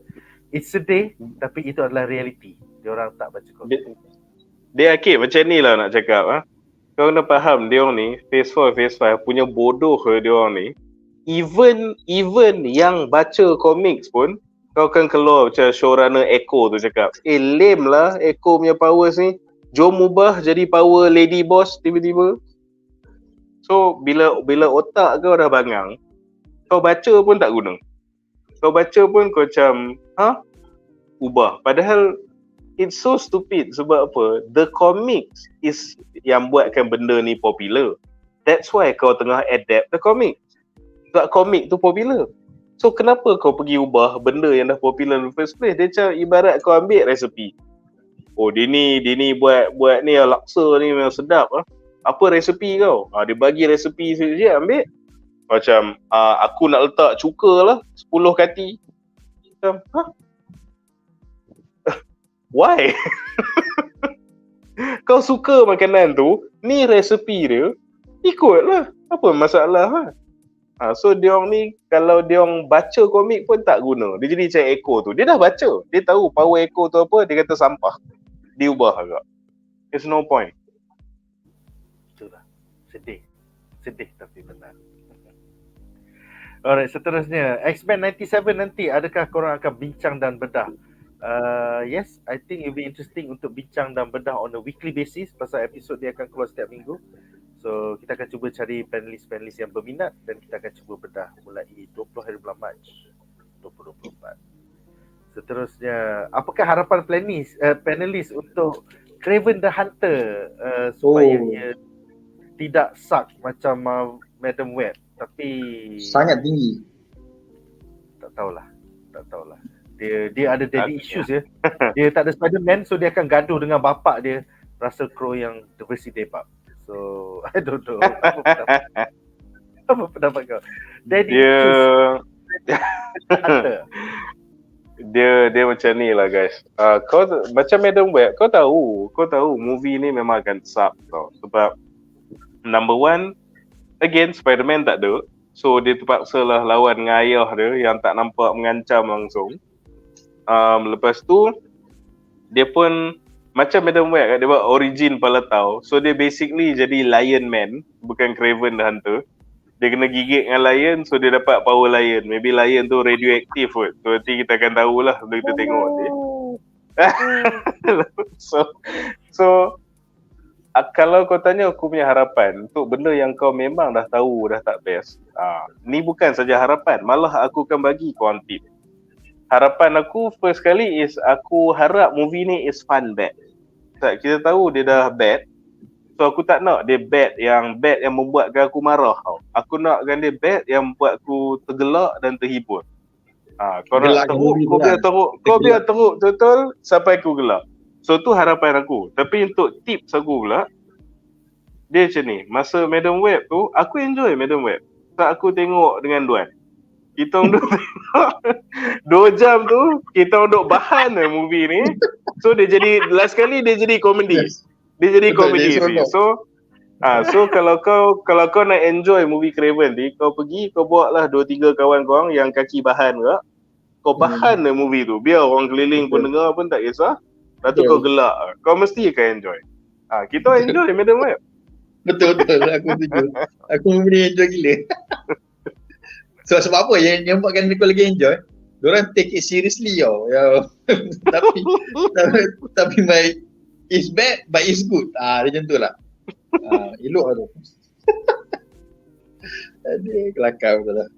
It's sedih tapi itu adalah reality. Diorang tak baca komik. Dia akhir macam ni lah nak cakap. Kau kena faham dia orang ni Phase 4, Phase 5 punya bodoh ke dia orang ni. Even yang baca komik pun kau akan keluar macam showrunner Echo tu cakap, lame lah Echo punya powers ni, jom ubah jadi power lady boss tiba-tiba. So bila otak kau dah bangang, kau baca pun tak guna. Kau baca pun kau macam ubah. Padahal it's so stupid. Sebab apa? The comics is yang buatkan benda ni popular. That's why kau tengah adapt the comic. Sebab komik tu popular. So kenapa kau pergi ubah benda yang dah popular in the first place? Dia macam ibarat kau ambil resepi. Oh dia ni buat ni laksa ni memang sedap . Apa resepi kau? Dia bagi resepi sekejap ambil. Macam aku nak letak cuka lah 10 kati. Macam why? Kau suka makanan tu, ni resepi dia, ikutlah. Apa masalah ? So diorang ni kalau diorang baca komik pun tak guna. Dia jadi macam Echo tu. Dia dah baca. Dia tahu power Echo tu apa, dia kata sampah. Diubah agak. There's no point. Itulah. Sedih tapi benar. Alright, seterusnya X-Men 97 nanti adakah korang akan bincang dan bedah? Yes, I think it'll be interesting untuk bincang dan bedah on a weekly basis pasal episod dia akan keluar setiap minggu. So kita akan cuba cari panelis-panelis yang berminat dan kita akan cuba bedah mulai 20 hari bulan Mac 2024. Seterusnya, apakah harapan panelis untuk Kraven the Hunter supaya ia tidak suck macam Madam Web, tapi Sangat tinggi. Tak tahulah. Dia ada daddy issues ya. Dia tak ada Spider-Man, so dia akan gaduh dengan bapak dia, Russell Crowe yang versi debug. So I don't know. Apa pendapat kau? Daddy issues. Dia macam ni lah guys. Kau macam Madam Web, kau tahu movie ni memang akan suck tau. Sebab number one, again Spider-Man tak ada. So dia terpaksa lah lawan dengan ayah dia yang tak nampak mengancam langsung. Lepas tu dia pun macam Madam Web, dia buat origin pala tahu. So dia basically jadi Lion Man, bukan Kraven the Hunter. Dia kena gigit dengan lion, so dia dapat power lion. Maybe lion tu radioaktif kot. So nanti kita akan tahulah bila kita tengok nanti. So kalau kau tanya aku punya harapan untuk benda yang kau memang dah tahu dah tak best, ni bukan saja harapan, malah aku akan bagi kau tip. Harapan aku first kali is aku harap movie ni is fun bad. Tak, kita tahu dia dah bad. So aku tak nak dia bad yang membuatkan aku marah tau. Aku nakkan dia bad yang membuat aku tergelak dan terhibur. Kau nak teruk, kau biar teruk total sampai aku gelak. So tu harapan aku. Tapi untuk tips aku pula, dia macam ni. Masa Madam Web tu, aku enjoy Madam Web. Saat aku tengok dengan Duan. Kita orang tengok 2 jam tu, kita orang duk bahan movie ni. So dia jadi, last kali dia jadi komedi. Dia jadi komedi. So kalau kau nak enjoy movie Kraven ni, kau pergi, kau bawa lah 2-3 kawan korang yang kaki bahan ke. Kau bahan movie tu. Biar orang keliling pun dengar pun tak kisah. Lepas tu kau gelak. Kau mesti akan enjoy. Kita enjoy Madam Web. Betul. Aku setuju. Aku boleh enjoy gila. Sebab apa yang buatkan aku lagi enjoy? Diorang take it seriously tau. Tapi it's bad but it's good. Dia macam tu lah. Elok lah tu. Aduh, kelakar betul lah.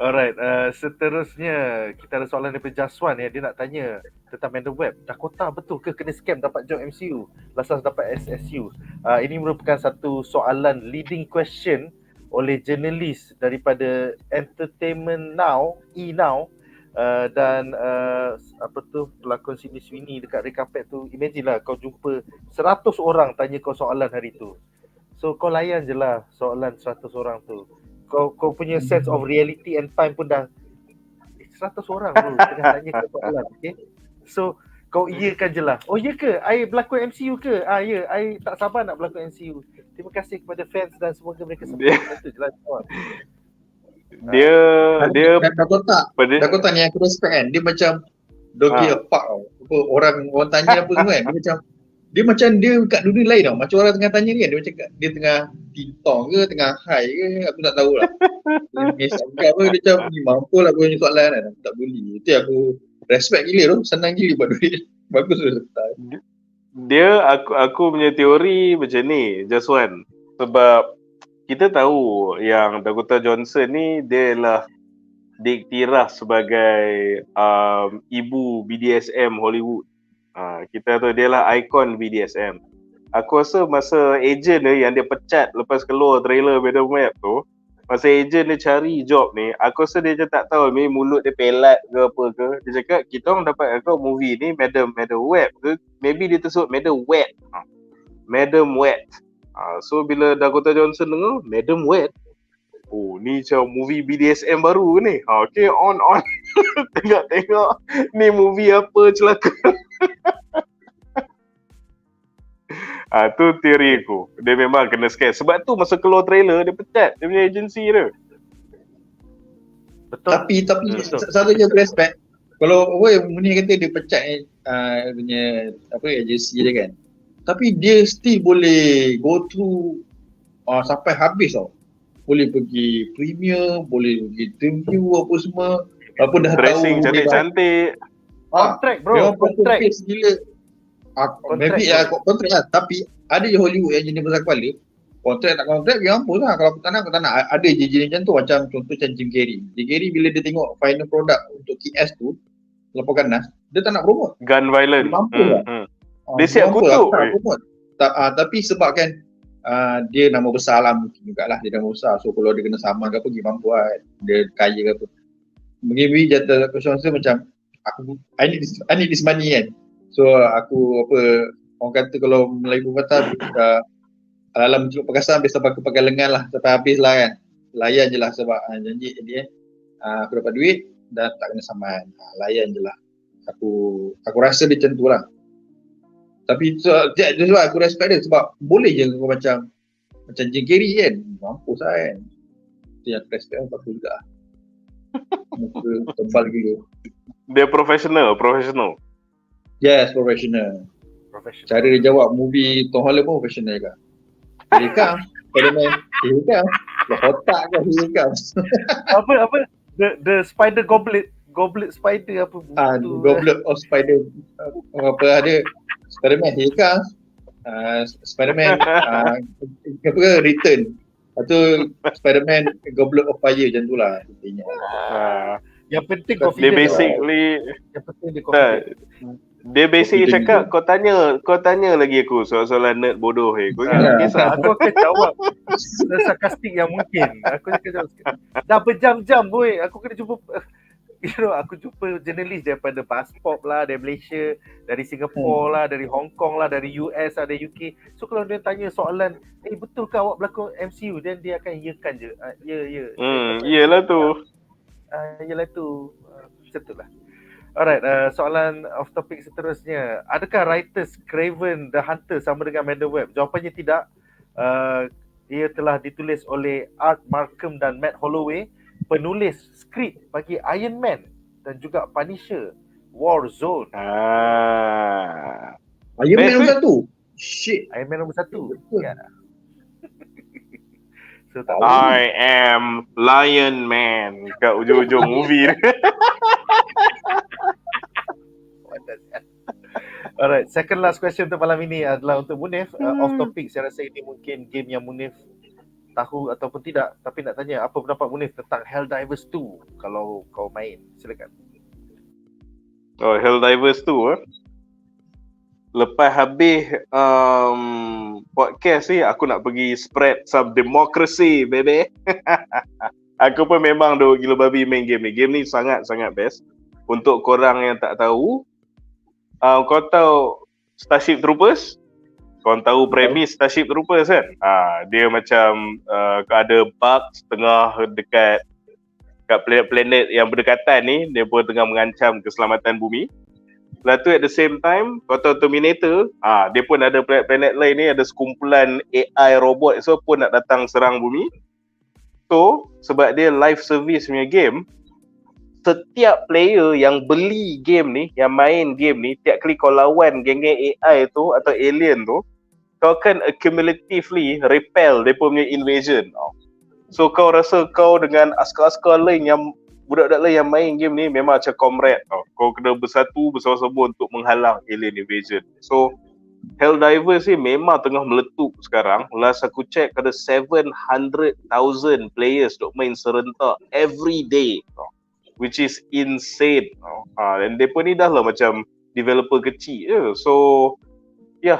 Alright, seterusnya kita ada soalan daripada Jaswan ya. Dia nak tanya tentang Madam Web. Dakota betul ke kena scam dapat job MCU? Lasas dapat SSU. Ini merupakan satu soalan leading question oleh jurnalis daripada Entertainment Now, E-Now, dan pelakon Sydney Sweeney dekat Red Carpet tu. Imagine lah kau jumpa 100 orang tanya kau soalan hari tu. So kau layan je lah soalan 100 orang tu. Kau punya sense of reality and time pun dah 100 orang tu tengah tanya kau soalan, okay? So kau iyakan je lah. Oh ya ke? I berlakon MCU ke? Ya, I tak sabar nak berlakon MCU. Terima kasih kepada fans dan semoga mereka semua. Itu je lah. Dia Dakota ni aku respect kan. Dia macam don't give a fuck tau. Orang tanya apa semua kan. Dia macam dia kat dunia lain tau. Macam orang tengah tanya ni kan. Dia macam dia tengah tintong ke, tengah high ke, aku tak tahulah. Dia cakap apa, dia macam ni mampu lah aku punya soalan kan. Aku tak boleh. Itu aku respect gila tu. Senang gila buat duit. Bagus tu. Dia aku punya teori macam ni, Jaswan. Sebab kita tahu yang Dakota Johnson ni dia lah diktiraf sebagai ibu BDSM Hollywood. Kita tahu dia lah ikon BDSM. Aku rasa masa agent dia yang dia pecat lepas keluar trailer Madam Web tu, masa agent dia cari job ni, aku rasa dia je tak tahu ni mulut dia pelat ke apa ke. Dia cakap kita orang dapat kau movie ni Madam Web ke, maybe dia tersebut Madam Wet. Madam Wet. So bila Dakota Johnson dengar Madam Wet, oh ni macam movie BDSM baru ni. Okay, on tengok ni movie apa celaka. Tu teori aku. Dia memang kena scare. Sebab tu masa keluar trailer, dia pecat dia punya agensi dia. Betul. Tapi Betul. satu je aku respect. Kalau Munif kata dia pecat punya agensi dia kan. Tapi dia still boleh go through sampai habis tau. Boleh pergi premiere, boleh pergi interview apa semua. Walaupun dah Dressing tahu cantik-cantik. Kontrak bro, memang kontrak. pace gila. Maybe kontrak lah. Tapi ada je Hollywood yang jenis besar kepala. Kontrak tak kontrak, dia mampus lah. Kalau aku tak nak. Ada je jenis macam tu. Macam contoh macam Jim Carrey. Jim Carrey bila dia tengok final product untuk KS tu, laporkan Nas, dia tak nak promote. Gun violence. Dia mampus lah. Dia siap kutuk. Tapi sebabkan dia nama besar lah mungkin jugalah. Dia nama besar. So kalau dia kena saman ke apa, pergi mampu lah. Dia kaya ke apa. Maybe jatuh question macam I need this money kan. So aku orang kata kalau Melayu berkata dalam cukup perkasan biasa pakai lengan lah sampai habis lah kan. Layan je lah sebab janji dia aku dapat duit dan tak kena saman. Layan je lah. Aku rasa dia macam tu lah. Tapi dia sebab aku respect dia sebab boleh je kau macam Jim Carrey kan. Mampus lah kan. Itu yang aku respect aku juga. Muka tebal gila. Dia professional. Yes, professional. Cara dia jawab movie Tom Holland pun professional kan. Here comes Spider-Man. Here comes. Otak kan here comes. Apa? The spider goblet spider apa tu? Goblet of spider apa ada Spider-Man here comes. Spider-Man return. Lepas Spider-Man Goblet of Fire macam tu lah intinya. Yang penting Dia confident. basically Yang penting dia confident. Dia basically cakap kau tanya lagi aku soalan nerd bodoh Kau ingat kisah Aku akan jawab sarkastik yang mungkin. Aku akan jawab. Dah berjam-jam boy. Aku kena jumpa aku jumpa jurnalis daripada BuzzPop lah, dari Malaysia, dari Singapura lah, dari Hong Kong lah, dari US lah, dari UK. So kalau dia tanya soalan, betul ke awak berlakon MCU? Dan dia akan iyakan je. Ya. Iyalah tu. Yalah tu. Macam tu lah. Alright, soalan off topic seterusnya. Adakah writers Craven the Hunter sama dengan Madam Web? Jawapannya tidak. Dia telah ditulis oleh Art Markham dan Matt Holloway, penulis skrip bagi Iron Man dan juga Punisher, Warzone. Iron Man nombor 1. Shit. Iron Man nombor 1. Ya. So, I am Lion Man kat ujung-ujung movie. Alright, second last question untuk malam ini adalah untuk Munif. Off topic, saya rasa ini mungkin game yang Munif tahu ataupun tidak, tapi nak tanya apa pendapat Munif tentang Helldivers 2 kalau kau main. Silakan. Helldivers 2 lepas habis podcast ni aku nak pergi spread some democracy baby. Aku pun memang dah gila babi main game ni. Game ni sangat-sangat best. Untuk korang yang tak tahu, kau tahu Starship Troopers? Kau tahu premis Starship Troopers kan? Dia macam ada bug setengah dekat planet-planet yang berdekatan ni, dia pun tengah mengancam keselamatan bumi. Lepas tu at the same time, kau tahu Terminator, dia pun ada planet lain ni, ada sekumpulan AI robot so pun nak datang serang bumi. So, sebab dia live service punya game, setiap player yang beli game ni, yang main game ni, tiap kali kau lawan geng-geng AI tu atau alien tu, kau akan accumulatively repel dia punya invasion. So kau rasa kau dengan askar-askar lain yang budak-budak lain yang main game ni memang macam comrade tau. Kau kena bersatu bersama-sama untuk menghalang alien invasion. So Helldivers ni memang tengah meletup sekarang. Last aku check ada 700,000 players duk main serentak every day, which is insane. Dan mereka ni dah lah macam developer kecil je. So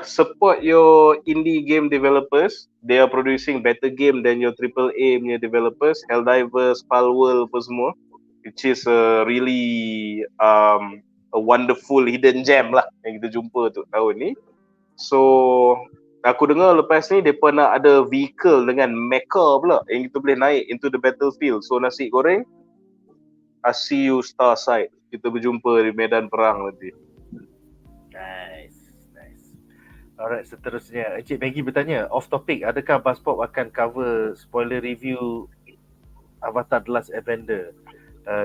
support your indie game developers. They are producing better game than your AAA punya developers. Helldivers, Palworld apa semua, which is a really a wonderful hidden gem lah yang kita jumpa tu tahun ni. So aku dengar lepas ni mereka nak ada vehicle dengan mecha pula yang kita boleh naik into the battlefield. So nasi goreng, I see you Starside. Kita berjumpa di medan perang nanti. Nice. Alright, seterusnya Encik Maggie bertanya, off topic, adakah BuzzPop akan cover spoiler review Avatar The Last Airbender?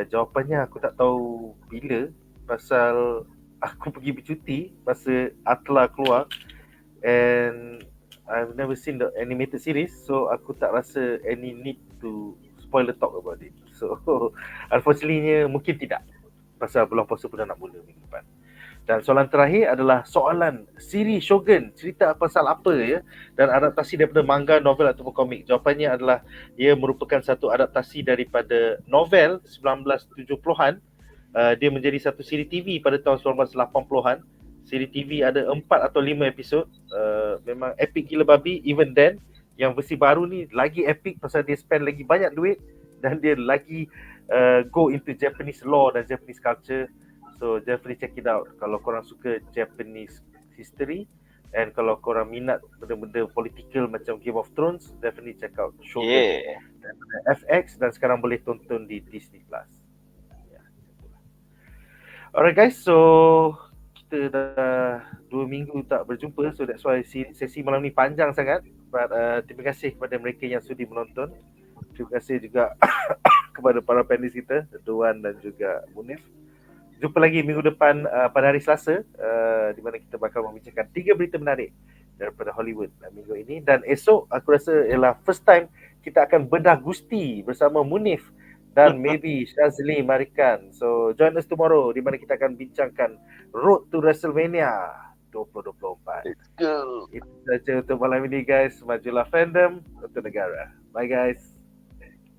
Jawapannya aku tak tahu bila, pasal aku pergi bercuti masa Atla keluar and I've never seen the animated series, so aku tak rasa any need to spoiler talk about it. So unfortunately mungkin tidak, pasal bulan puasa pun dah nak mula minggu depan. Dan soalan terakhir adalah soalan siri Shogun, cerita pasal apa ya, dan adaptasi daripada manga, novel ataupun komik. Jawapannya adalah ia merupakan satu adaptasi daripada novel 1970-an. Dia menjadi satu siri TV pada tahun 1980-an. Siri TV ada 4 atau 5 episod. Memang epic gila babi. Even then, yang versi baru ni lagi epic pasal dia spend lagi banyak duit dan dia lagi go into Japanese law dan Japanese culture. So definitely check it out kalau korang suka Japanese history, and kalau korang minat benda-benda political macam Game of Thrones, definitely check out Shogun. Yeah. FX, dan sekarang boleh tonton di Disney Plus. Ya, alright guys, so kita dah 2 minggu tak berjumpa, so that's why sesi malam ni panjang sangat. But terima kasih kepada mereka yang sudi menonton. Terima kasih juga kepada para panelis kita, Duan dan juga Munif. Jumpa lagi minggu depan pada hari Selasa, di mana kita bakal membincangkan 3 berita menarik daripada Hollywood minggu ini. Dan esok aku rasa ialah first time kita akan bedah Gusti bersama Munif dan maybe Shazli Marikan. So join us tomorrow, di mana kita akan bincangkan Road to WrestleMania 2024. Let's go. Itu saja untuk malam ini guys. Majulah fandom untuk negara. Bye guys.